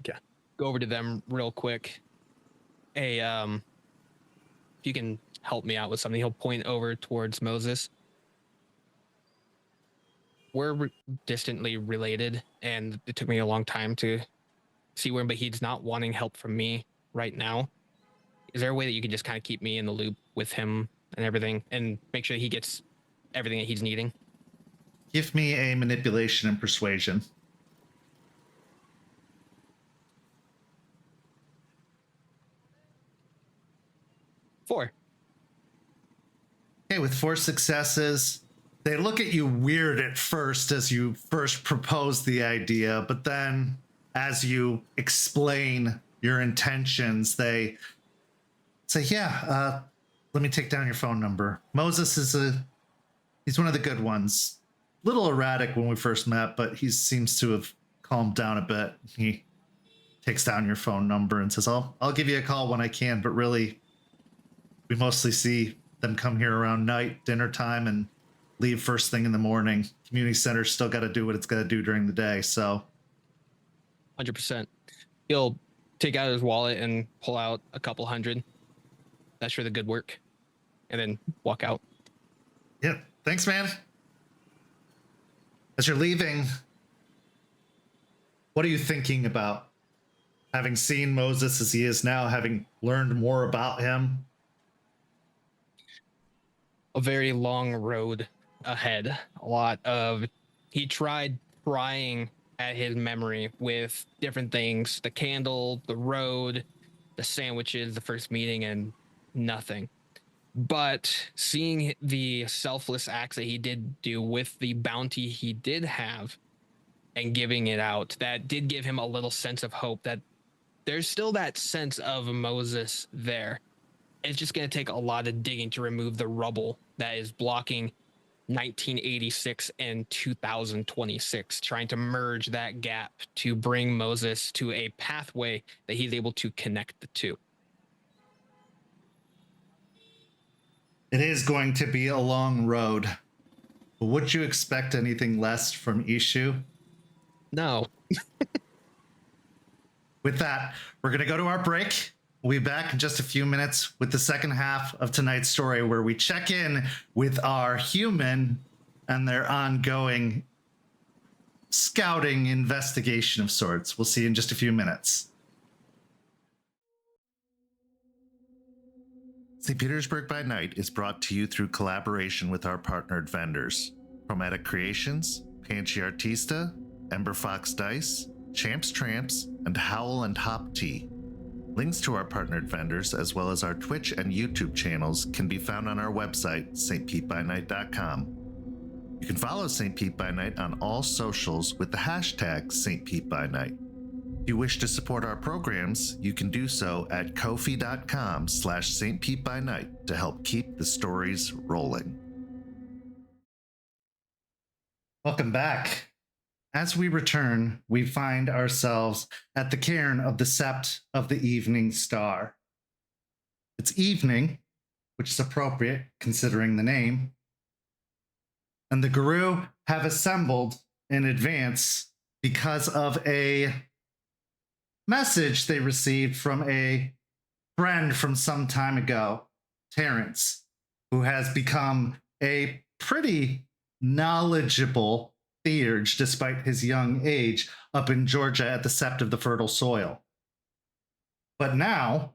Okay. Go over to them real quick. Hey, if you can help me out with something, he'll point over towards Moses. We're distantly related, and it took me a long time to see where, but he's not wanting help from me right now. Is there a way that you can just kind of keep me in the loop with him and everything and make sure he gets everything that he's needing? Give me a manipulation and persuasion. Four. Okay, with 4 successes, they look at you weird at first as you first propose the idea, but then as you explain your intentions, they say, yeah, let me take down your phone number. Moses he's one of the good ones. Little erratic when we first met, but he seems to have calmed down a bit. He takes down your phone number and says, I'll give you a call when I can, but really, we mostly see them come here around night, dinner time, and leave first thing in the morning. Community center's still got to do what it's got to do during the day, so. 100%. He'll take out his wallet and pull out a couple hundred. That's for the good work. And then walk out. Yeah, thanks, man. As you're leaving, what are you thinking about? Having seen Moses as he is now, having learned more about him? A very long road ahead. He tried prying at his memory with different things, the candle, the road, the sandwiches, the first meeting, and nothing. But seeing the selfless acts that he did do with the bounty he did have and giving it out, that did give him a little sense of hope that there's still that sense of Moses there. It's just going to take a lot of digging to remove the rubble that is blocking 1986 and 2026, trying to merge that gap to bring Moses to a pathway that he's able to connect the two. It is going to be a long road. But would you expect anything less from Ishu? No. With that, we're going to go to our break. We'll be back in just a few minutes with the second half of tonight's story, where we check in with our human and their ongoing scouting investigation of sorts. We'll see you in just a few minutes. St. Petersburg by Night is brought to you through collaboration with our partnered vendors, Chromatic Creations, Panchi Artista, Ember Fox Dice, Champs Tramps, and Howl and Hop Tea. Links to our partnered vendors, as well as our Twitch and YouTube channels, can be found on our website, stpetbynight.com. You can follow St. Pete by Night on all socials with the hashtag St. Pete by Night. If you wish to support our programs, you can do so at ko-fi.com/St. Pete by Night to help keep the stories rolling. Welcome back. As we return, we find ourselves at the cairn of the Sept of the Evening Star. It's evening, which is appropriate considering the name, and the Guru have assembled in advance because of a message they received from a friend from some time ago, Terrance, who has become a pretty knowledgeable theurge despite his young age up in Georgia at the Sept of the Fertile Soil. But now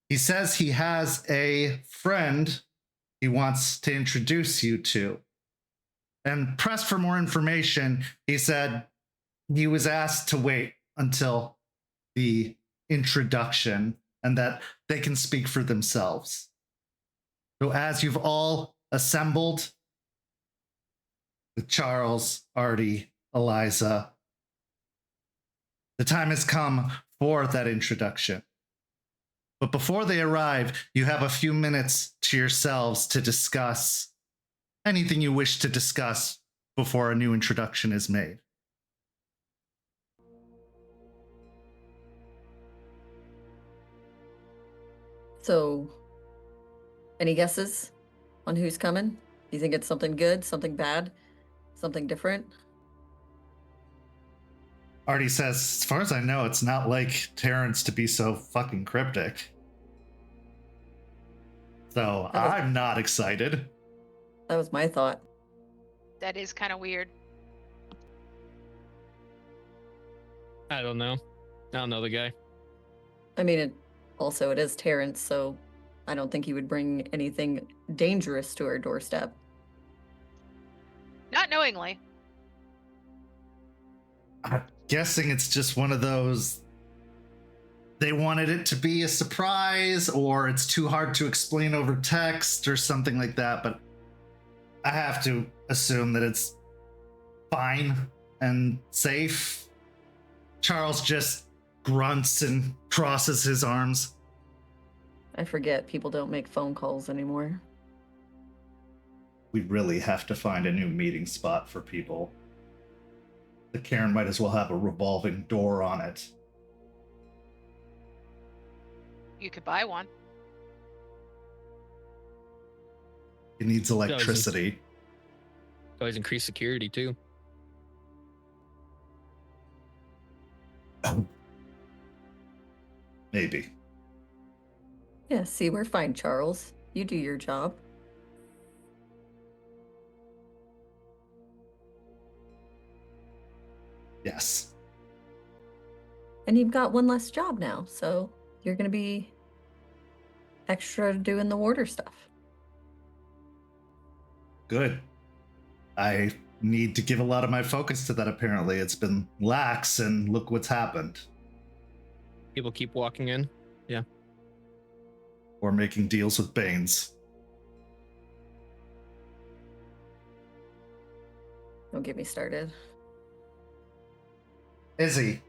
he says he has a friend he wants to introduce you to. And pressed for more information, he said he was asked to wait until the introduction and that they can speak for themselves. So as you've all assembled with Charles, Artie, Eliza, the time has come for that introduction. But before they arrive, you have a few minutes to yourselves to discuss anything you wish to discuss before a new introduction is made. So, any guesses on who's coming? Do you think it's something good, something bad, something different? Artie says, as far as I know, it's not like Terrance to be so fucking cryptic. So I'm not excited. That was my thought. That is kind of weird. I don't know. I don't know the guy. I mean, it is Terrance, so I don't think he would bring anything dangerous to our doorstep. Not knowingly. I'm guessing it's just one of those, they wanted it to be a surprise, or it's too hard to explain over text or something like that, but I have to assume that it's fine and safe. Charles just grunts and crosses his arms. I forget people don't make phone calls anymore. We really have to find a new meeting spot for people. The cairn might as well have a revolving door on it. You could buy one. It needs electricity. Always increase security too. Maybe. Yeah, see, we're fine, Charles. You do your job. Yes. And you've got one less job now, so you're going to be extra doing the warder stuff. Good. I need to give a lot of my focus to that, apparently. It's been lax, and look what's happened. People keep walking in. Yeah. Or making deals with Banes. Don't get me started. Izzy,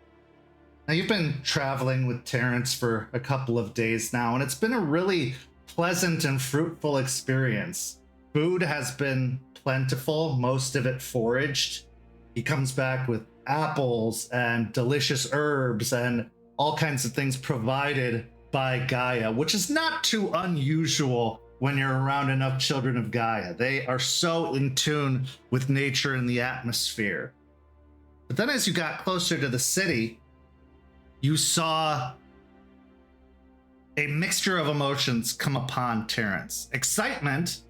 now you've been traveling with Terrance for a couple of days now, and it's been a really pleasant and fruitful experience. Food has been plentiful, most of it foraged. He comes back with apples and delicious herbs and all kinds of things provided by Gaia, which is not too unusual when you're around enough children of Gaia. They are so in tune with nature and the atmosphere. But then as you got closer to the city, you saw a mixture of emotions come upon Terrance. Excitement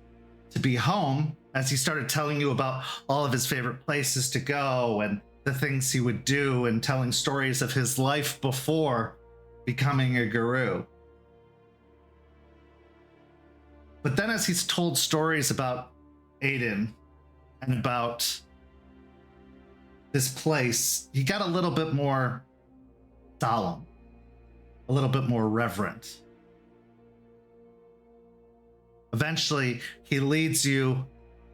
to be home as he started telling you about all of his favorite places to go and the things he would do, and telling stories of his life before becoming a guru. But then as he's told stories about Aiden and about this place, he got a little bit more solemn, a little bit more reverent. Eventually, he leads you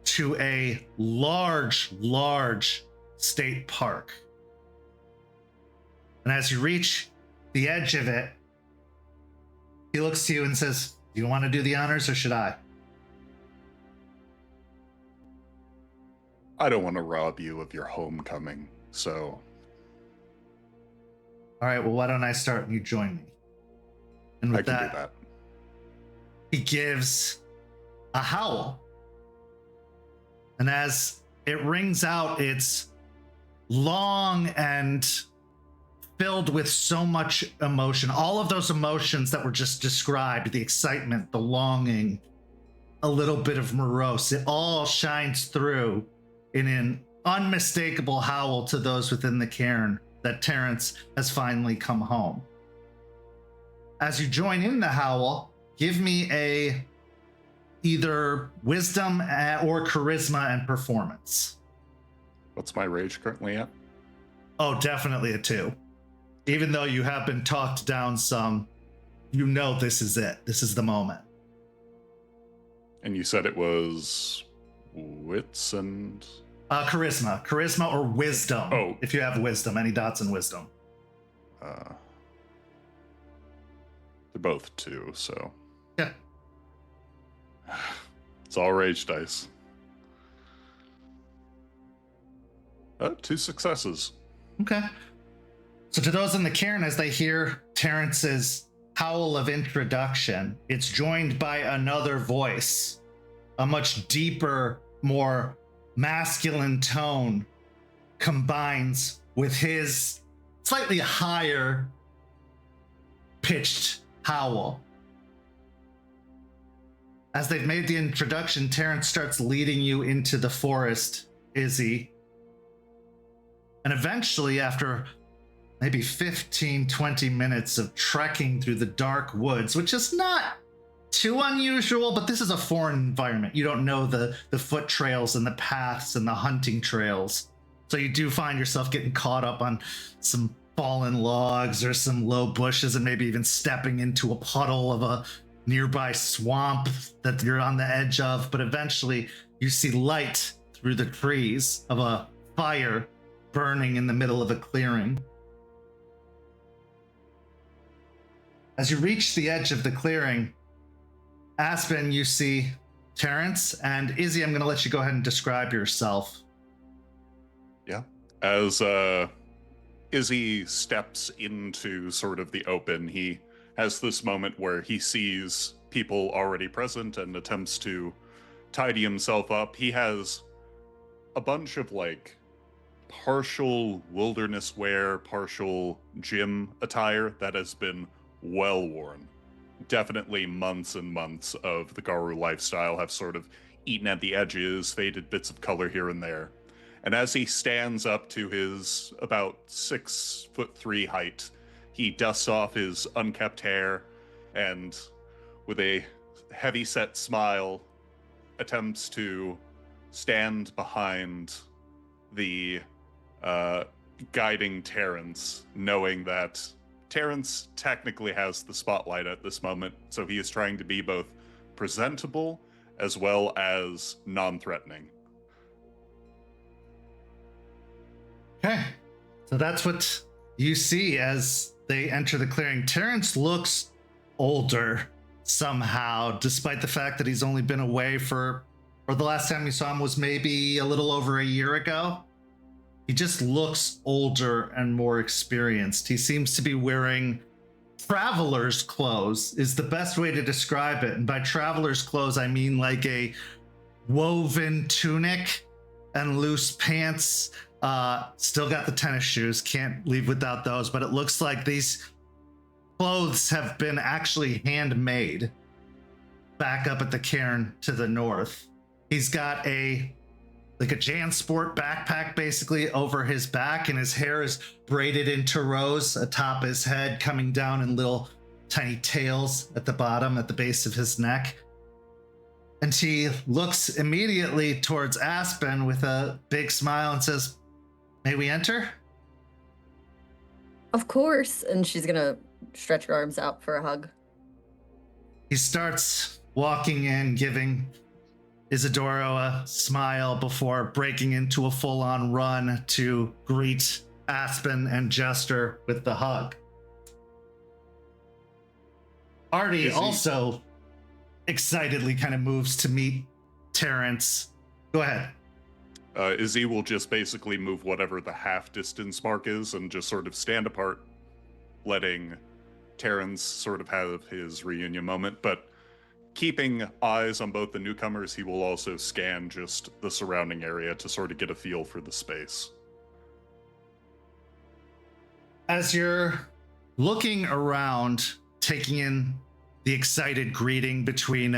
to a large state park. And as you reach the edge of it, he looks to you and says, "Do you want to do the honors or should I?" I don't want to rob you of your homecoming, so... All right, well, why don't I start and you join me? And with I can do that. He gives a howl. And as it rings out, it's long and filled with so much emotion. All of those emotions that were just described, the excitement, the longing, a little bit of morose, it all shines through in an unmistakable howl to those within the cairn that Terrance has finally come home. As you join in the howl, give me a either wisdom or charisma and performance. What's my rage currently at? Oh, definitely a 2. Even though you have been talked down some, you know this is it. This is the moment. And you said it was wits and... Charisma or wisdom. Oh. If you have wisdom, any dots in wisdom. They're both 2, so... Yeah. It's all rage dice. 2 successes. Okay. So to those in the cairn, as they hear Terrance's howl of introduction, it's joined by another voice, a much deeper, more masculine tone combines with his slightly higher pitched howl. As they've made the introduction, Terrance starts leading you into the forest, Izzy. And eventually, after maybe 15, 20 minutes of trekking through the dark woods, which is not too unusual, but this is a foreign environment. You don't know the foot trails and the paths and the hunting trails. So you do find yourself getting caught up on some fallen logs or some low bushes and maybe even stepping into a puddle of a nearby swamp that you're on the edge of. But eventually you see light through the trees of a fire burning in the middle of a clearing. As you reach the edge of the clearing, Aspen, you see Terrance, and Izzy, I'm going to let you go ahead and describe yourself. Yeah. As Izzy steps into sort of the open, he has this moment where he sees people already present and attempts to tidy himself up. He has a bunch of like partial wilderness wear, partial gym attire that has been well worn. Definitely months and months of the Garu lifestyle have sort of eaten at the edges, faded bits of color here and there. And as he stands up to his about 6'3" height, he dusts off his unkempt hair and, with a heavy-set smile, attempts to stand behind the guiding Terrance, knowing that Terrance technically has the spotlight at this moment, so he is trying to be both presentable as well as non-threatening. Okay, so that's what you see as they enter the clearing. Terrance looks older somehow, despite the fact that he's only been away or the last time you saw him was maybe a little over a year ago. He just looks older and more experienced. He seems to be wearing traveler's clothes is the best way to describe it. And by traveler's clothes, I mean like a woven tunic and loose pants. Still got the tennis shoes, can't leave without those, but it looks like these clothes have been actually handmade back up at the cairn to the north. He's got a JanSport backpack basically over his back, and his hair is braided into rows atop his head, coming down in little tiny tails at the bottom, at the base of his neck. And he looks immediately towards Aspen with a big smile and says, May we enter? Of course. And she's gonna stretch her arms out for a hug. He starts walking in, giving Isidoro a smile before breaking into a full-on run to greet Aspen and Jester with the hug. Artie also excitedly kind of moves to meet Terrance. Go ahead. Izzy will just basically move whatever the half distance mark is and just sort of stand apart, letting Terrance sort of have his reunion moment, but keeping eyes on both the newcomers, he will also scan just the surrounding area to sort of get a feel for the space. As you're looking around, taking in the excited greeting between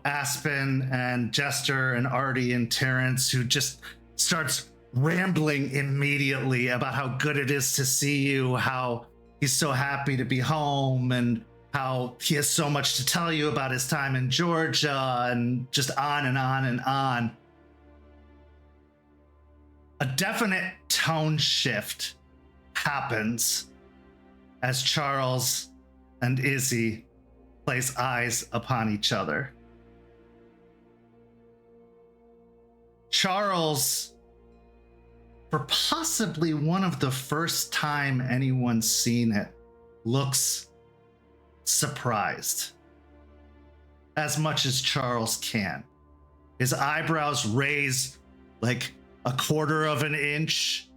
Aspen and Jester and Artie and Terrance, who just starts rambling immediately about how good it is to see you, how he's so happy to be home, and how he has so much to tell you about his time in Georgia, and just on and on and on. A definite tone shift happens as Charles and Izzy place eyes upon each other. Charles, for possibly one of the first time anyone's seen it, looks surprised. As much as Charles can. His eyebrows raise like a quarter of an inch.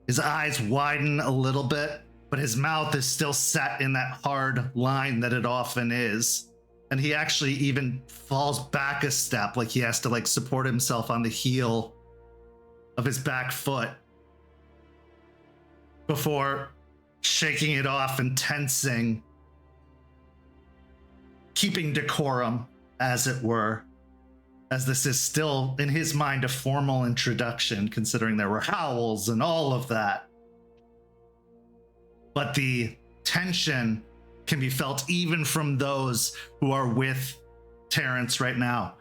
His eyes widen a little bit, but his mouth is still set in that hard line that it often is. And he actually even falls back a step, like he has to support himself on the heel of his back foot before shaking it off and tensing, keeping decorum, as it were, as this is still, in his mind, a formal introduction, considering there were howls and all of that. But the tension can be felt even from those who are with Terrance right now.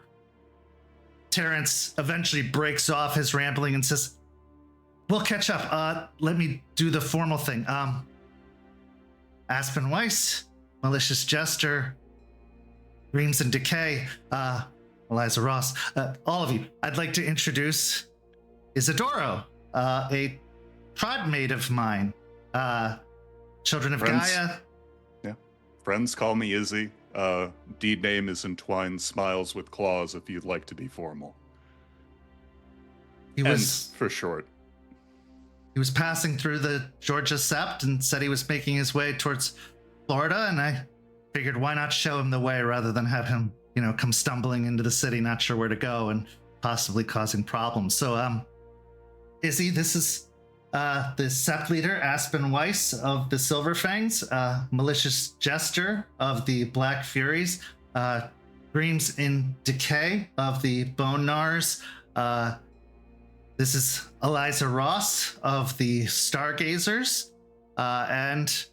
Terrance eventually breaks off his rambling and says, "We'll catch up. Let me do the formal thing. Aspen Weiss, Malicious Jester, Dreams and Decay, Eliza Ross, all of you. I'd like to introduce Isidoro, a tribe mate of mine. Children of Friends. Gaia." Yeah. Friends call me Izzy. Deed name is Entwined Smiles with Claws if you'd like to be formal. He was And for short. He was passing through the Georgia Sept and said he was making his way towards Florida, and I figured why not show him the way rather than have him, come stumbling into the city, not sure where to go and possibly causing problems. So, Izzy, this is the Sept leader, Aspen Weiss of the Silver Fangs, Malicious Jester of the Black Furies, Dreams in Decay of the Bone Gnars. This is Eliza Ross of the Stargazers, and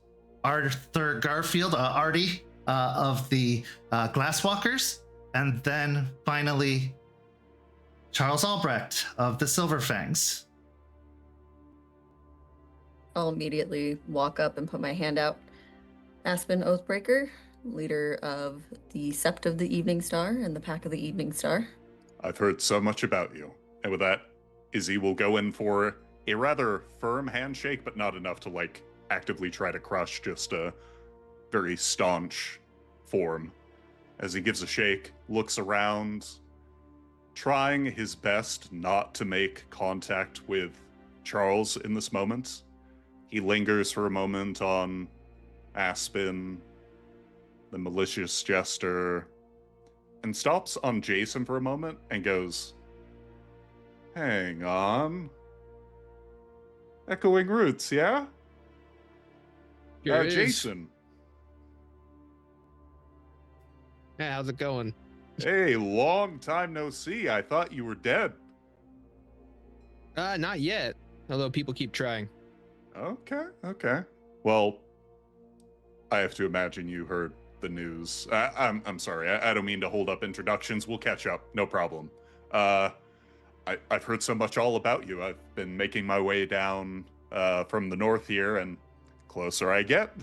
Arthur Garfield, Artie, of the Glasswalkers, and then finally Charles Albrecht of the Silver Fangs. I'll immediately walk up and put my hand out. Aspen Oathbreaker, leader of the Sept of the Evening Star and the Pack of the Evening Star. I've heard so much about you. And with that, Izzy will go in for a rather firm handshake, but not enough to actively try to crush, just a very staunch form. As he gives a shake, looks around, trying his best not to make contact with Charles in this moment. He lingers for a moment on Aspen, the Malicious Jester, and stops on Jason for a moment and goes, "Hang on. Echoing Roots, yeah? Here it is. Jason. Yeah, how's it going? Hey, long time no see. I thought you were dead." Not yet. Although people keep trying. Okay. Well, I have to imagine you heard the news. I'm sorry. I don't mean to hold up introductions. We'll catch up. No problem. I've heard so much all about you. I've been making my way down from the north here, and closer I get,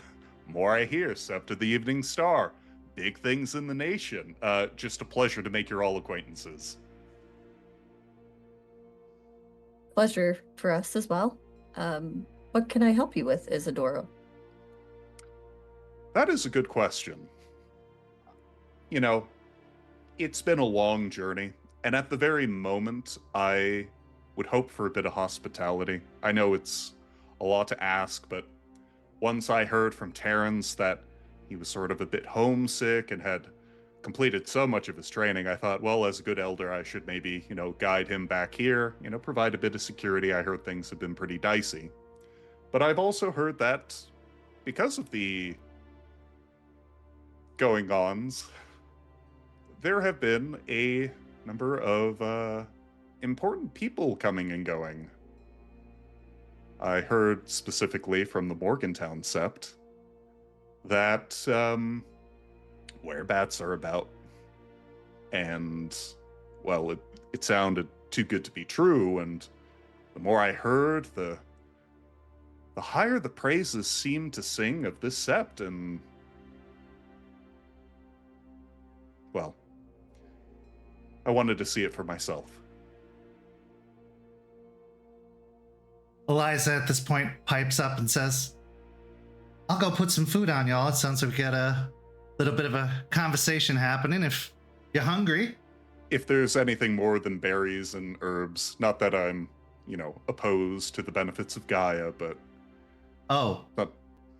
more I hear. Sept of the Evening Star. Big things in the nation. Just a pleasure to make your all acquaintances. Pleasure for us as well. What can I help you with, Isidoro? That is a good question. You know, it's been a long journey, and at the very moment, I would hope for a bit of hospitality. I know it's a lot to ask, but once I heard from Terrance that he was sort of a bit homesick and had completed so much of his training, I thought, well, as a good elder, I should maybe, guide him back here, provide a bit of security. I heard things have been pretty dicey. But I've also heard that because of the going-ons, there have been a number of important people coming and going. I heard specifically from the Morgantown Sept that werebats are about. And, well, it sounded too good to be true, and the more I heard, the higher the praises seemed to sing of this sept, and, well, I wanted to see it for myself. Eliza at this point pipes up and says, I'll go put some food on y'all. It sounds like we got a little bit of a conversation happening if you're hungry. If there's anything more than berries and herbs, not that I'm, opposed to the benefits of Gaia, but... Oh,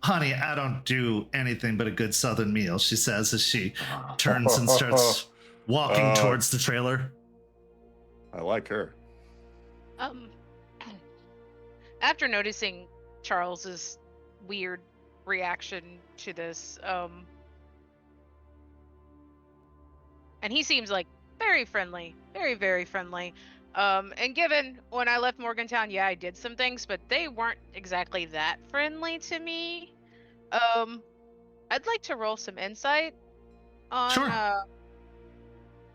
honey, I don't do anything but a good southern meal, she says as she turns and starts walking towards the trailer. I like her. After noticing Charles's weird reaction to this, and he seems like very friendly, very, very friendly. And given when I left Morgantown, yeah, I did some things, but they weren't exactly that friendly to me. I'd like to roll some insight on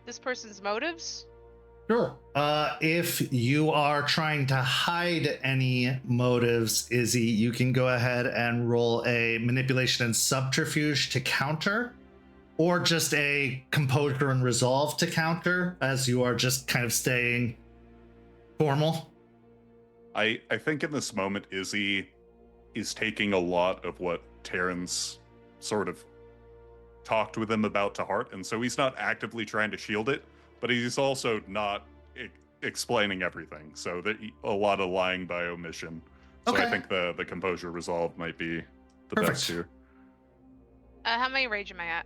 this person's motives. Sure. If you are trying to hide any motives, Izzy, you can go ahead and roll a manipulation and subterfuge to counter, or just a composure and resolve to counter, as you are just kind of staying formal. I think in this moment, Izzy is taking a lot of what Terrance sort of talked with him about to heart, and so he's not actively trying to shield it, but he's also not explaining everything. So a lot of lying by omission. So Okay. I think the composure resolve might be the Perfect. best here. How many rage am I at?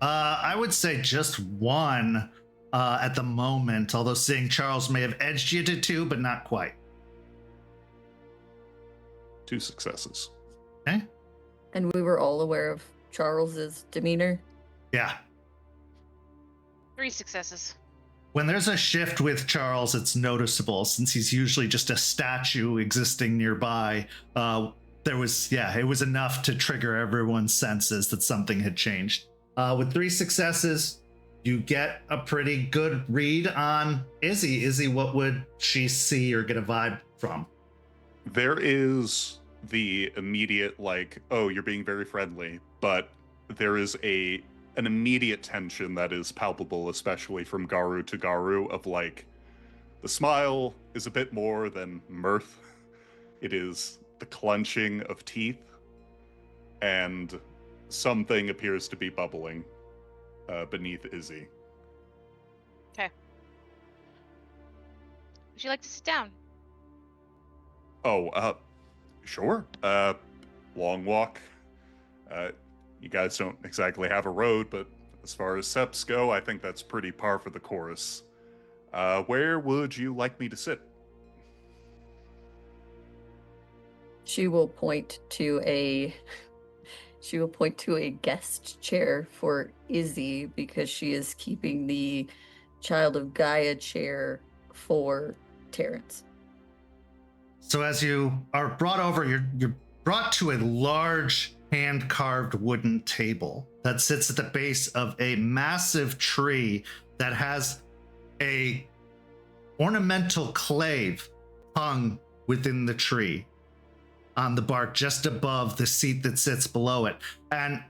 I would say just one at the moment, although seeing Charles may have edged you to two, but not quite. 2 successes. Okay. And we were all aware of Charles's demeanor. Yeah. 3 successes. When there's a shift with Charles, it's noticeable since he's usually just a statue existing nearby. It was enough to trigger everyone's senses that something had changed. With 3 successes, you get a pretty good read on Izzy. Izzy, what would she see or get a vibe from? There is the immediate, oh, you're being very friendly, but there is an immediate tension that is palpable, especially from Garu to Garu, of the smile is a bit more than mirth. It is the clenching of teeth, and something appears to be bubbling beneath Izzy. Okay. Would you like to sit down? Oh, sure. Long walk. You guys don't exactly have a road, but as far as seps go, I think that's pretty par for the course. Where would you like me to sit? She will point to a guest chair for Izzy because she is keeping the Child of Gaia chair for Terrance. So as you are brought over, you're brought to a large hand-carved wooden table that sits at the base of a massive tree that has a ornamental clave hung within the tree on the bark just above the seat that sits below it. And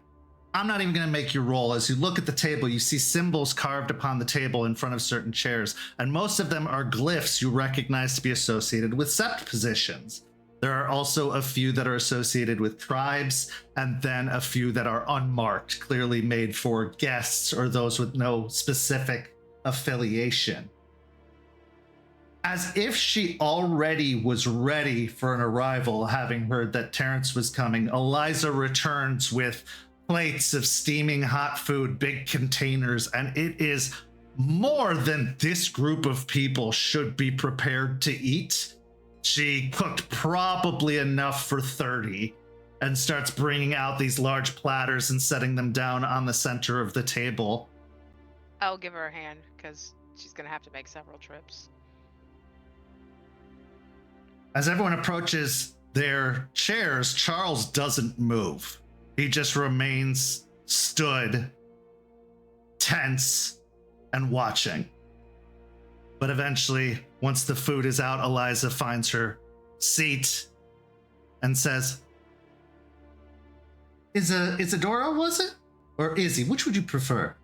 I'm not even going to make you roll. As you look at the table, you see symbols carved upon the table in front of certain chairs, and most of them are glyphs you recognize to be associated with sept positions. There are also a few that are associated with tribes, and then a few that are unmarked, clearly made for guests or those with no specific affiliation. As if she already was ready for an arrival, having heard that Terrance was coming, Eliza returns with plates of steaming hot food, big containers, and it is more than this group of people should be prepared to eat. She cooked probably enough for 30 and starts bringing out these large platters and setting them down on the center of the table. I'll give her a hand because she's gonna have to make several trips. As everyone approaches their chairs, Charles doesn't move. He just remains stood, tense, and watching. But eventually, once the food is out, Eliza finds her seat and says, Isidoro, was it? Or Izzy? Which would you prefer?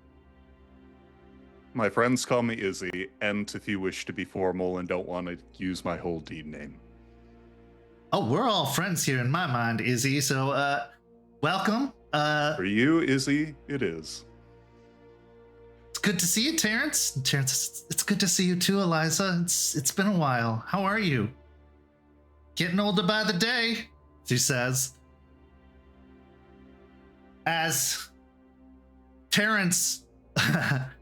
My friends call me Izzy, and if you wish to be formal and don't want to use my whole deed name. Oh, we're all friends here in my mind, Izzy, so, welcome. For you, Izzy, it is. It's good to see you, Terrance. Terrance, it's good to see you too, Eliza. It's been a while. How are you? Getting older by the day, she says. As Terrance,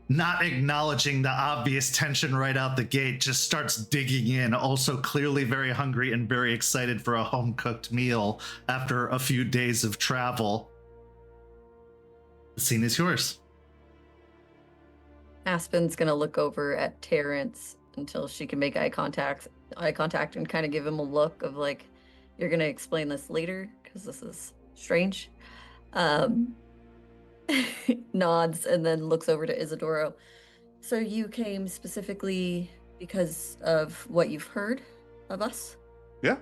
not acknowledging the obvious tension right out the gate, just starts digging in, also clearly very hungry and very excited for a home-cooked meal after a few days of travel. The scene is yours. Aspen's gonna look over at Terrance until she can make eye contact and kind of give him a look of like, you're gonna explain this later because this is strange. Nods and then looks over to Isidoro. So you came specifically because of what you've heard of us? Yeah,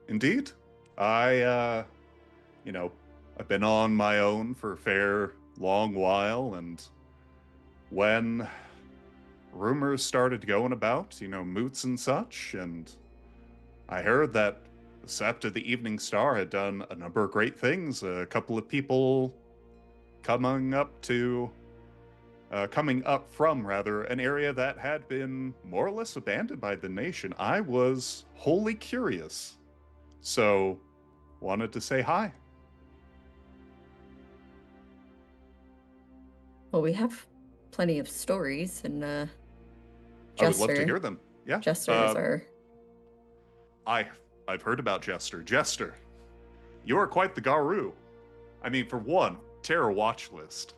indeed. I've been on my own for a fair long while, and when rumors started going about, moots and such, and I heard that the Sept of the Evening Star had done a number of great things. A couple of people coming up from an area that had been more or less abandoned by the nation. I was wholly curious, so wanted to say hi. Well, we have plenty of stories, and I would love to Jester. hear them. Yeah, Jester is our... I've heard about Jester. Jester, you're quite the Garu. I mean, for one, Terror watch list.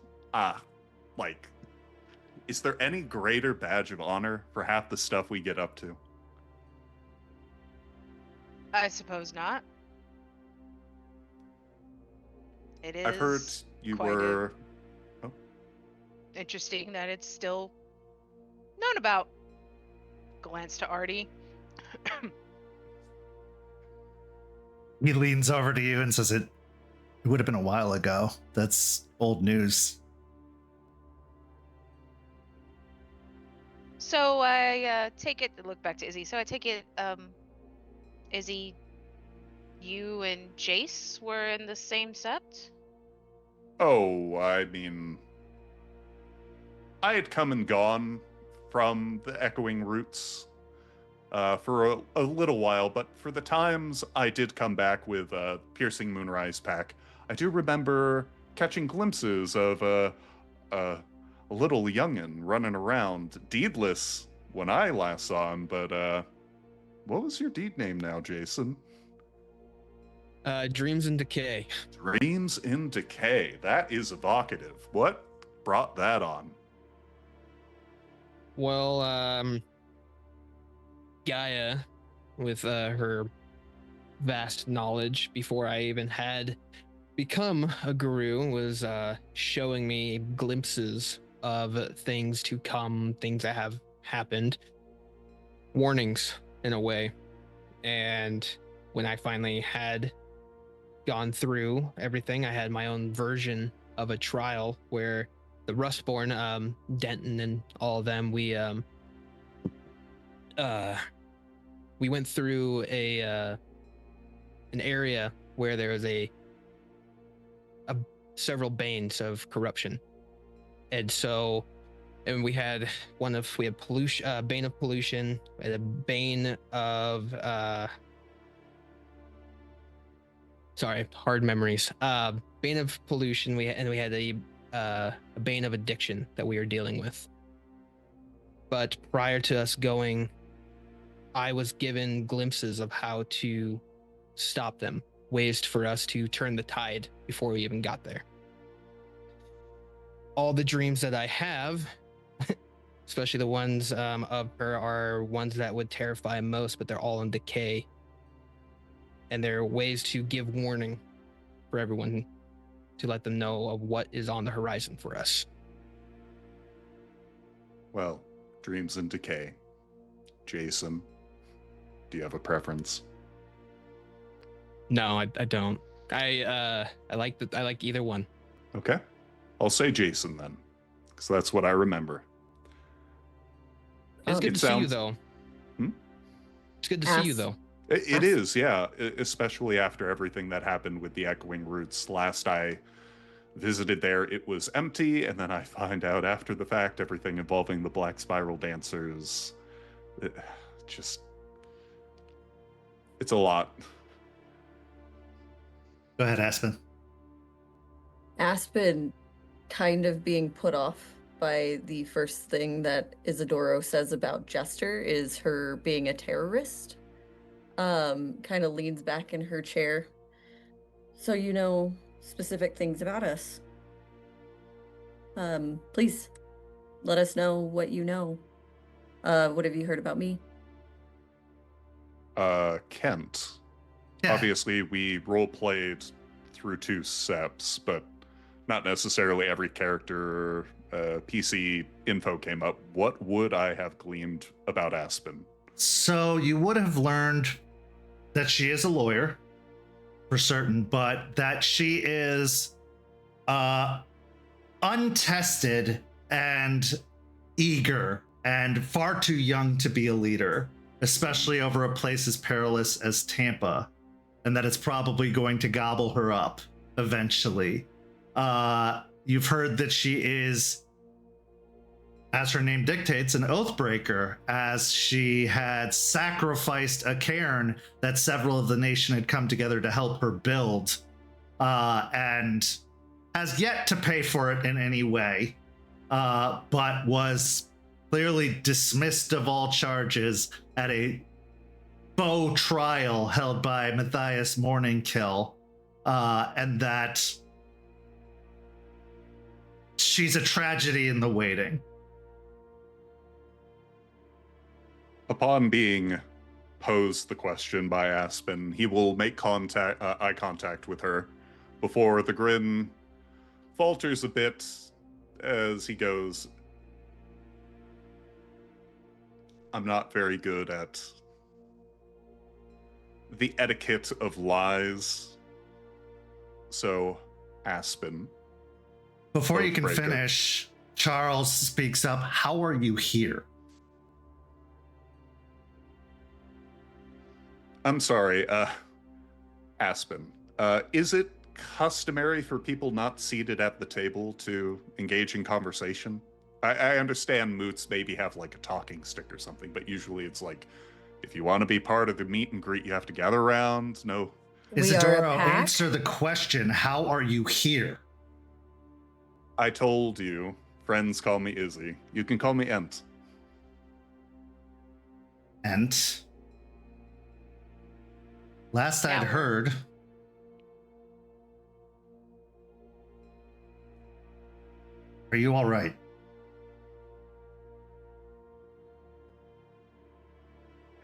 Is there any greater badge of honor for half the stuff we get up to? I suppose not. It is. I've heard you were... Interesting that it's still known about. Glance to Artie. He leans over to you and says, it would have been a while ago. That's old news. So I take it, look back to Izzy. So I take it, Izzy, you and Jace were in the same sept? Oh, I mean, I had come and gone from the Echoing Roots for a little while, but for the times I did come back with Piercing Moonrise Pack, I do remember catching glimpses of a little youngin' running around, deedless when I last saw him, but what was your deed name now, Jason? Dreams in Decay. Dreams in Decay. That is evocative. What brought that on? Well, Gaia, with her vast knowledge before I even had become a guru, was showing me glimpses of things to come, things that have happened. warnings in a way. And when I finally had gone through everything, I had my own version of a trial where the Rustborn, Denton and all of them, we went through an area where there was a several banes of corruption. And so, and we had pollution, bane of pollution, we had a bane of sorry, hard memories. Bane of pollution. We had a bane of addiction that we were dealing with. But prior to us going, I was given glimpses of how to stop them, ways for us to turn the tide before we even got there. All the dreams that I have, especially the ones of her, are ones that would terrify most, but they're all in decay. And there are ways to give warning for everyone to let them know of what is on the horizon for us. Well, dreams in decay. Jason, do you have a preference? No, I don't. I like either one. Okay. I'll say Jason then, because that's what I remember. It's good It to see you, sounds- though. Hmm? It's good to see you, though. It is, yeah. Especially after everything that happened with the Echoing Roots. Last I visited there, it was empty, and then I find out after the fact everything involving the Black Spiral Dancers. It's a lot. Go ahead, Aspen. Aspen kind of being put off by the first thing that Isidoro says about Jester is her being a terrorist. Kind of leans back in her chair. So you know specific things about us. Please let us know what you know. What have you heard about me? Kent. Yeah. Obviously, we role-played through 2 seps, but not necessarily every character PC info came up. What would I have gleaned about Aspen? So you would have learned that she is a lawyer for certain, but that she is untested and eager and far too young to be a leader, especially over a place as perilous as Tampa, and that it's probably going to gobble her up eventually. You've heard that she is, as her name dictates, an oathbreaker, as she had sacrificed a cairn that several of the nation had come together to help her build, and has yet to pay for it in any way, but was clearly dismissed of all charges at a faux trial held by Matthias Morningkill, and that she's a tragedy in the waiting. Upon being posed the question by Aspen, he will make eye contact with her before the grin falters a bit as he goes, I'm not very good at the etiquette of lies. So, Aspen. Before you can Oathbreaker. finish, Charles speaks up. How are you here? I'm sorry, Aspen. Is it customary for people not seated at the table to engage in conversation? I understand moots maybe have like a talking stick or something, but usually it's like, if you want to be part of the meet and greet, you have to gather around. No. Isidoro, answer the question. How are you here? I told you, friends call me Izzy. You can call me Ent. Ent? Last I'd Yeah. heard, are you all right?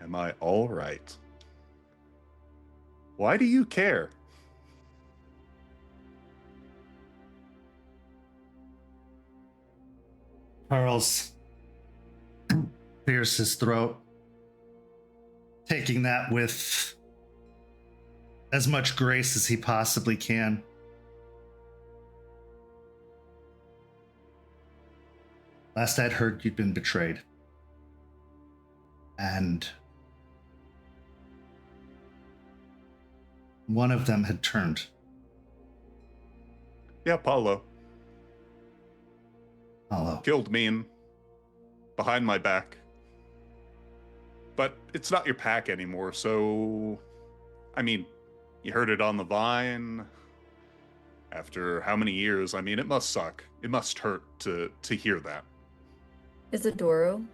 Am I all right? Why do you care? Charles clears his throat. taking that with as much grace as he possibly can. Last I'd heard, you'd been betrayed. And one of them had turned. Yeah, Paulo. Paulo. Killed me behind my back. But it's not your pack anymore, so... I mean, you heard it on the vine. After how many years? I mean, it must suck. It must hurt to hear that. Isidoro,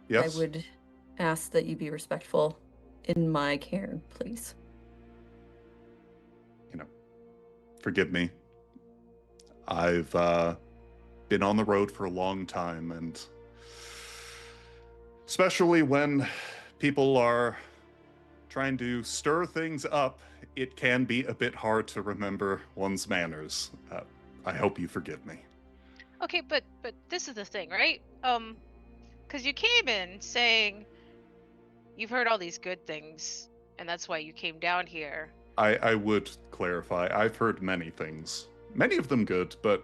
Yes? I would ask that you be respectful in my cairn, please. Forgive me. I've been on the road for a long time, and especially when people are trying to stir things up, it can be a bit hard to remember one's manners. I hope you forgive me. Okay, but this is the thing, right? Because you came in saying you've heard all these good things, and that's why you came down here. I would clarify, I've heard many things. Many of them good, but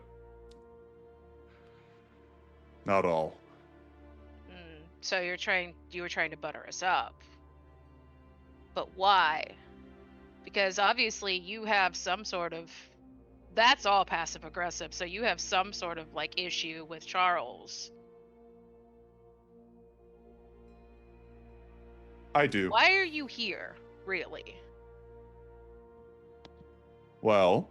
not all. So you were trying to butter us up. But why? Because obviously you have some sort of... That's all passive aggressive, so you have some sort of like issue with Charles. I do. Why are you here, really? Well,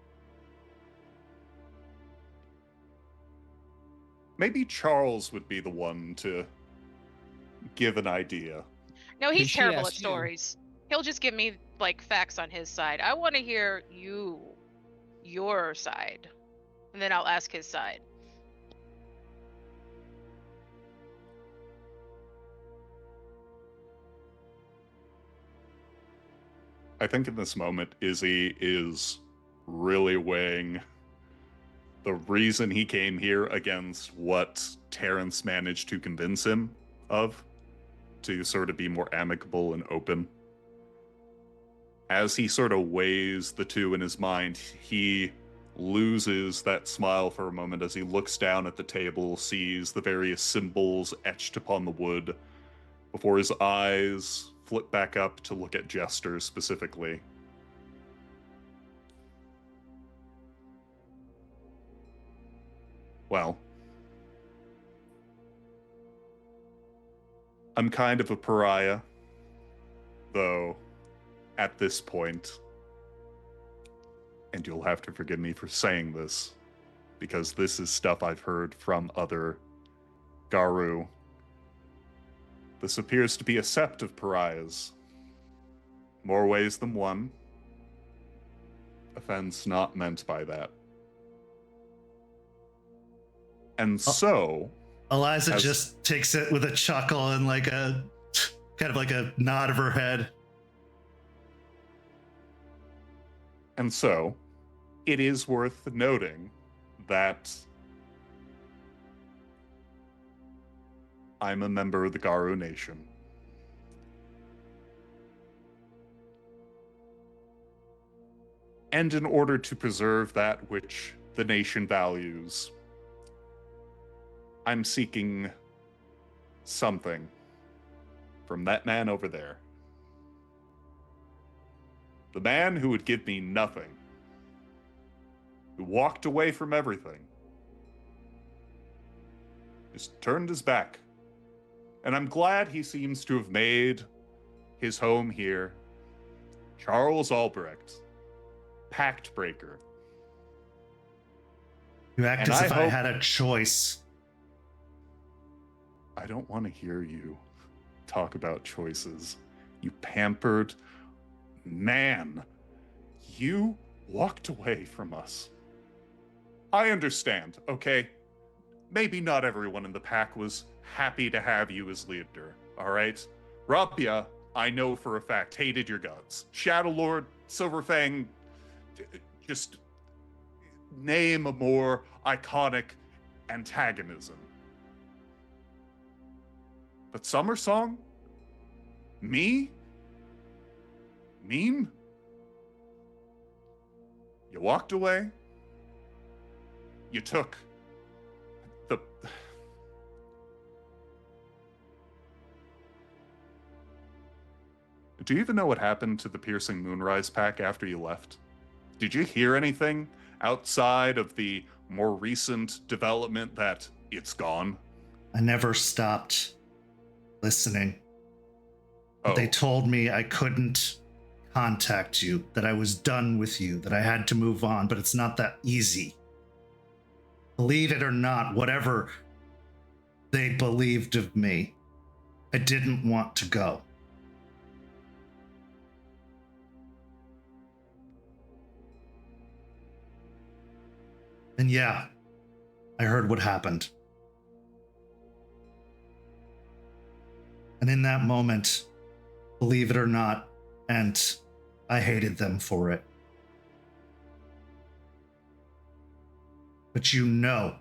maybe Charles would be the one to give an idea. No, he's she terrible at asked you. stories. He'll just give me like facts on his side. I want to hear your side, and then I'll ask his side. I think in this moment, Izzy is really weighing the reason he came here against what Terrance managed to convince him of, to sort of be more amicable and open. As he sort of weighs the two in his mind, he loses that smile for a moment as he looks down at the table, sees the various symbols etched upon the wood, before his eyes flip back up to look at Jester specifically. Well, I'm kind of a pariah, though at this point, and you'll have to forgive me for saying this, because this is stuff I've heard from other Garu. This appears to be a sept of pariahs. More ways than one. Offense not meant by that. And so... Eliza just takes it with a chuckle and like a kind of like a nod of her head. And so, it is worth noting that I'm a member of the Garu Nation. And in order to preserve that which the nation values, I'm seeking something from that man over there. The man who would give me nothing, who walked away from everything, just turned his back. And I'm glad he seems to have made his home here. Charles Albrecht, Pact Breaker. You act And as I if I hope- had a choice. I don't want to hear you talk about choices. You pampered man. You walked away from us. I understand, okay? Maybe not everyone in the pack was happy to have you as leader, alright? Rapia, I know for a fact, hated your guts. Shadowlord, Silverfang, just name a more iconic antagonism. But Summer Song? Me? mean. You walked away. You took the... Do you even know what happened to the Piercing Moonrise pack after you left? Did you hear anything outside of the more recent development that it's gone? I never stopped listening. But they Oh. told me I couldn't contact you, that I was done with you, that I had to move on, but it's not that easy. Believe it or not, whatever they believed of me, I didn't want to go. And yeah, I heard what happened. And in that moment, believe it or not, and I hated them for it. But you know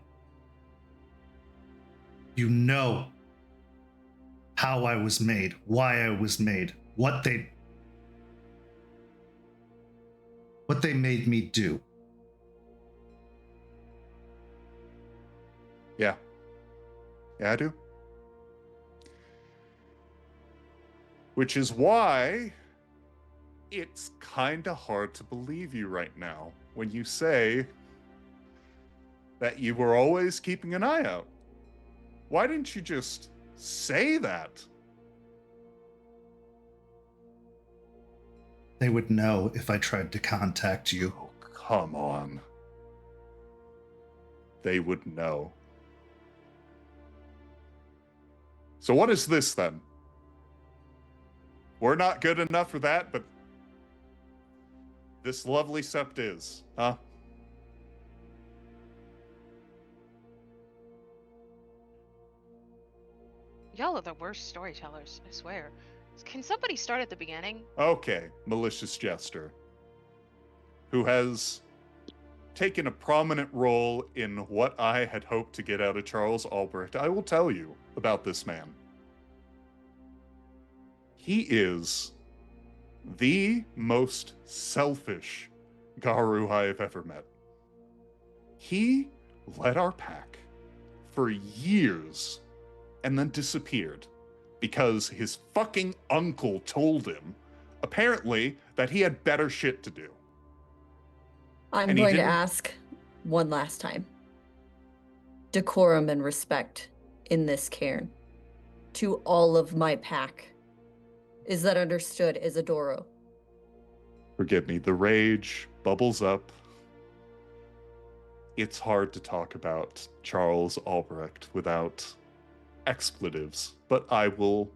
how I was made, why I was made, what they made me do. Yeah. Yeah, I do. Which is why it's kind of hard to believe you right now when you say that you were always keeping an eye out. Why didn't you just say that? They would know if I tried to contact you. Oh, come on. They would know. So what is this then? We're not good enough for that, but this lovely sept is, huh? Y'all are the worst storytellers, I swear. Can somebody start at the beginning? Okay, malicious Jester, who has taken a prominent role in what I had hoped to get out of Charles Albrecht. I will tell you about this man. He is the most selfish Garu I have ever met. He led our pack for years and then disappeared because his fucking uncle told him, apparently, that he had better shit to do. I'm And he going to didn't- ask one last time. Decorum and respect in this cairn. To all of my pack. Is that understood, Isidoro? Forgive me, the rage bubbles up. It's hard to talk about Charles Albrecht without expletives, but I will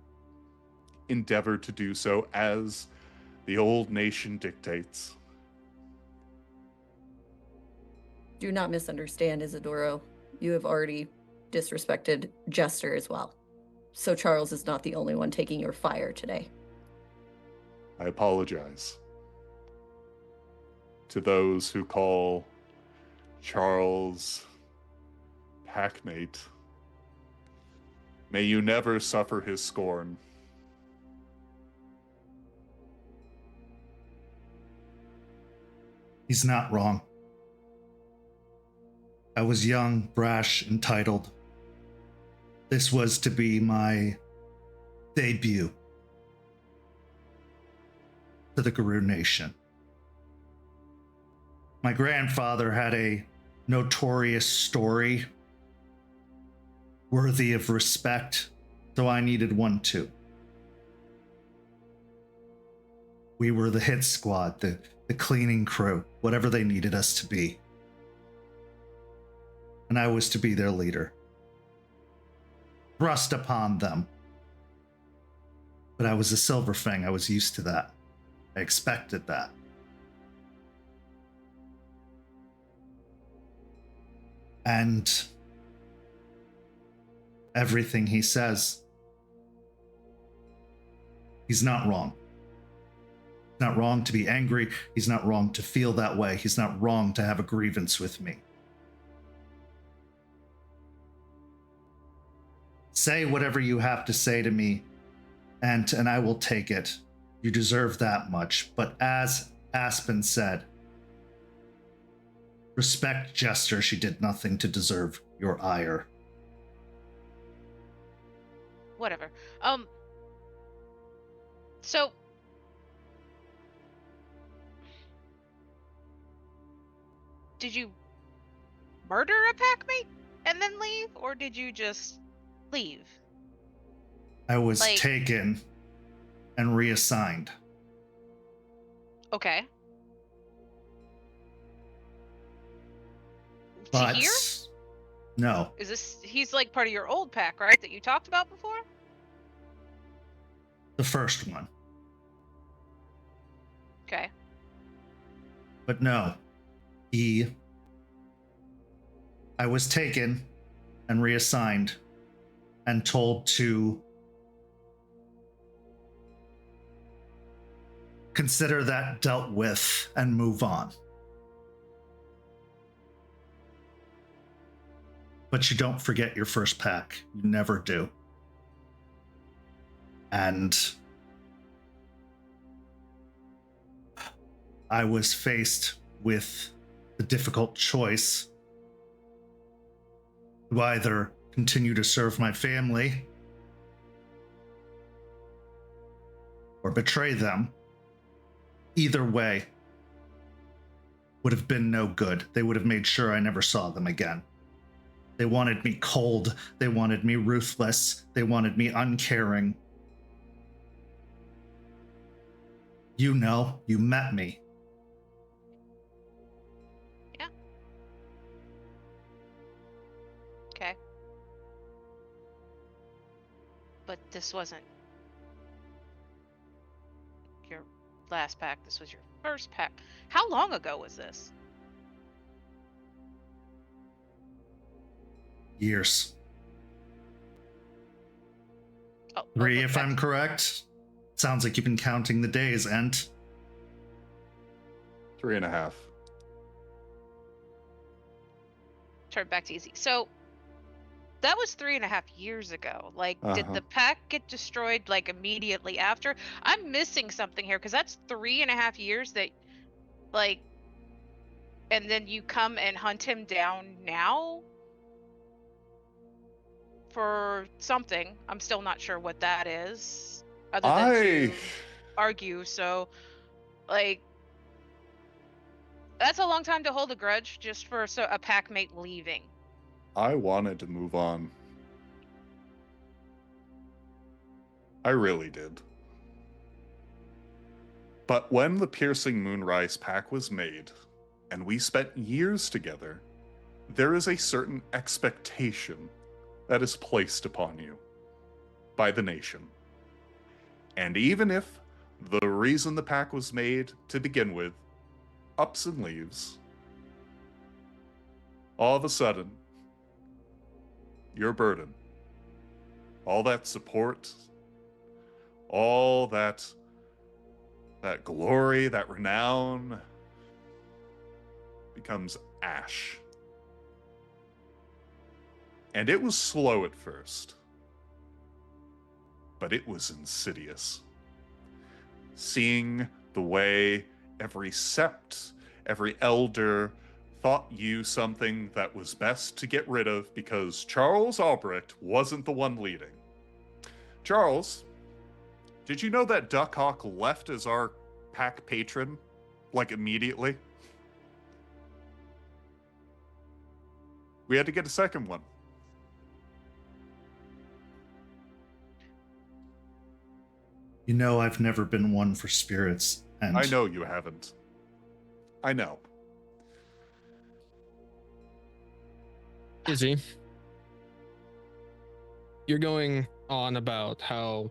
endeavor to do so as the old nation dictates. Do not misunderstand, Isidoro. You have already disrespected Jester as well. So Charles is not the only one taking your fire today. I apologize to those who call Charles packmate. May you never suffer his scorn. He's not wrong. I was young, brash, entitled. This was to be my debut to the Garou Nation. My grandfather had a notorious story worthy of respect, so I needed one too. We were the hit squad, the cleaning crew, whatever they needed us to be. And I was to be their leader. Thrust upon them. But I was a Silverfang, I was used to that. I expected that. And everything he says, he's not wrong. He's not wrong to be angry. He's not wrong to feel that way. He's not wrong to have a grievance with me. Say whatever you have to say to me, and I will take it. You deserve that much. But as Aspen said, respect Jester. She did nothing to deserve your ire. Whatever. So did you murder a packmate and then leave, or did you just leave? I was Like- taken and reassigned. Okay. But To here? no, Is this, he's like part of your old pack, right? That you talked about before? the first one. Okay. But no, I was taken and reassigned and told to consider that dealt with and move on. But you don't forget your first pack. You never do. And I was faced with the difficult choice to either continue to serve my family or betray them. Either way would have been no good. They would have made sure I never saw them again. They wanted me cold. They wanted me ruthless. They wanted me uncaring. You know, you met me. Yeah. Okay. But this wasn't your last pack. This was your first pack. How long ago was this? Years. Oh, 3, look if back. I'm correct. Sounds like you've been counting the days, Ent. 3.5. Turn back to easy. So that was 3.5 years ago. Like, did Uh-huh. the pack get destroyed like immediately after? I'm missing something here because that's 3.5 years that, like, and then you come and hunt him down now for something. I'm still not sure what that is, other than to argue. So, like, that's a long time to hold a grudge just for a packmate leaving. I wanted to move on. I really did. But when the Piercing Moonrise pack was made, and we spent years together, there is a certain expectation that is placed upon you by the nation. And even if the reason the pack was made to begin with ups and leaves, all of a sudden, your burden, all that support, all that glory, that renown, becomes ash. And it was slow at first, but it was insidious. Seeing the way every sept, every elder thought you something that was best to get rid of because Charles Albrecht wasn't the one leading. Charles, did you know that Duckhawk left as our pack patron, like immediately? We had to get a second one. You know I've never been one for spirits, and I know you haven't. I know. Izzy, you're going on about how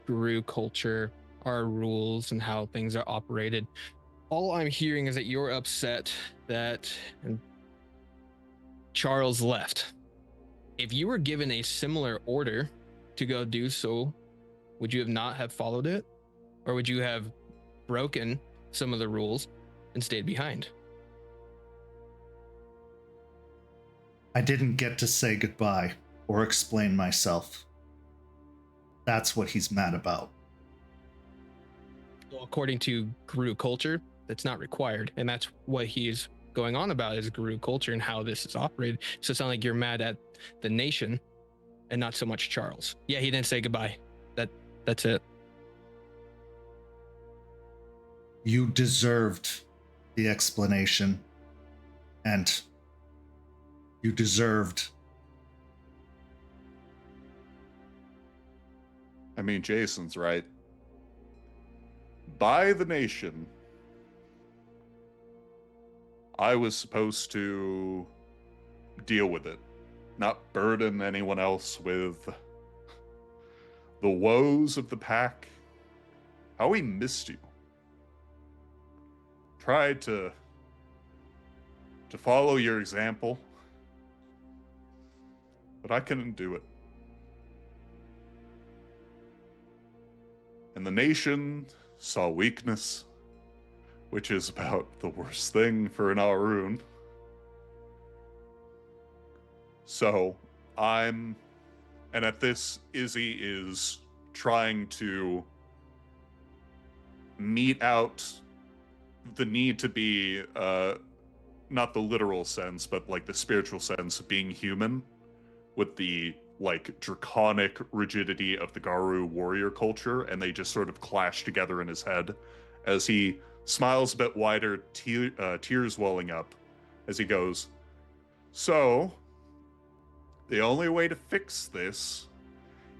Guru culture, our rules, and how things are operated. All I'm hearing is that you're upset that Charles left. If you were given a similar order to go do so, would you have not have followed it? Or would you have broken some of the rules and stayed behind? I didn't get to say goodbye or explain myself. That's what he's mad about. according to Guru culture, that's not required. And that's what he's going on about, is Guru culture and how this is operated. So it's not like you're mad at the nation and not so much Charles. Yeah, he didn't say goodbye. That's it. You deserved the explanation, and you deserved. I mean, Jason's right. By the nation, I was supposed to deal with it, not burden anyone else with the woes of the pack. How we missed you. Tried to follow your example, but I couldn't do it. And the nation saw weakness, which is about the worst thing for an Arun. So and at this, Izzy is trying to mete out the need to be, not the literal sense, but like the spiritual sense of being human with the like draconic rigidity of the Garu warrior culture, and they just sort of clash together in his head as he smiles a bit wider, tears welling up as he goes, so the only way to fix this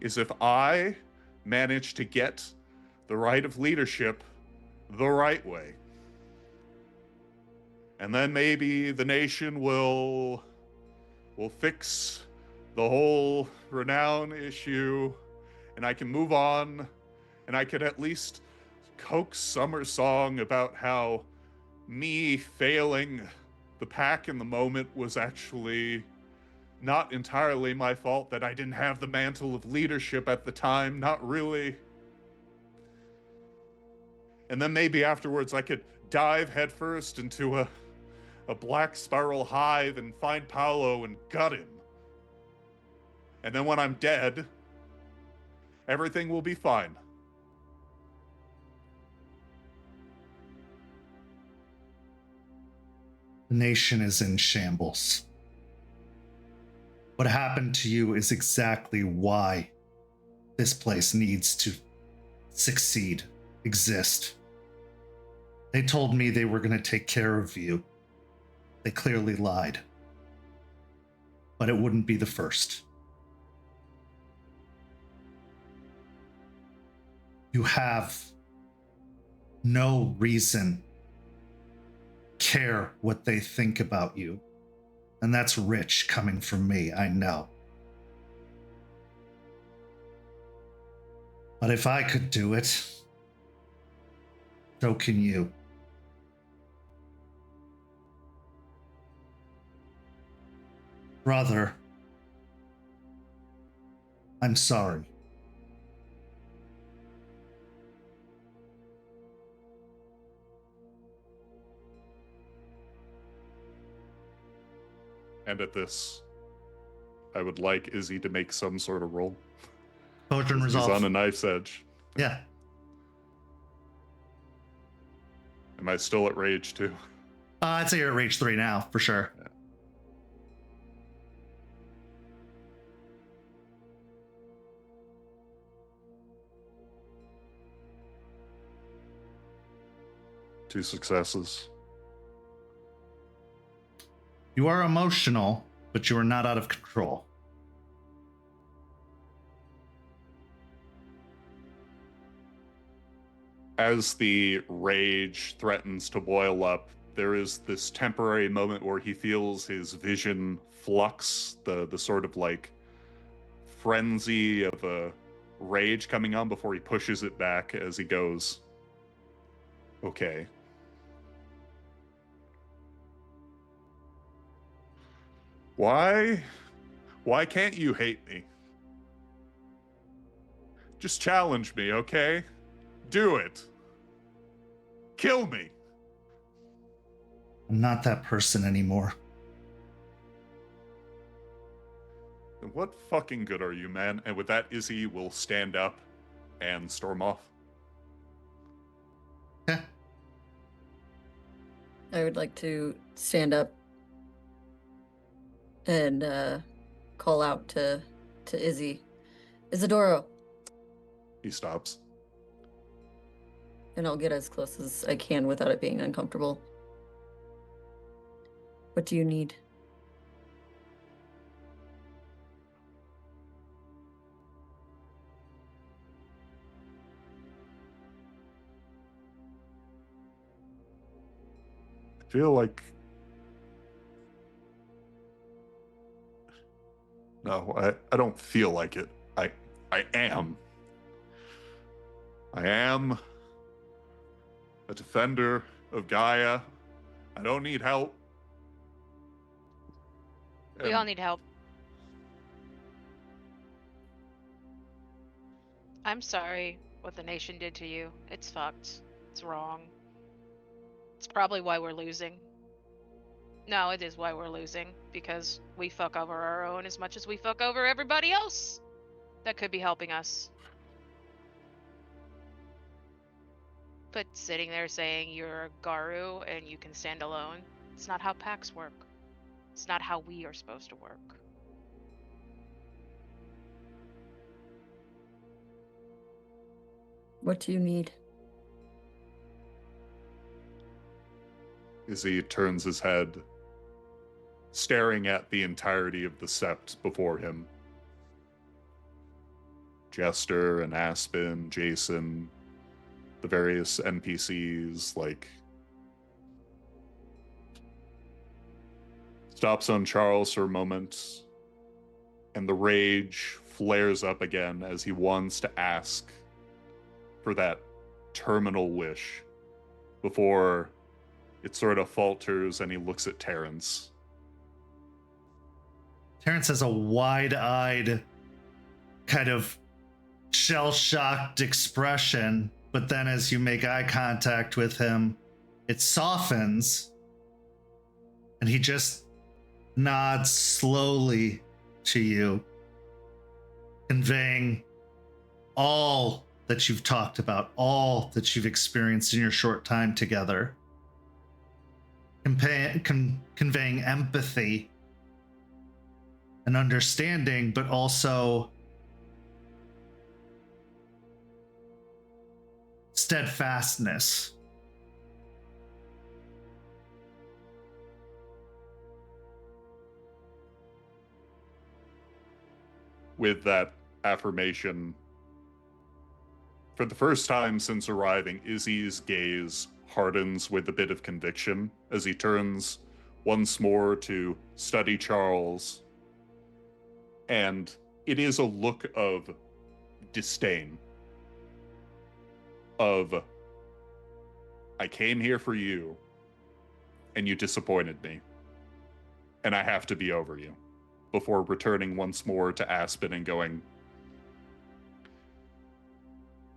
is if I manage to get the right of leadership the right way. And then maybe the nation will fix the whole renown issue, and I can move on, and I could at least coax Summer Song about how me failing the pack in the moment was actually not entirely my fault, that I didn't have the mantle of leadership at the time, not really. And then maybe afterwards I could dive headfirst into a black spiral hive and find Paolo and gut him. And then when I'm dead, everything will be fine. The nation is in shambles. What happened to you is exactly why this place needs to succeed, exist. They told me they were going to take care of you. They clearly lied. But it wouldn't be the first. You have no reason care what they think about you. And that's rich coming from me, I know. But if I could do it, so can you. Brother, I'm sorry. And at this, I would like Izzy to make some sort of roll. Potion He's resolve. on a knife's edge. Yeah. Am I still at rage 2? I'd say you're at rage 3 now, for sure. Yeah. Two successes. You are emotional, but you are not out of control. As the rage threatens to boil up, there is this temporary moment where he feels his vision flux, the sort of like frenzy of a rage coming on before he pushes it back as he goes, okay. Why can't you hate me? Just challenge me, okay? Do it. Kill me. I'm not that person anymore. Then what fucking good are you, man? And with that, Izzy will stand up and storm off. I would like to stand up and call out to Izzy. Isidoro. He stops. And I'll get as close as I can without it being uncomfortable. What do you need? I feel like... No, I don't feel like it. I am. I am a defender of Gaia. I don't need help. We all need help. I'm sorry what the nation did to you. It's fucked. It's wrong. It's probably why we're losing. No, it is why we're losing. Because we fuck over our own as much as we fuck over everybody else that could be helping us. But sitting there saying you're a Garu and you can stand alone, it's not how packs work. It's not how we are supposed to work. What do you need? Izzy turns his head, staring at the entirety of the sept before him. Jester and Aspen, Jason, the various NPCs, like... Stops on Charles for a moment, and the rage flares up again as he wants to ask for that terminal wish before it sort of falters and he looks at Terrance. Terrance has a wide-eyed, kind of shell-shocked expression, but then as you make eye contact with him, it softens, and he just nods slowly to you, conveying all that you've talked about, all that you've experienced in your short time together, conveying empathy and understanding, but also steadfastness. With that affirmation, for the first time since arriving, Izzy's gaze hardens with a bit of conviction as he turns once more to study Charles. And it is a look of disdain. Of, I came here for you, and you disappointed me. And I have to be over you. Before returning once more to Aspen and going,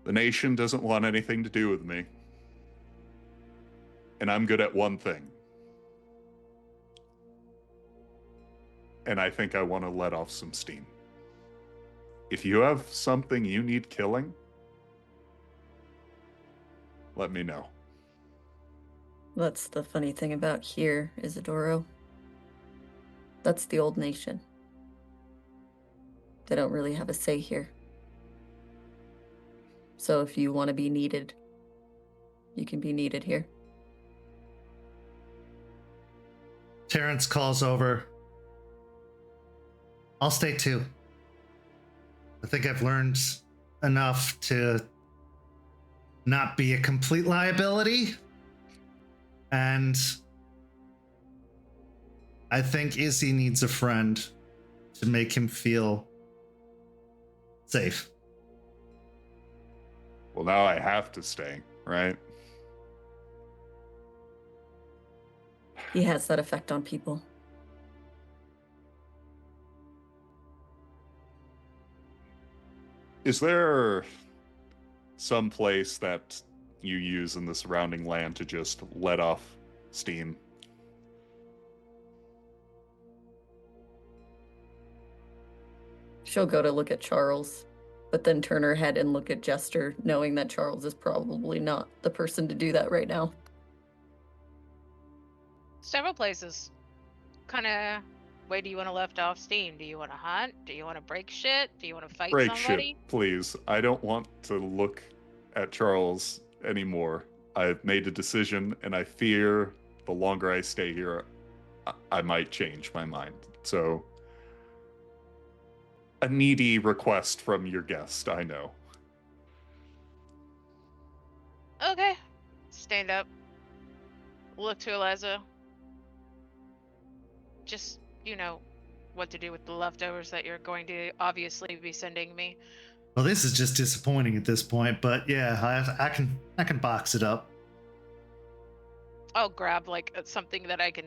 the nation doesn't want anything to do with me. And I'm good at one thing. And I think I want to let off some steam. If you have something you need killing, let me know. That's the funny thing about here, Isidoro. That's the old nation. They don't really have a say here. So if you want to be needed, you can be needed here. Terrance calls over. I'll stay too. I think I've learned enough to not be a complete liability. And I think Izzy needs a friend to make him feel safe. Well, now I have to stay, right? He has that effect on people. Is there some place that you use in the surrounding land to just let off steam? She'll go to look at Charles, but then turn her head and look at Jester, knowing that Charles is probably not the person to do that right now. Several places. Kind of. Way do you want to left off steam? Do you want to hunt? Do you want to break shit? Do you want to fight Break somebody? shit, please. I don't want to look at Charles anymore. I've made a decision, and I fear the longer I stay here, I might change my mind. So, a needy request from your guest, I know. Okay. Stand up. Look to Eliza. Just, you know, what to do with the leftovers that you're going to obviously be sending me. Well, this is just disappointing at this point, but yeah, I can box it up. I'll grab like something that I can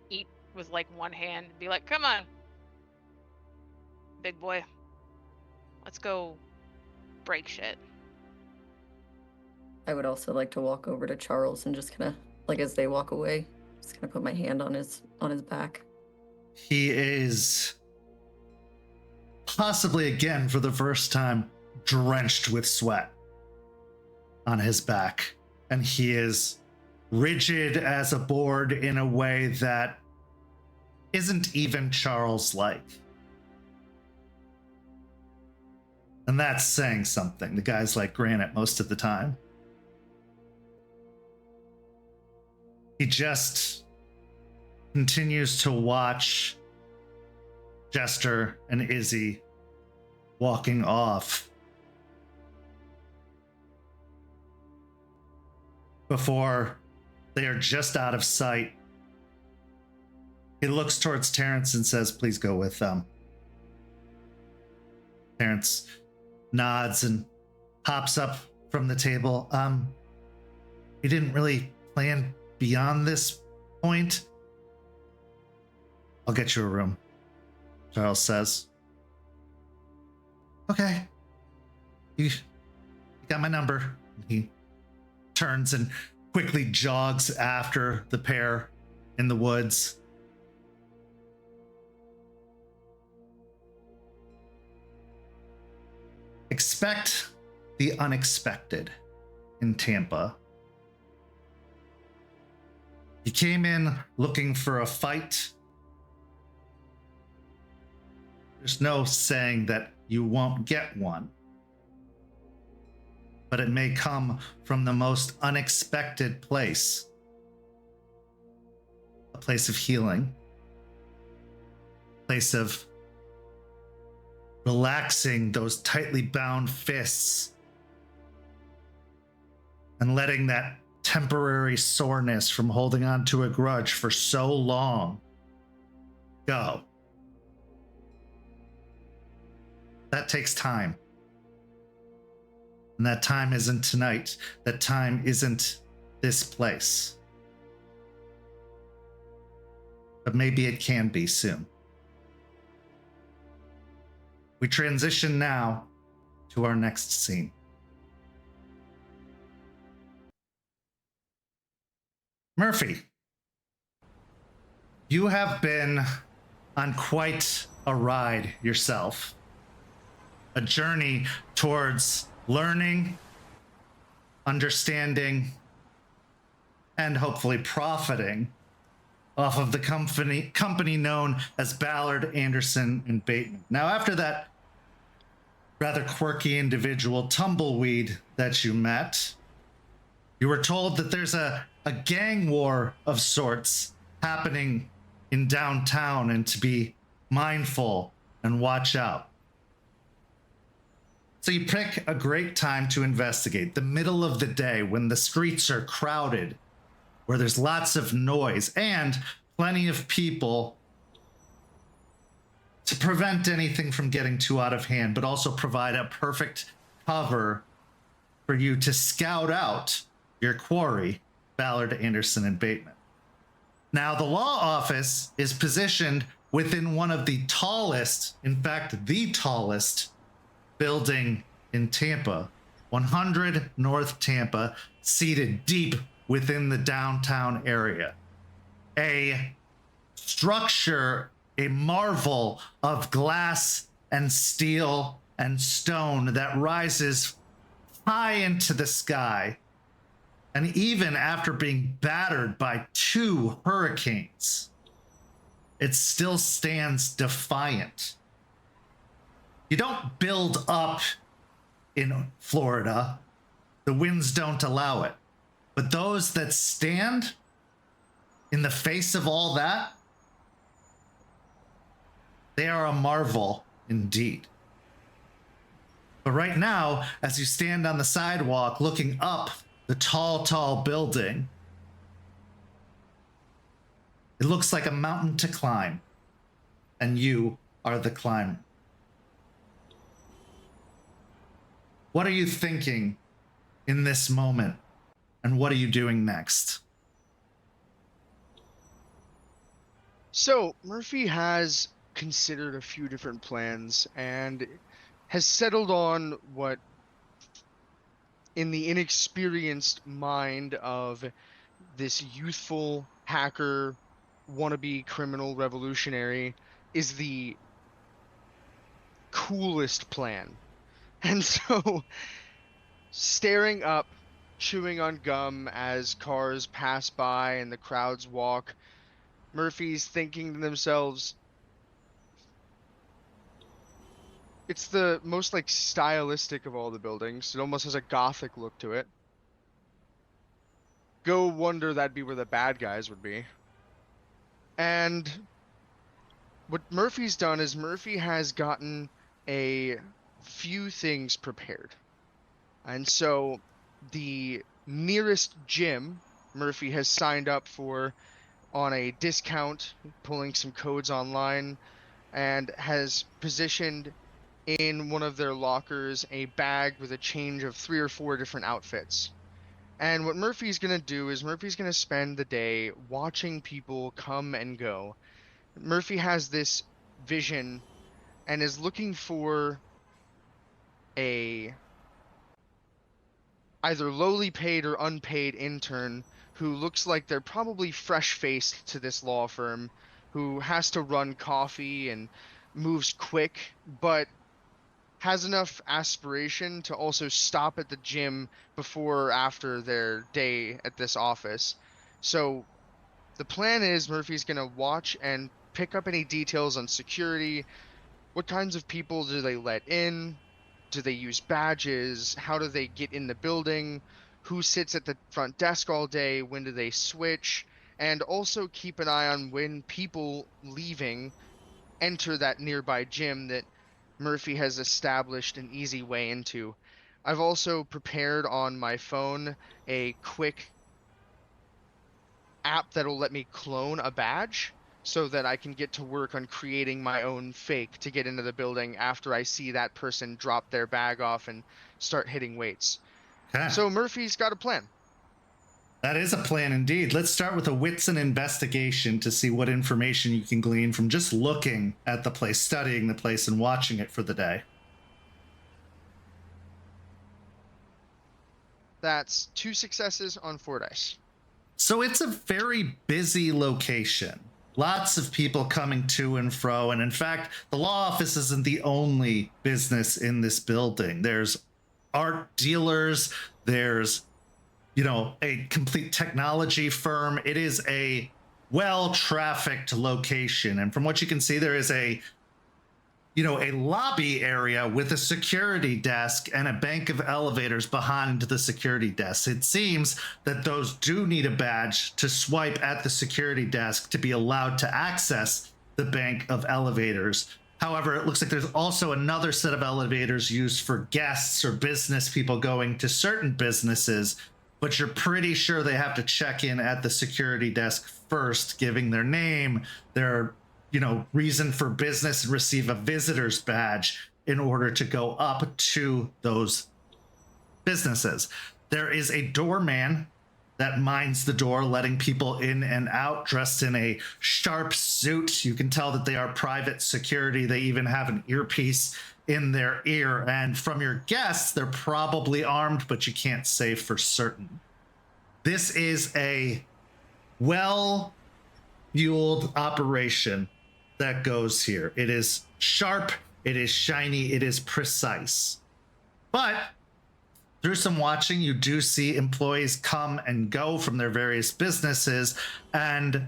eat with like one hand and be like, come on, big boy. Let's go break shit. I would also like to walk over to Charles and just kind of, like, as they walk away, just kind of put my hand on his back. He is possibly again for the first time drenched with sweat on his back, and he is rigid as a board in a way that isn't even Charles-like. And that's saying something. The guy's like granite most of the time. He just continues to watch Jester and Izzy walking off before they are just out of sight. He looks towards Terrance and says, please go with them. Terrance nods and hops up from the table. We didn't really plan beyond this point. I'll get you a room, Charles says. Okay. You got my number. He turns and quickly jogs after the pair in the woods. Expect the unexpected in Tampa. You came in looking for a fight. There's no saying that you won't get one, but it may come from the most unexpected place. A place of healing, a place of relaxing those tightly bound fists and letting that temporary soreness from holding on to a grudge for so long go. That takes time. And that time isn't tonight. That time isn't this place. But maybe it can be soon. We transition now to our next scene. Murphy, you have been on quite a ride yourself. A journey towards learning, understanding, and hopefully profiting off of the company known as Ballard, Anderson, and Baitman. Now, after that rather quirky individual Tumbleweed that you met, you were told that there's a gang war of sorts happening in downtown and to be mindful and watch out. So you pick a great time to investigate, the middle of the day when the streets are crowded, where there's lots of noise and plenty of people to prevent anything from getting too out of hand, but also provide a perfect cover for you to scout out your quarry, Ballard, Anderson, and Baitman. Now, the law office is positioned within one of the tallest, in fact, the tallest building in Tampa, 100 North Tampa, seated deep within the downtown area. A structure, a marvel of glass and steel and stone that rises high into the sky And even after being battered by 2 hurricanes, it still stands defiant. You don't build up in Florida. The winds don't allow it. But those that stand in the face of all that, they are a marvel indeed. But right now, as you stand on the sidewalk looking up the tall, tall building, it looks like a mountain to climb, and you are the climber. What are you thinking in this moment, and what are you doing next? So Murphy has considered a few different plans and has settled on what, in the inexperienced mind of this youthful hacker, wannabe criminal revolutionary, is the coolest plan. And so, staring up, chewing on gum as cars pass by and the crowds walk, Murphy's thinking to themselves, it's the most like stylistic of all the buildings. It almost has a gothic look to it. Go wonder that'd be where the bad guys would be. And what Murphy's done is Murphy has gotten a few things prepared. And so the nearest gym Murphy has signed up for on a discount, pulling some codes online, and has positioned in one of their lockers a bag with a change of 3 or 4 different outfits. And what Murphy's going to do is Murphy's going to spend the day watching people come and go. Murphy has this vision and is looking for a either lowly paid or unpaid intern who looks like they're probably fresh-faced to this law firm, who has to run coffee and moves quick, but has enough aspiration to also stop at the gym before or after their day at this office. So the plan is Murphy's going to watch and pick up any details on security. What kinds of people do they let in? Do they use badges? How do they get in the building? Who sits at the front desk all day? When do they switch? And also keep an eye on when people leaving enter that nearby gym that Murphy has established an easy way into. I've also prepared on my phone a quick app that'll let me clone a badge so that I can get to work on creating my own fake to get into the building after I see that person drop their bag off and start hitting weights. Okay. So Murphy's got a plan. That is a plan indeed. Let's start with a wits and investigation to see what information you can glean from just looking at the place, studying the place, and watching it for the day. That's 2 successes on 4 dice. So it's a very busy location. Lots of people coming to and fro. And in fact, the law office isn't the only business in this building. There's art dealers. There's a complete technology firm. It is a well-trafficked location. And from what you can see, there is a lobby area with a security desk and a bank of elevators behind the security desk. It seems that those do need a badge to swipe at the security desk to be allowed to access the bank of elevators. However, it looks like there's also another set of elevators used for guests or business people going to certain businesses, but you're pretty sure they have to check in at the security desk first, giving their name, their reason for business, and receive a visitor's badge in order to go up to those businesses. There is a doorman that minds the door, letting people in and out, dressed in a sharp suit. You can tell that they are private security. They even have an earpiece in their ear. And from your guess, they're probably armed, but you can't say for certain. This is a well-fueled operation that goes here. It is sharp, it is shiny, it is precise. But through some watching, you do see employees come and go from their various businesses, and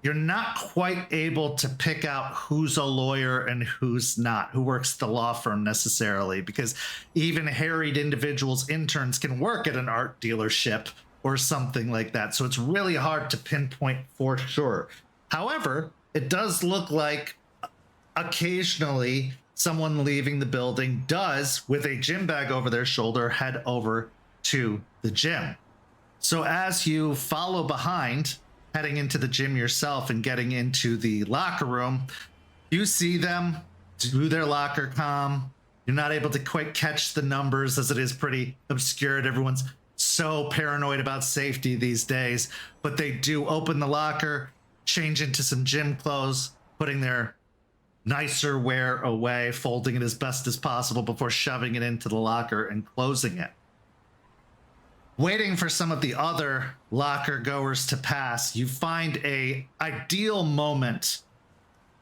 you're not quite able to pick out who's a lawyer and who's not, who works at the law firm necessarily, because even harried individuals, interns, can work at an art dealership or something like that. So it's really hard to pinpoint for sure. However, it does look like occasionally someone leaving the building does, with a gym bag over their shoulder, head over to the gym. So as you follow behind, heading into the gym yourself and getting into the locker room, you see them do their locker comm. You're not able to quite catch the numbers, as it is pretty obscured. Everyone's so paranoid about safety these days, but they do open the locker, change into some gym clothes, putting their nicer wear away, folding it as best as possible before shoving it into the locker and closing it. Waiting for some of the other locker goers to pass, you find a ideal moment,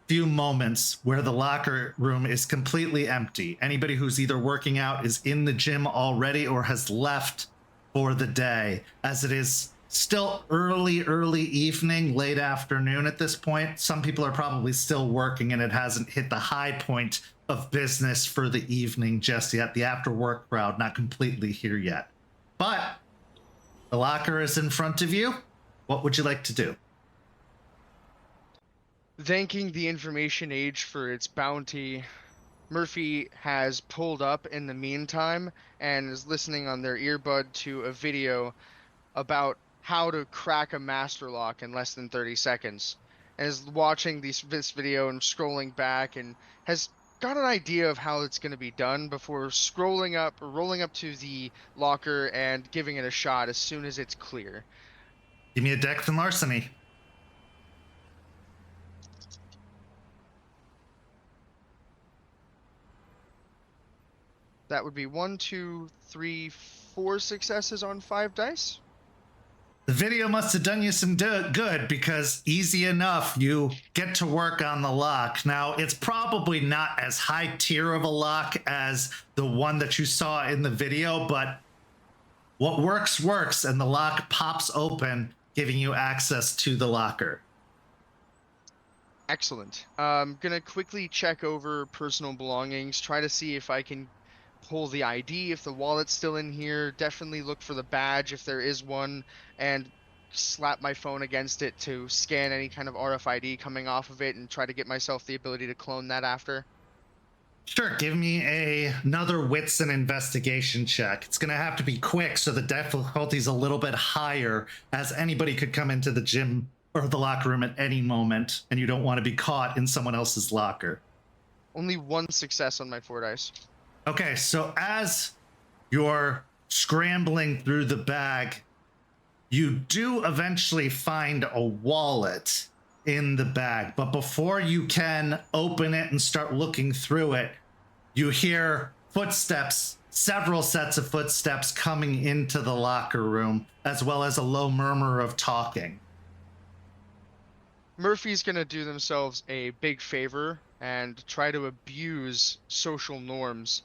few moments, where the locker room is completely empty. Anybody who's either working out is in the gym already or has left for the day, as it is still early evening, late afternoon at this point. Some people are probably still working and it hasn't hit the high point of business for the evening just yet. The after work crowd not completely here yet. But the locker is in front of you. What would you like to do? Thanking the information age for its bounty, Murphy has pulled up in the meantime and is listening on their earbud to a video about how to crack a master lock in less than 30 seconds. And is watching this video and scrolling back and has got an idea of how it's going to be done before rolling up to the locker and giving it a shot as soon as it's clear. Give me a dex and larceny. That would be 1, 2, 3, 4 successes on 5 dice. The video must have done you some good, because easy enough, you get to work on the lock. Now, it's probably not as high tier of a lock as the one that you saw in the video, but what works, and the lock pops open, giving you access to the locker. Excellent. I'm gonna quickly check over personal belongings, try to see if I can pull the ID, if the wallet's still in here, definitely look for the badge if there is one, and slap my phone against it to scan any kind of RFID coming off of it and try to get myself the ability to clone that after. Sure, give me another wits and investigation check. It's gonna have to be quick, so the difficulty's a little bit higher, as anybody could come into the gym or the locker room at any moment, and you don't want to be caught in someone else's locker. Only 1 success on my 4 dice. Okay, so as you're scrambling through the bag, you do eventually find a wallet in the bag. But before you can open it and start looking through it, you hear footsteps, several sets of footsteps coming into the locker room, as well as a low murmur of talking. Murphy's gonna do themselves a big favor and try to abuse social norms.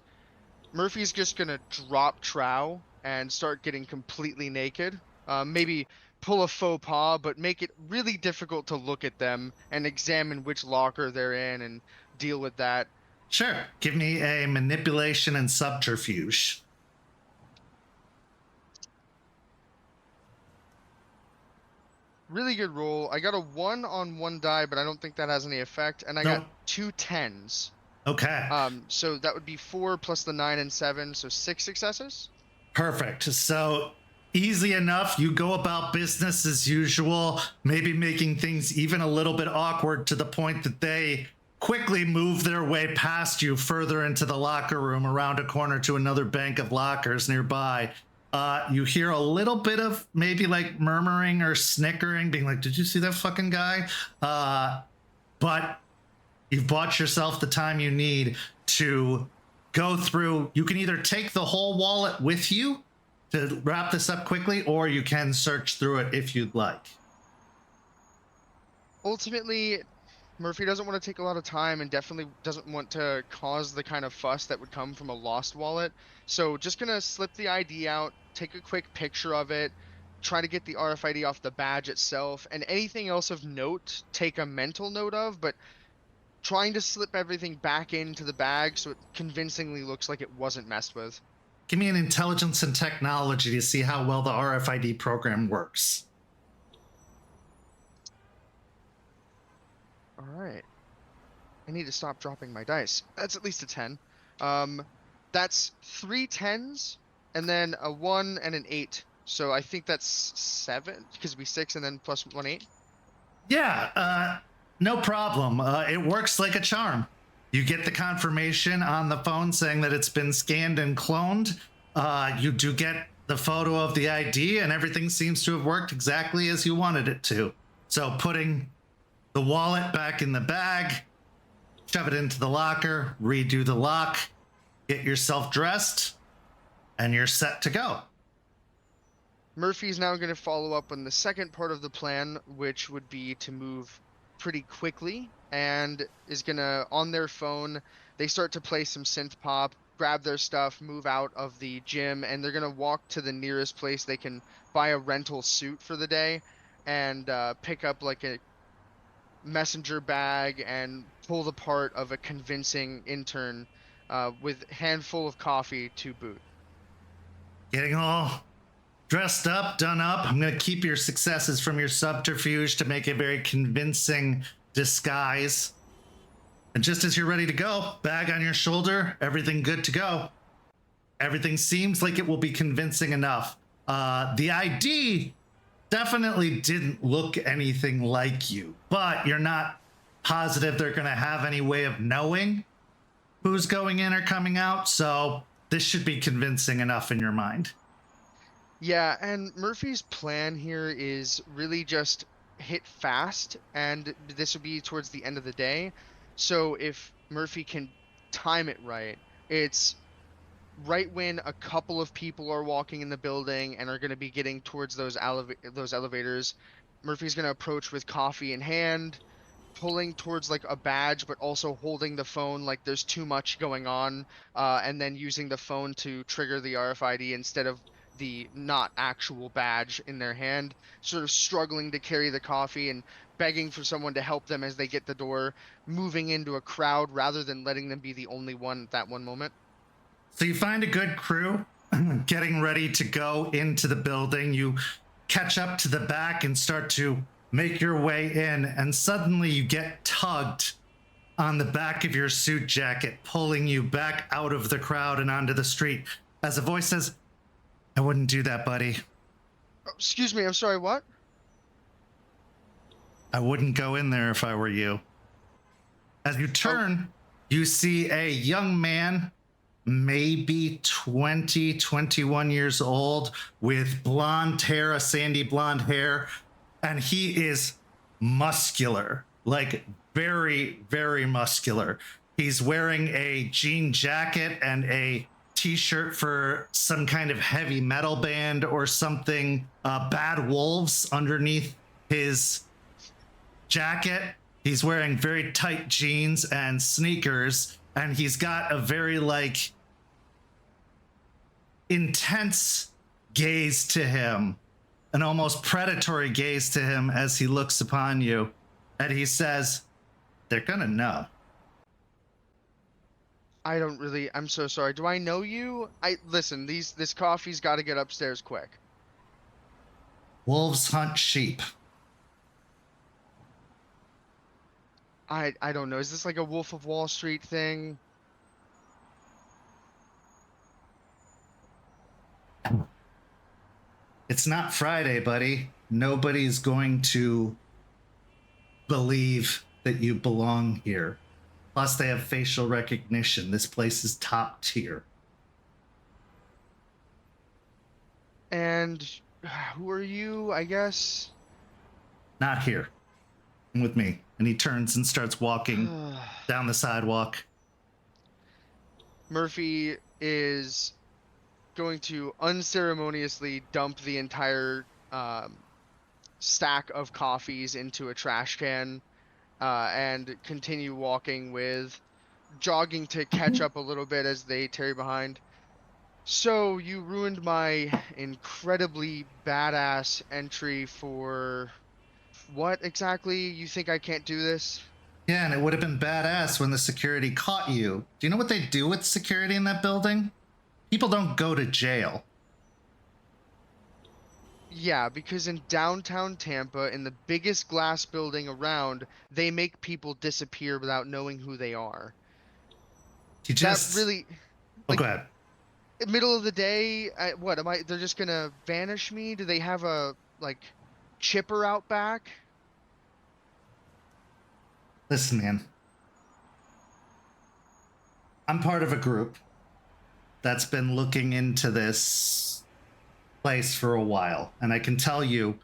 Murphy's just gonna drop trow and start getting completely naked. Maybe pull a faux pas, but make it really difficult to look at them and examine which locker they're in and deal with that. Sure. Give me a manipulation and subterfuge. Really good roll. I got a 1 on 1 die, but I don't think that has any effect. And I got 2 10s. Okay. So that would be 4 plus the 9 and 7, so 6 successes. Perfect. So easy enough. You go about business as usual, maybe making things even a little bit awkward to the point that they quickly move their way past you further into the locker room, around a corner to another bank of lockers nearby. You hear a little bit of maybe like murmuring or snickering, being like, did you see that fucking guy? But you've bought yourself the time you need to go through. You can either take the whole wallet with you to wrap this up quickly, or you can search through it if you'd like. Ultimately, Murphy doesn't want to take a lot of time and definitely doesn't want to cause the kind of fuss that would come from a lost wallet. So just gonna slip the ID out, take a quick picture of it, try to get the RFID off the badge itself, and anything else of note, take a mental note of, but trying to slip everything back into the bag so it convincingly looks like it wasn't messed with. Give me an intelligence and technology to see how well the RFID program works. All right. I need to stop dropping my dice. That's at least a 10. That's 3 10s and then a 1 and an 8. So I think that's 7 because it'd be 6 and then plus 1 8. Yeah, no problem. It works like a charm. You get the confirmation on the phone saying that it's been scanned and cloned. You do get the photo of the ID, and everything seems to have worked exactly as you wanted it to. So putting the wallet back in the bag, shove it into the locker, redo the lock, get yourself dressed, and you're set to go. Murphy's now going to follow up on the second part of the plan, which would be to move pretty quickly, and is going to, on their phone, they start to play some synth pop, grab their stuff, move out of the gym, and they're going to walk to the nearest place they can buy a rental suit for the day and pick up like a messenger bag and pull the part of a convincing intern with a handful of coffee to boot. Getting all dressed up, done up. I'm going to keep your successes from your subterfuge to make a very convincing disguise. And just as you're ready to go, bag on your shoulder, everything good to go. Everything seems like it will be convincing enough. The ID definitely didn't look anything like you, but you're not positive they're going to have any way of knowing who's going in or coming out, so this should be convincing enough in your mind. Yeah, and Murphy's plan here is really just hit fast, and this will be towards the end of the day. So if Murphy can time it right, it's right when a couple of people are walking in the building and are going to be getting towards those elevators. Murphy's going to approach with coffee in hand, pulling towards like a badge, but also holding the phone like there's too much going on, and then using the phone to trigger the RFID instead of the not actual badge in their hand, sort of struggling to carry the coffee and begging for someone to help them as they get the door, moving into a crowd rather than letting them be the only one at that one moment. So you find a good crew getting ready to go into the building. You catch up to the back and start to make your way in, and suddenly you get tugged on the back of your suit jacket, pulling you back out of the crowd and onto the street as a voice says, "I wouldn't do that, buddy. Oh, excuse me, I'm sorry, what? I wouldn't go in there if I were you." As you turn, you see a young man, maybe 20, 21 years old, with blonde hair, a sandy blonde hair, and he is muscular, like very, very muscular. He's wearing a jean jacket and a t-shirt for some kind of heavy metal band or something, Bad Wolves underneath his jacket. He's wearing very tight jeans and sneakers, and he's got a very like intense gaze to him, an almost predatory gaze to him as he looks upon you, and he says, "They're gonna know." I'm so sorry. Do I know you? Listen, this coffee's got to get upstairs quick. Wolves hunt sheep. I don't know. Is this like a Wolf of Wall Street thing? It's not Friday, buddy. Nobody's going to believe that you belong here. Plus, they have facial recognition. This place is top tier. And who are you, I guess? Not here. Come with me. And he turns and starts walking down the sidewalk. Murphy is going to unceremoniously dump the entire stack of coffees into a trash can and continue walking with jogging to catch up a little bit as they tarry behind. So you ruined my incredibly badass entry for what exactly? You think I can't do this? Yeah, and it would have been badass when the security caught you. Do you know what they do with security in that building? People don't go to jail. Yeah, because in downtown Tampa, in the biggest glass building around, they make people disappear without knowing who they are. You just. That really, Oh, like, go ahead. middle of the day, what am I? They're just gonna vanish me? Do they have a like chipper out back? Listen, man. I'm part of a group that's been looking into this place for a while, and I can tell you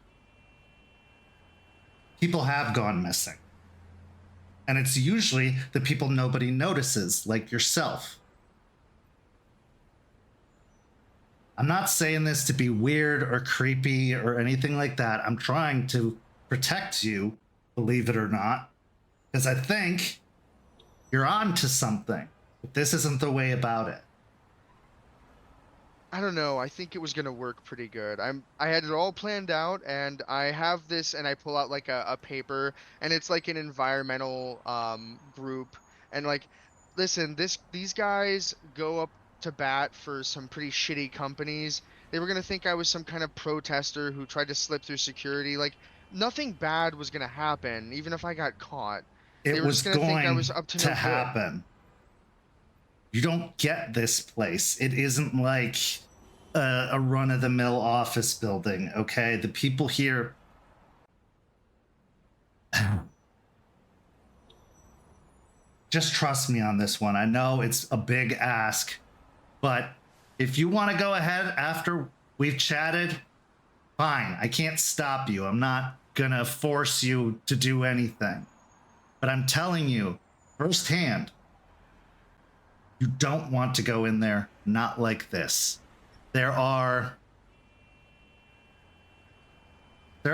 people have gone missing. And it's usually the people nobody notices, like yourself. I'm not saying this to be weird or creepy or anything like that. I'm trying to protect you, believe it or not, because I think you're on to something. But this isn't the way about it. I don't know. I think it was gonna work pretty good. I had it all planned out, and I have this, and I pull out like a paper, and it's like an environmental group, and like, listen, these guys go up to bat for some pretty shitty companies. They were gonna think I was some kind of protester who tried to slip through security. Like, nothing bad was gonna happen, even if I got caught. They It were was just gonna think I going was up to to no good. happen. You don't get this place. It isn't like a run-of-the-mill office building, okay? The people here... Just trust me on this one. I know it's a big ask, but if you want to go ahead after we've chatted, fine. I can't stop you. I'm not gonna force you to do anything. But I'm telling you, firsthand, you don't want to go in there not like this. There are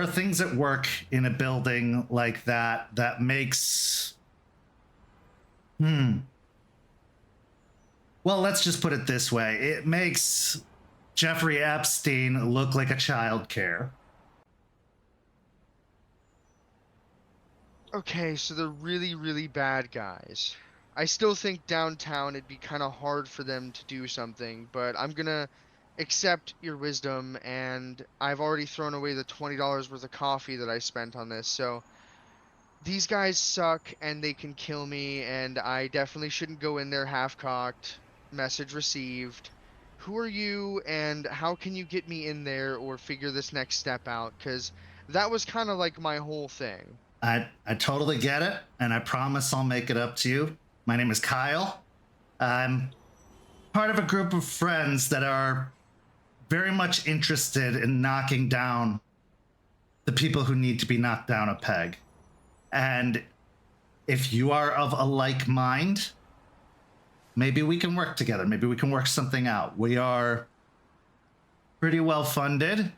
things at work in a building like that that makes... Well, let's just put it this way. It makes Jeffrey Epstein look like a child care. Okay, so they're really, really bad guys. I still think downtown it'd be kind of hard for them to do something, but I'm gonna accept your wisdom, and I've already thrown away the $20 worth of coffee that I spent on this, so these guys suck and they can kill me, and I definitely shouldn't go in there half-cocked. Message received. Who are you, and how can you get me in there or figure this next step out? Because that was kind of like my whole thing. I totally get it, and I promise I'll make it up to you. My name is Kyle. I'm part of a group of friends that are very much interested in knocking down the people who need to be knocked down a peg. And if you are of a like mind, maybe we can work together. Maybe we can work something out. We are pretty well funded.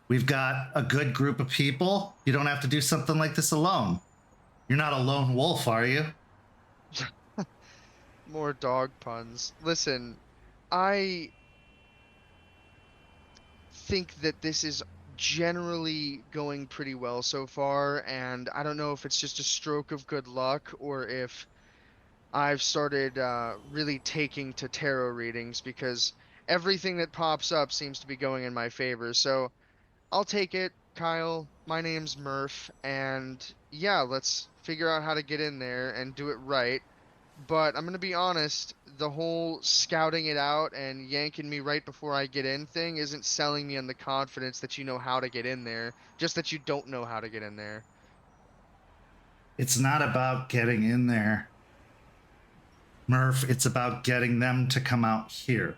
We've got a good group of people. You don't have to do something like this alone. You're not a lone wolf, are you? More dog puns. Listen, I think that this is generally going pretty well so far, and I don't know if it's just a stroke of good luck or if I've started really taking to tarot readings, because everything that pops up seems to be going in my favor. So I'll take it, Kyle. My name's Murph, and yeah, let's figure out how to get in there and do it right. But I'm gonna be honest, the whole scouting it out and yanking me right before I get in thing isn't selling me on the confidence that you know how to get in there, just that you don't know how to get in there. It's not about getting in there, Murph. It's about getting them to come out here.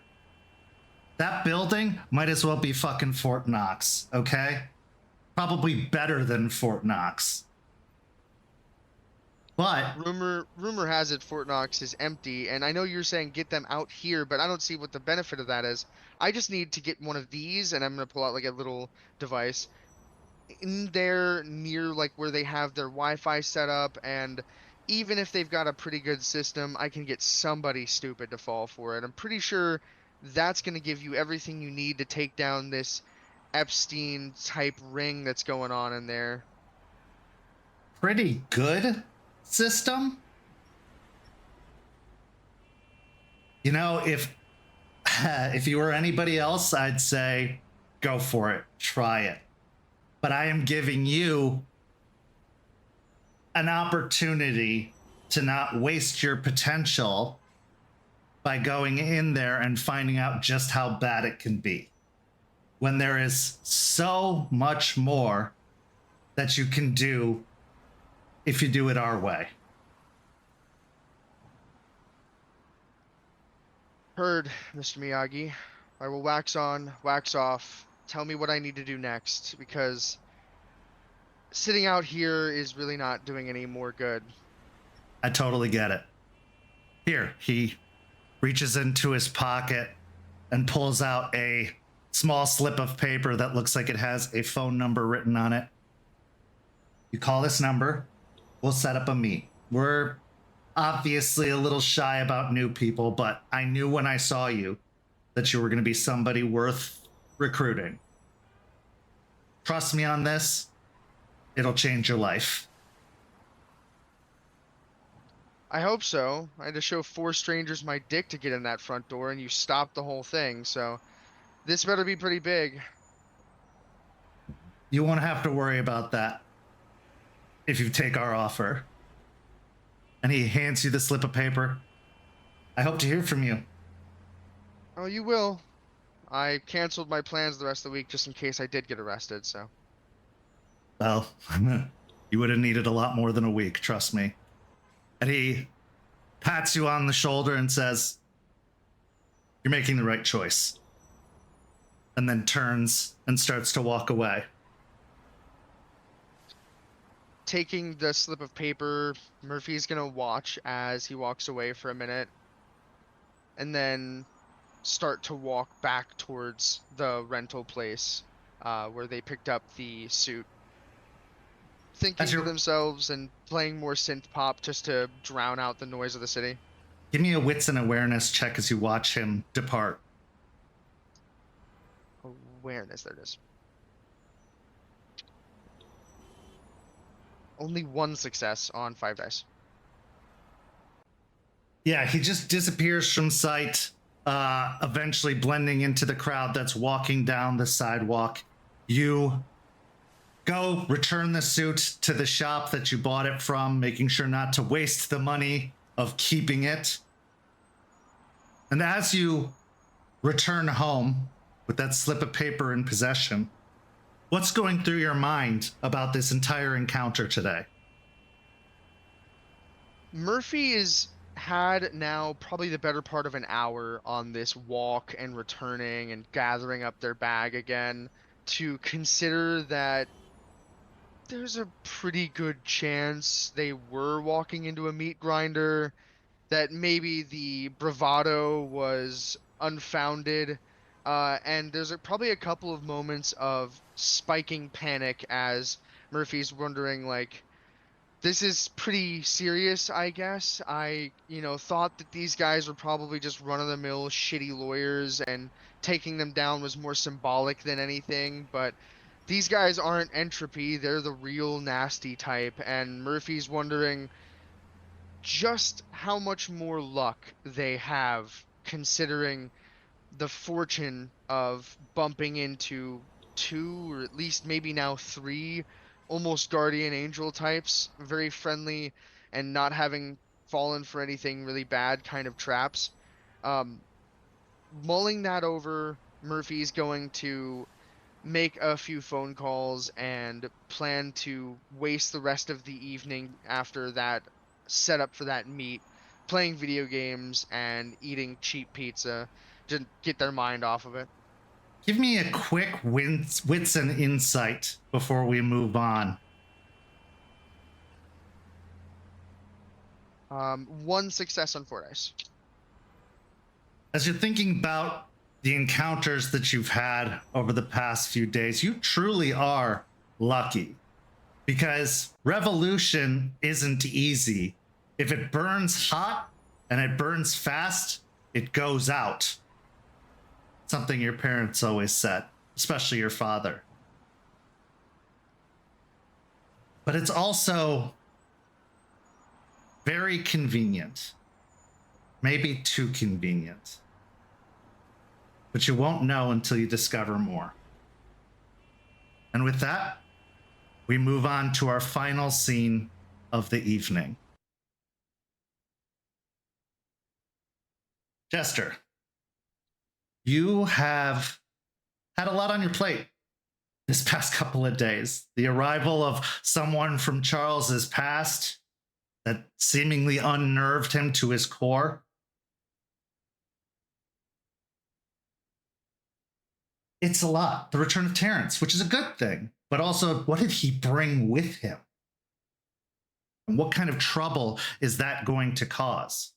That building might as well be fucking Fort Knox, okay? Probably better than Fort Knox. But Rumor has it Fort Knox is empty, and I know you're saying get them out here, but I don't see what the benefit of that is. I just need to get one of these, and I'm gonna pull out like a little device. in there near like where they have their Wi-Fi set up, and even if they've got a pretty good system, I can get somebody stupid to fall for it. I'm pretty sure that's going to give you everything you need to take down this Epstein type ring that's going on in there. Pretty good system. You know, if you were anybody else, I'd say go for it, try it. But I am giving you an opportunity to not waste your potential by going in there and finding out just how bad it can be, when there is so much more that you can do if you do it our way. Heard, Mr. Miyagi. I will wax on, wax off. Tell me what I need to do next, because sitting out here is really not doing any more good. I totally get it. Here, he reaches into his pocket and pulls out a small slip of paper that looks like it has a phone number written on it. You call this number, we'll set up a meet. We're obviously a little shy about new people, but I knew when I saw you that you were going to be somebody worth recruiting. Trust me on this, it'll change your life. I hope so. I had to show 4 strangers my dick to get in that front door, and you stopped the whole thing, so this better be pretty big. You won't have to worry about that if you take our offer. And he hands you the slip of paper. I hope to hear from you. Oh, you will. I canceled my plans the rest of the week just in case I did get arrested, so. Well, you would have needed a lot more than a week, trust me. And he pats you on the shoulder and says, "You're making the right choice." And then turns and starts to walk away. Taking the slip of paper, Murphy's gonna watch as he walks away for a minute, and then start to walk back towards the rental place where they picked up the suit. Thinking to themselves and playing more synth pop just to drown out the noise of the city. Give me a wits and awareness check as you watch him depart. Awareness, there it is. Only 1 success on 5 dice. Yeah, he just disappears from sight, eventually blending into the crowd that's walking down the sidewalk. You go return the suit to the shop that you bought it from, making sure not to waste the money of keeping it. And as you return home with that slip of paper in possession, what's going through your mind about this entire encounter today? Murphy has had now probably the better part of an hour on this walk and returning and gathering up their bag again to consider that there's a pretty good chance they were walking into a meat grinder, that maybe the bravado was unfounded, and there's probably a couple of moments of spiking panic as Murphy's wondering, like, this is pretty serious, I guess. I, thought that these guys were probably just run-of-the-mill shitty lawyers and taking them down was more symbolic than anything, but these guys aren't entropy, they're the real nasty type, and Murphy's wondering just how much more luck they have, considering the fortune of bumping into 2, or at least maybe now 3, almost guardian angel types, very friendly and not having fallen for anything really bad kind of traps. Mulling that over, Murphy's going to make a few phone calls and plan to waste the rest of the evening after that setup for that meet, playing video games and eating cheap pizza to get their mind off of it. Give me a quick wits and insight before we move on. 1 success on 4 dice. As you're thinking about the encounters that you've had over the past few days, you truly are lucky, because revolution isn't easy. If it burns hot and it burns fast, it goes out. Something your parents always said, especially your father. But it's also very convenient. Maybe too convenient. But you won't know until you discover more. And with that, we move on to our final scene of the evening. Jester, you have had a lot on your plate this past couple of days. The arrival of someone from Charles's past that seemingly unnerved him to his core. It's a lot. The return of Terrance, which is a good thing, but also what did he bring with him? And what kind of trouble is that going to cause?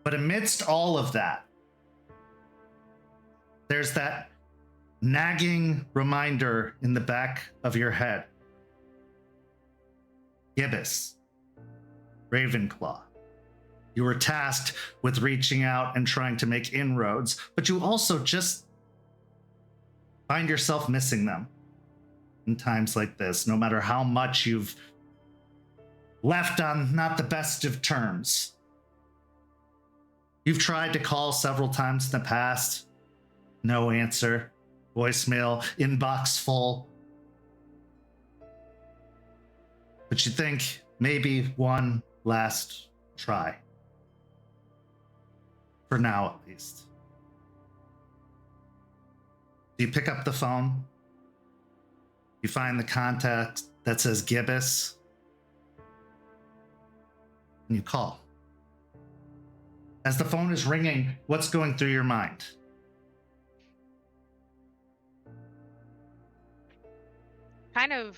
But amidst all of that, there's that nagging reminder in the back of your head. Gibbous, Ravenclaw. You were tasked with reaching out and trying to make inroads, but you also just find yourself missing them in times like this, no matter how much you've left on not the best of terms. You've tried to call several times in the past. No answer. Voicemail, inbox full. But you think maybe one last try. For now, at least. You pick up the phone. You find the contact that says Gibbous. And you call. As the phone is ringing, what's going through your mind? Kind of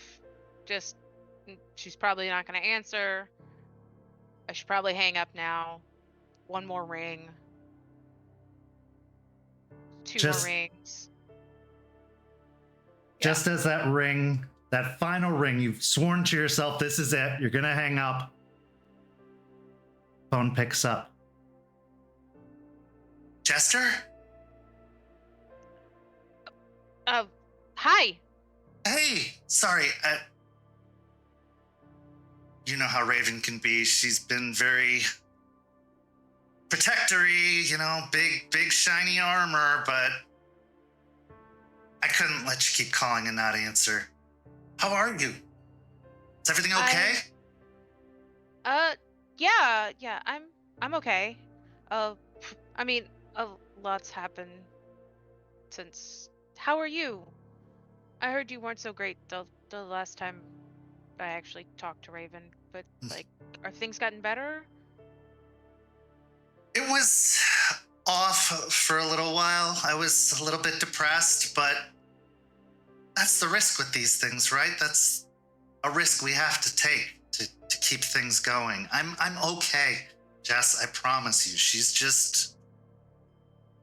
just, she's probably not going to answer. I should probably hang up now. One more ring. Two more rings. Just as that ring, that final ring, you've sworn to yourself, this is it, you're going to hang up. Phone picks up. Jester? Hi. Hey, sorry. You know how Raven can be. She's been very protectory, you know, big shiny armor, but I couldn't let you keep calling and not answer. How are you? Is everything okay? Yeah, I'm okay. I mean, a lot's happened since. How are you? I heard you weren't so great the last time I actually talked to Raven, but like, are things gotten better? It was off for a little while. I was a little bit depressed, but that's the risk with these things, right? That's a risk we have to take to keep things going. I'm okay, Jess, I promise you. She's just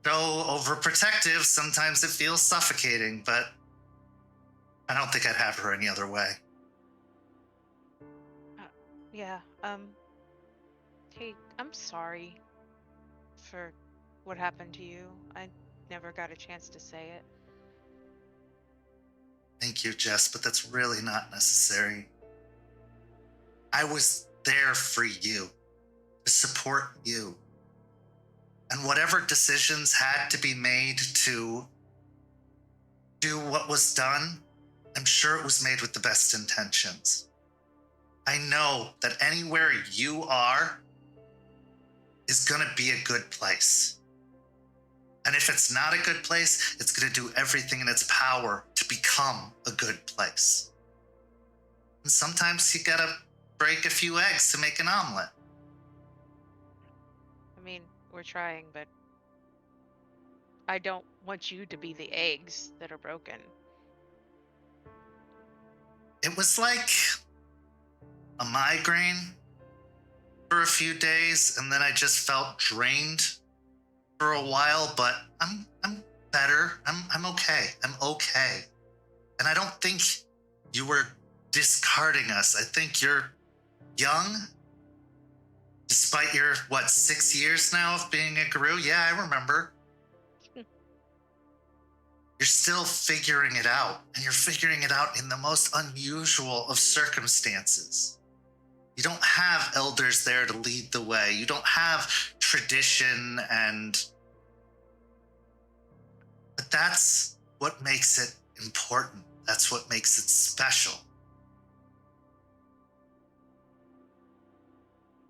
so overprotective. Sometimes it feels suffocating, but I don't think I'd have her any other way. Yeah, hey, I'm sorry for what happened to you. I never got a chance to say it. Thank you, Jess, but that's really not necessary. I was there for you, to support you. And whatever decisions had to be made to do what was done, I'm sure it was made with the best intentions. I know that anywhere you are is gonna be a good place. And if it's not a good place, it's gonna do everything in its power to become a good place. And sometimes you gotta break a few eggs to make an omelet. I mean, we're trying, but I don't want you to be the eggs that are broken. It was like a migraine for a few days, and then I just felt drained for a while, but I'm better. I'm okay. I'm okay. And I don't think you were discarding us. I think you're young. Despite your, 6 years now of being a guru? Yeah, I remember. You're still figuring it out, and you're figuring it out in the most unusual of circumstances. You don't have elders there to lead the way. You don't have tradition but that's what makes it important. That's what makes it special.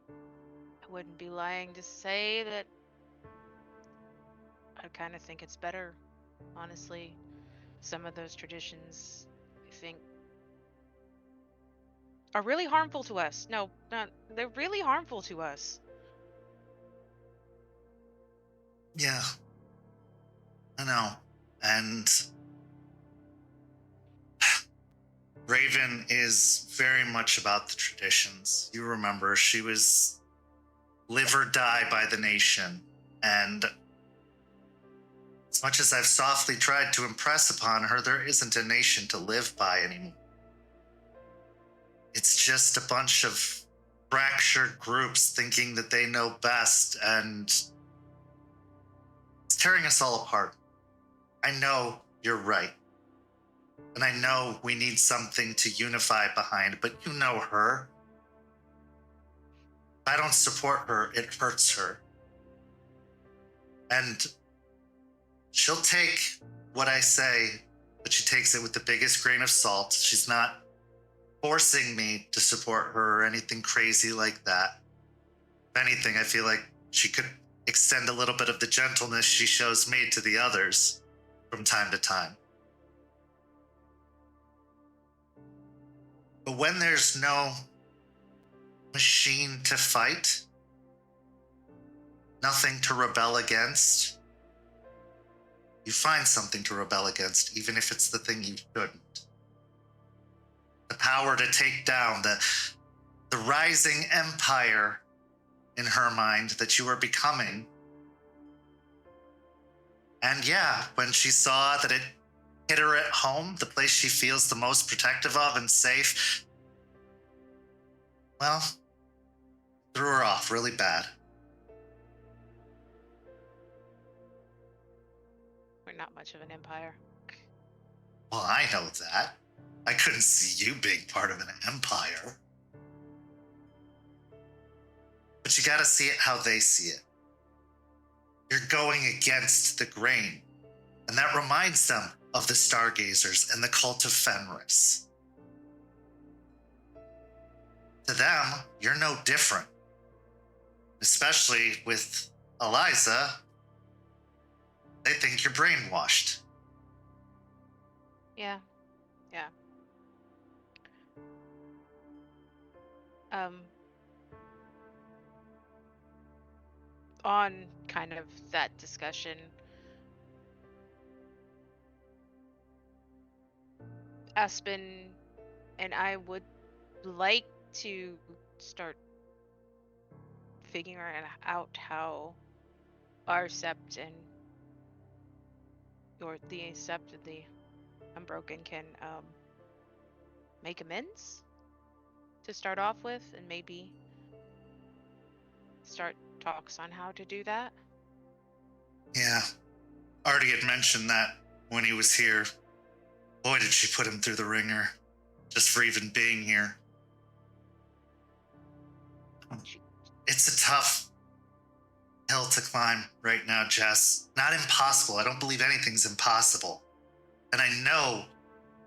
I wouldn't be lying to say that I kind of think it's better, honestly. Some of those traditions, I think, are really harmful to us. No, they're really harmful to us. Yeah, I know. And Raven is very much about the traditions. You remember, she was live or die by the nation. And as much as I've softly tried to impress upon her, there isn't a nation to live by anymore. It's just a bunch of fractured groups thinking that they know best, and it's tearing us all apart. I know you're right. And I know we need something to unify behind, but you know her. If I don't support her, it hurts her. And she'll take what I say, but she takes it with the biggest grain of salt. She's not forcing me to support her or anything crazy like that. If anything, I feel like she could extend a little bit of the gentleness she shows me to the others from time to time. But when there's no machine to fight, nothing to rebel against, you find something to rebel against, even if it's the thing you shouldn't. The power to take down the rising empire in her mind that you are becoming. And yeah, when she saw that it hit her at home, the place she feels the most protective of and safe, well, threw her off really bad. We're not much of an empire. Well, I know that. I couldn't see you being part of an empire. But you gotta see it how they see it. You're going against the grain. And that reminds them of the Stargazers and the cult of Fenris. To them, you're no different. Especially with Eliza, they think you're brainwashed. Yeah. On kind of that discussion, Aspen and I would like to start figuring out how our sept and the sept of the Unbroken can make amends to start off with, and maybe start talks on how to do that. Yeah. Artie had mentioned that when he was here. Boy, did she put him through the ringer just for even being here. It's a tough hill to climb right now, Jess. Not impossible. I don't believe anything's impossible. And I know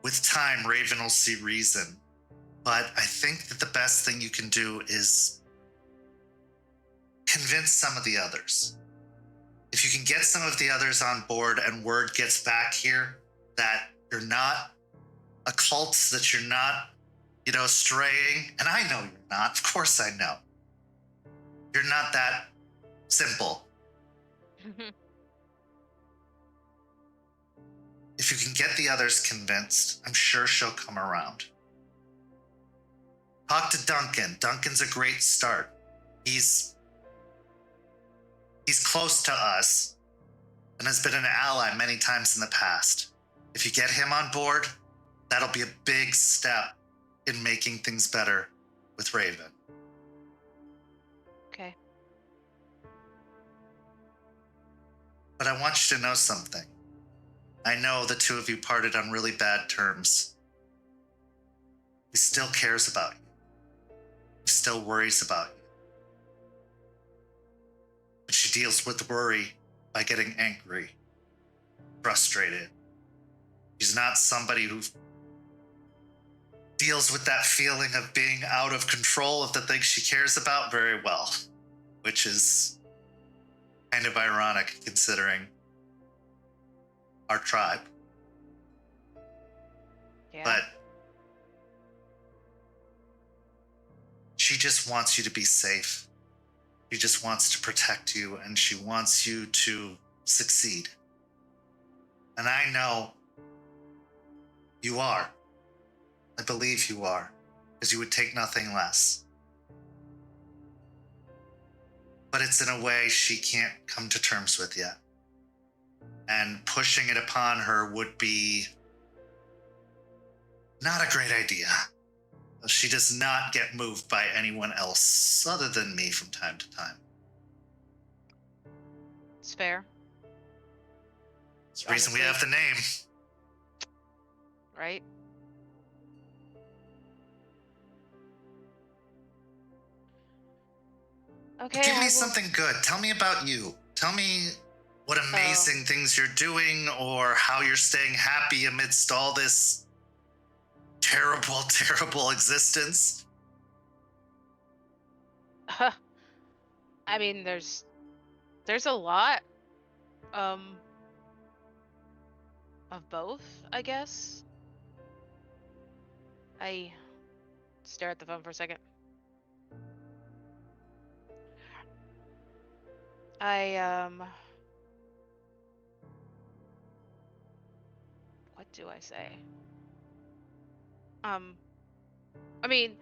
with time, Raven will see reason. But I think that the best thing you can do is convince some of the others. If you can get some of the others on board and word gets back here that you're not a cult, that you're not, straying. And I know you're not. Of course I know. You're not that simple. If you can get the others convinced, I'm sure she'll come around. Talk to Duncan. Duncan's a great start. He's close to us. and has been an ally many times in the past. If you get him on board, that'll be a big step in making things better with Raven. Okay. But I want you to know something. I know the two of you parted on really bad terms. He still cares about you. He still worries about you. But she deals with worry by getting angry, frustrated. She's not somebody who deals with that feeling of being out of control of the things she cares about very well, which is kind of ironic considering our tribe. Yeah. But she just wants you to be safe. She just wants to protect you, and she wants you to succeed. And I know you are. I believe you are, because you would take nothing less. But it's in a way she can't come to terms with yet. And pushing it upon her would be not a great idea. She does not get moved by anyone else other than me from time to time. It's fair, It's the reason we have the name. right? Okay. Give I me will- something good. Tell me about you. Tell me what amazing things you're doing or how you're staying happy amidst all this terrible, terrible existence. I mean, there's a lot of both, I guess. I stare at the phone for a second. What do I say? I mean,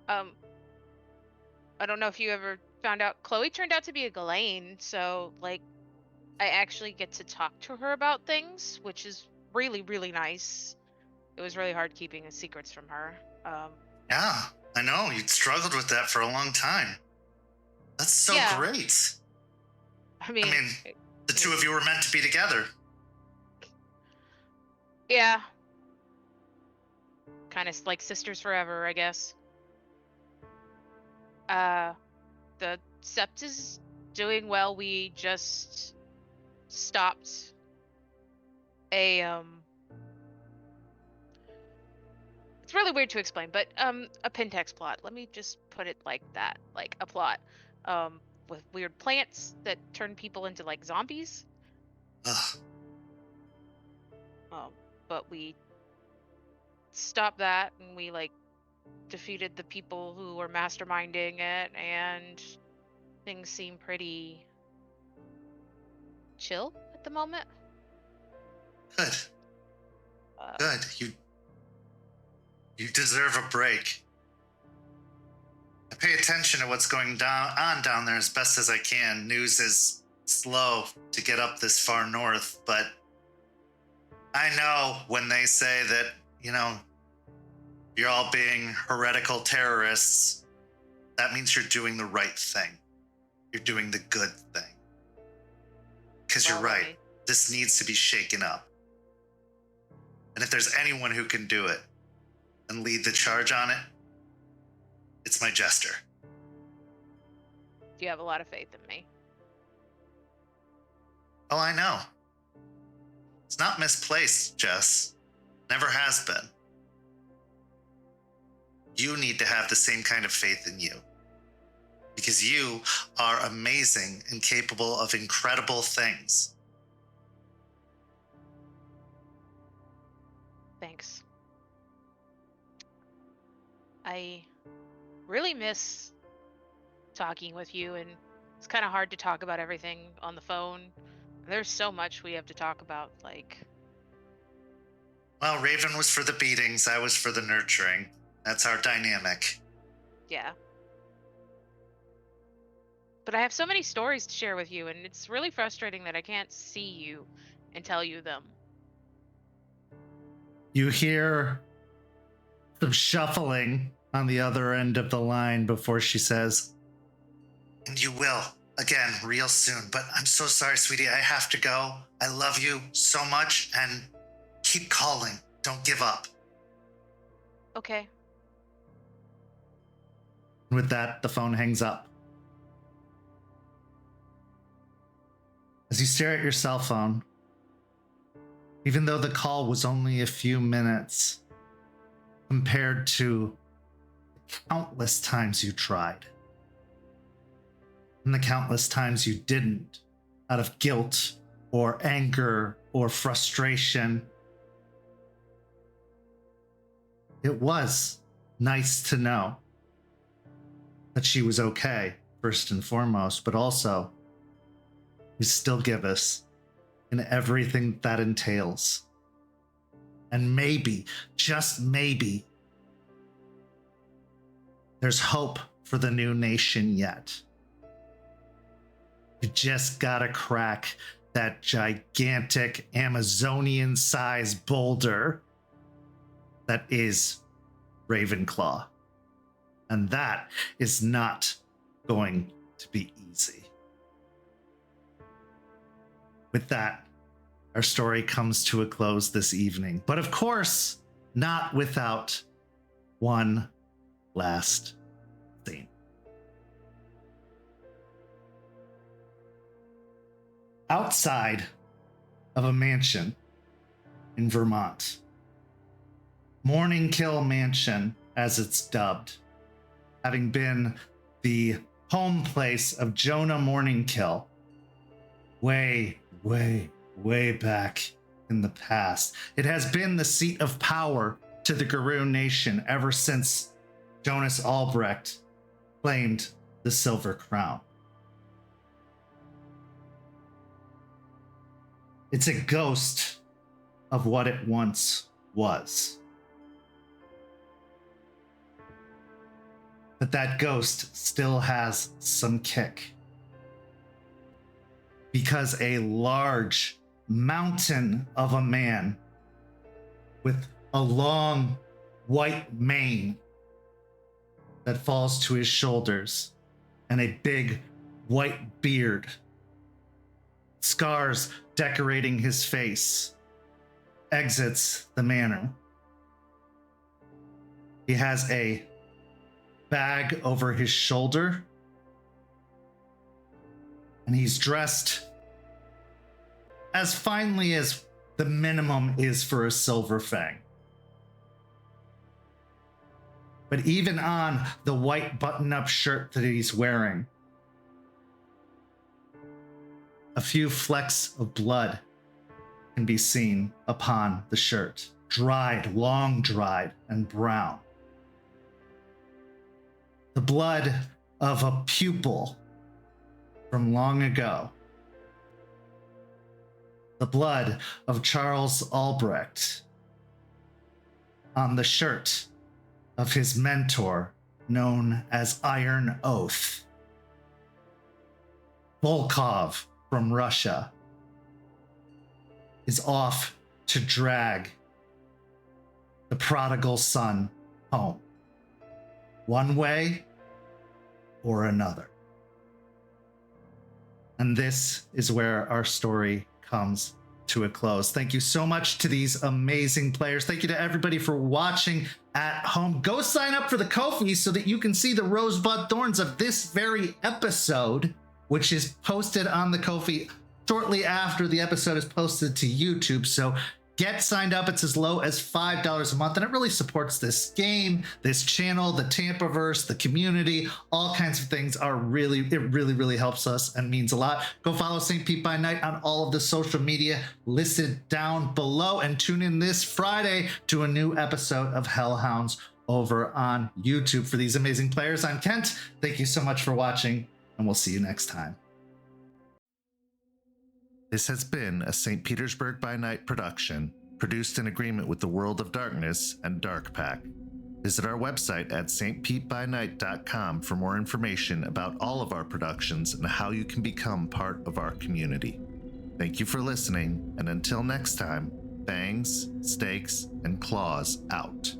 I don't know if you ever found out, Chloe turned out to be a Ghislaine, so like I actually get to talk to her about things, which is really, really nice. It was really hard keeping the secrets from her. Yeah, I know. You'd struggled with that for a long time. That's so Yeah. great. I mean, The two of you were meant to be together. yeah. Kind of like sisters forever, I guess. The Sept is doing well. We just stopped a it's really weird to explain, but a Pentex plot. Let me just put it like that, like a plot with weird plants that turn people into like zombies. Ugh. But we stopped that, and we like defeated the people who were masterminding it, and things seem pretty chill at the moment. Good. Good. You deserve a break. I pay attention to what's going on down there as best as I can. News is slow to get up this far north, but I know when they say that, you're all being heretical terrorists, that means you're doing the right thing. You're doing the good thing. Because you're right. Maybe. This needs to be shaken up. And if there's anyone who can do it and lead the charge on it, it's my Jester. You have a lot of faith in me. Oh, I know. It's not misplaced, Jess. Never has been. You need to have the same kind of faith in you. Because you are amazing and capable of incredible things. Thanks. I really miss talking with you, and it's kind of hard to talk about everything on the phone. There's so much we have to talk about, like... Well, Raven was for the beatings, I was for the nurturing. That's our dynamic. Yeah. But I have so many stories to share with you, and it's really frustrating that I can't see you and tell you them. You hear some shuffling on the other end of the line before she says, "And you will, again, real soon. But I'm so sorry, sweetie. I have to go. I love you so much, and keep calling. Don't give up." Okay. With that, the phone hangs up. As you stare at your cell phone, even though the call was only a few minutes compared to countless times you tried, and the countless times you didn't, out of guilt or anger or frustration, it was nice to know that she was okay, first and foremost, but also you still Gibbous and everything that entails. And maybe, just maybe, there's hope for the new nation yet. You just gotta crack that gigantic Amazonian-sized boulder that is Ravenclaw. And that is not going to be easy. With that, our story comes to a close this evening. But of course, not without one last theme. Outside of a mansion in Vermont, Morning Kill Mansion, as it's dubbed, having been the home place of Jonah Morningkill way back in the past. It has been the seat of power to the Garoon Nation ever since Jonas Albrecht claimed the Silver Crown. It's a ghost of what it once was. But that ghost still has some kick. Because a large mountain of a man with a long white mane that falls to his shoulders and a big white beard, scars decorating his face, exits the manor. He has a bag over his shoulder, and he's dressed as finely as the minimum is for a Silver Fang. But even on the white button-up shirt that he's wearing, a few flecks of blood can be seen upon the shirt, dried, long dried, and brown. The blood of a pupil from long ago. The blood of Charles Albrecht on the shirt of his mentor, known as Iron Oath. Volkov from Russia is off to drag the prodigal son home, one way or another. And this is where our story comes to a close. Thank you so much to these amazing players. Thank you to everybody for watching at home. Go sign up for the Ko-fi so that you can see the rosebud thorns of this very episode, which is posted on the Ko-fi shortly after the episode is posted to YouTube. So get signed up. It's as low as $5 a month, and it really supports this game, this channel, the Tampaverse, the community. All kinds of things are really helps us and means a lot. Go follow St. Pete by Night on all of the social media listed down below, and tune in this Friday to a new episode of Hellhounds over on YouTube. For these amazing players, I'm Kent. Thank you so much for watching, and we'll see you next time. This has been a St. Petersburg by Night production, produced in agreement with the World of Darkness and Dark Pack. Visit our website at stpetbynight.com for more information about all of our productions and how you can become part of our community. Thank you for listening, and until next time, fangs, stakes, and claws out.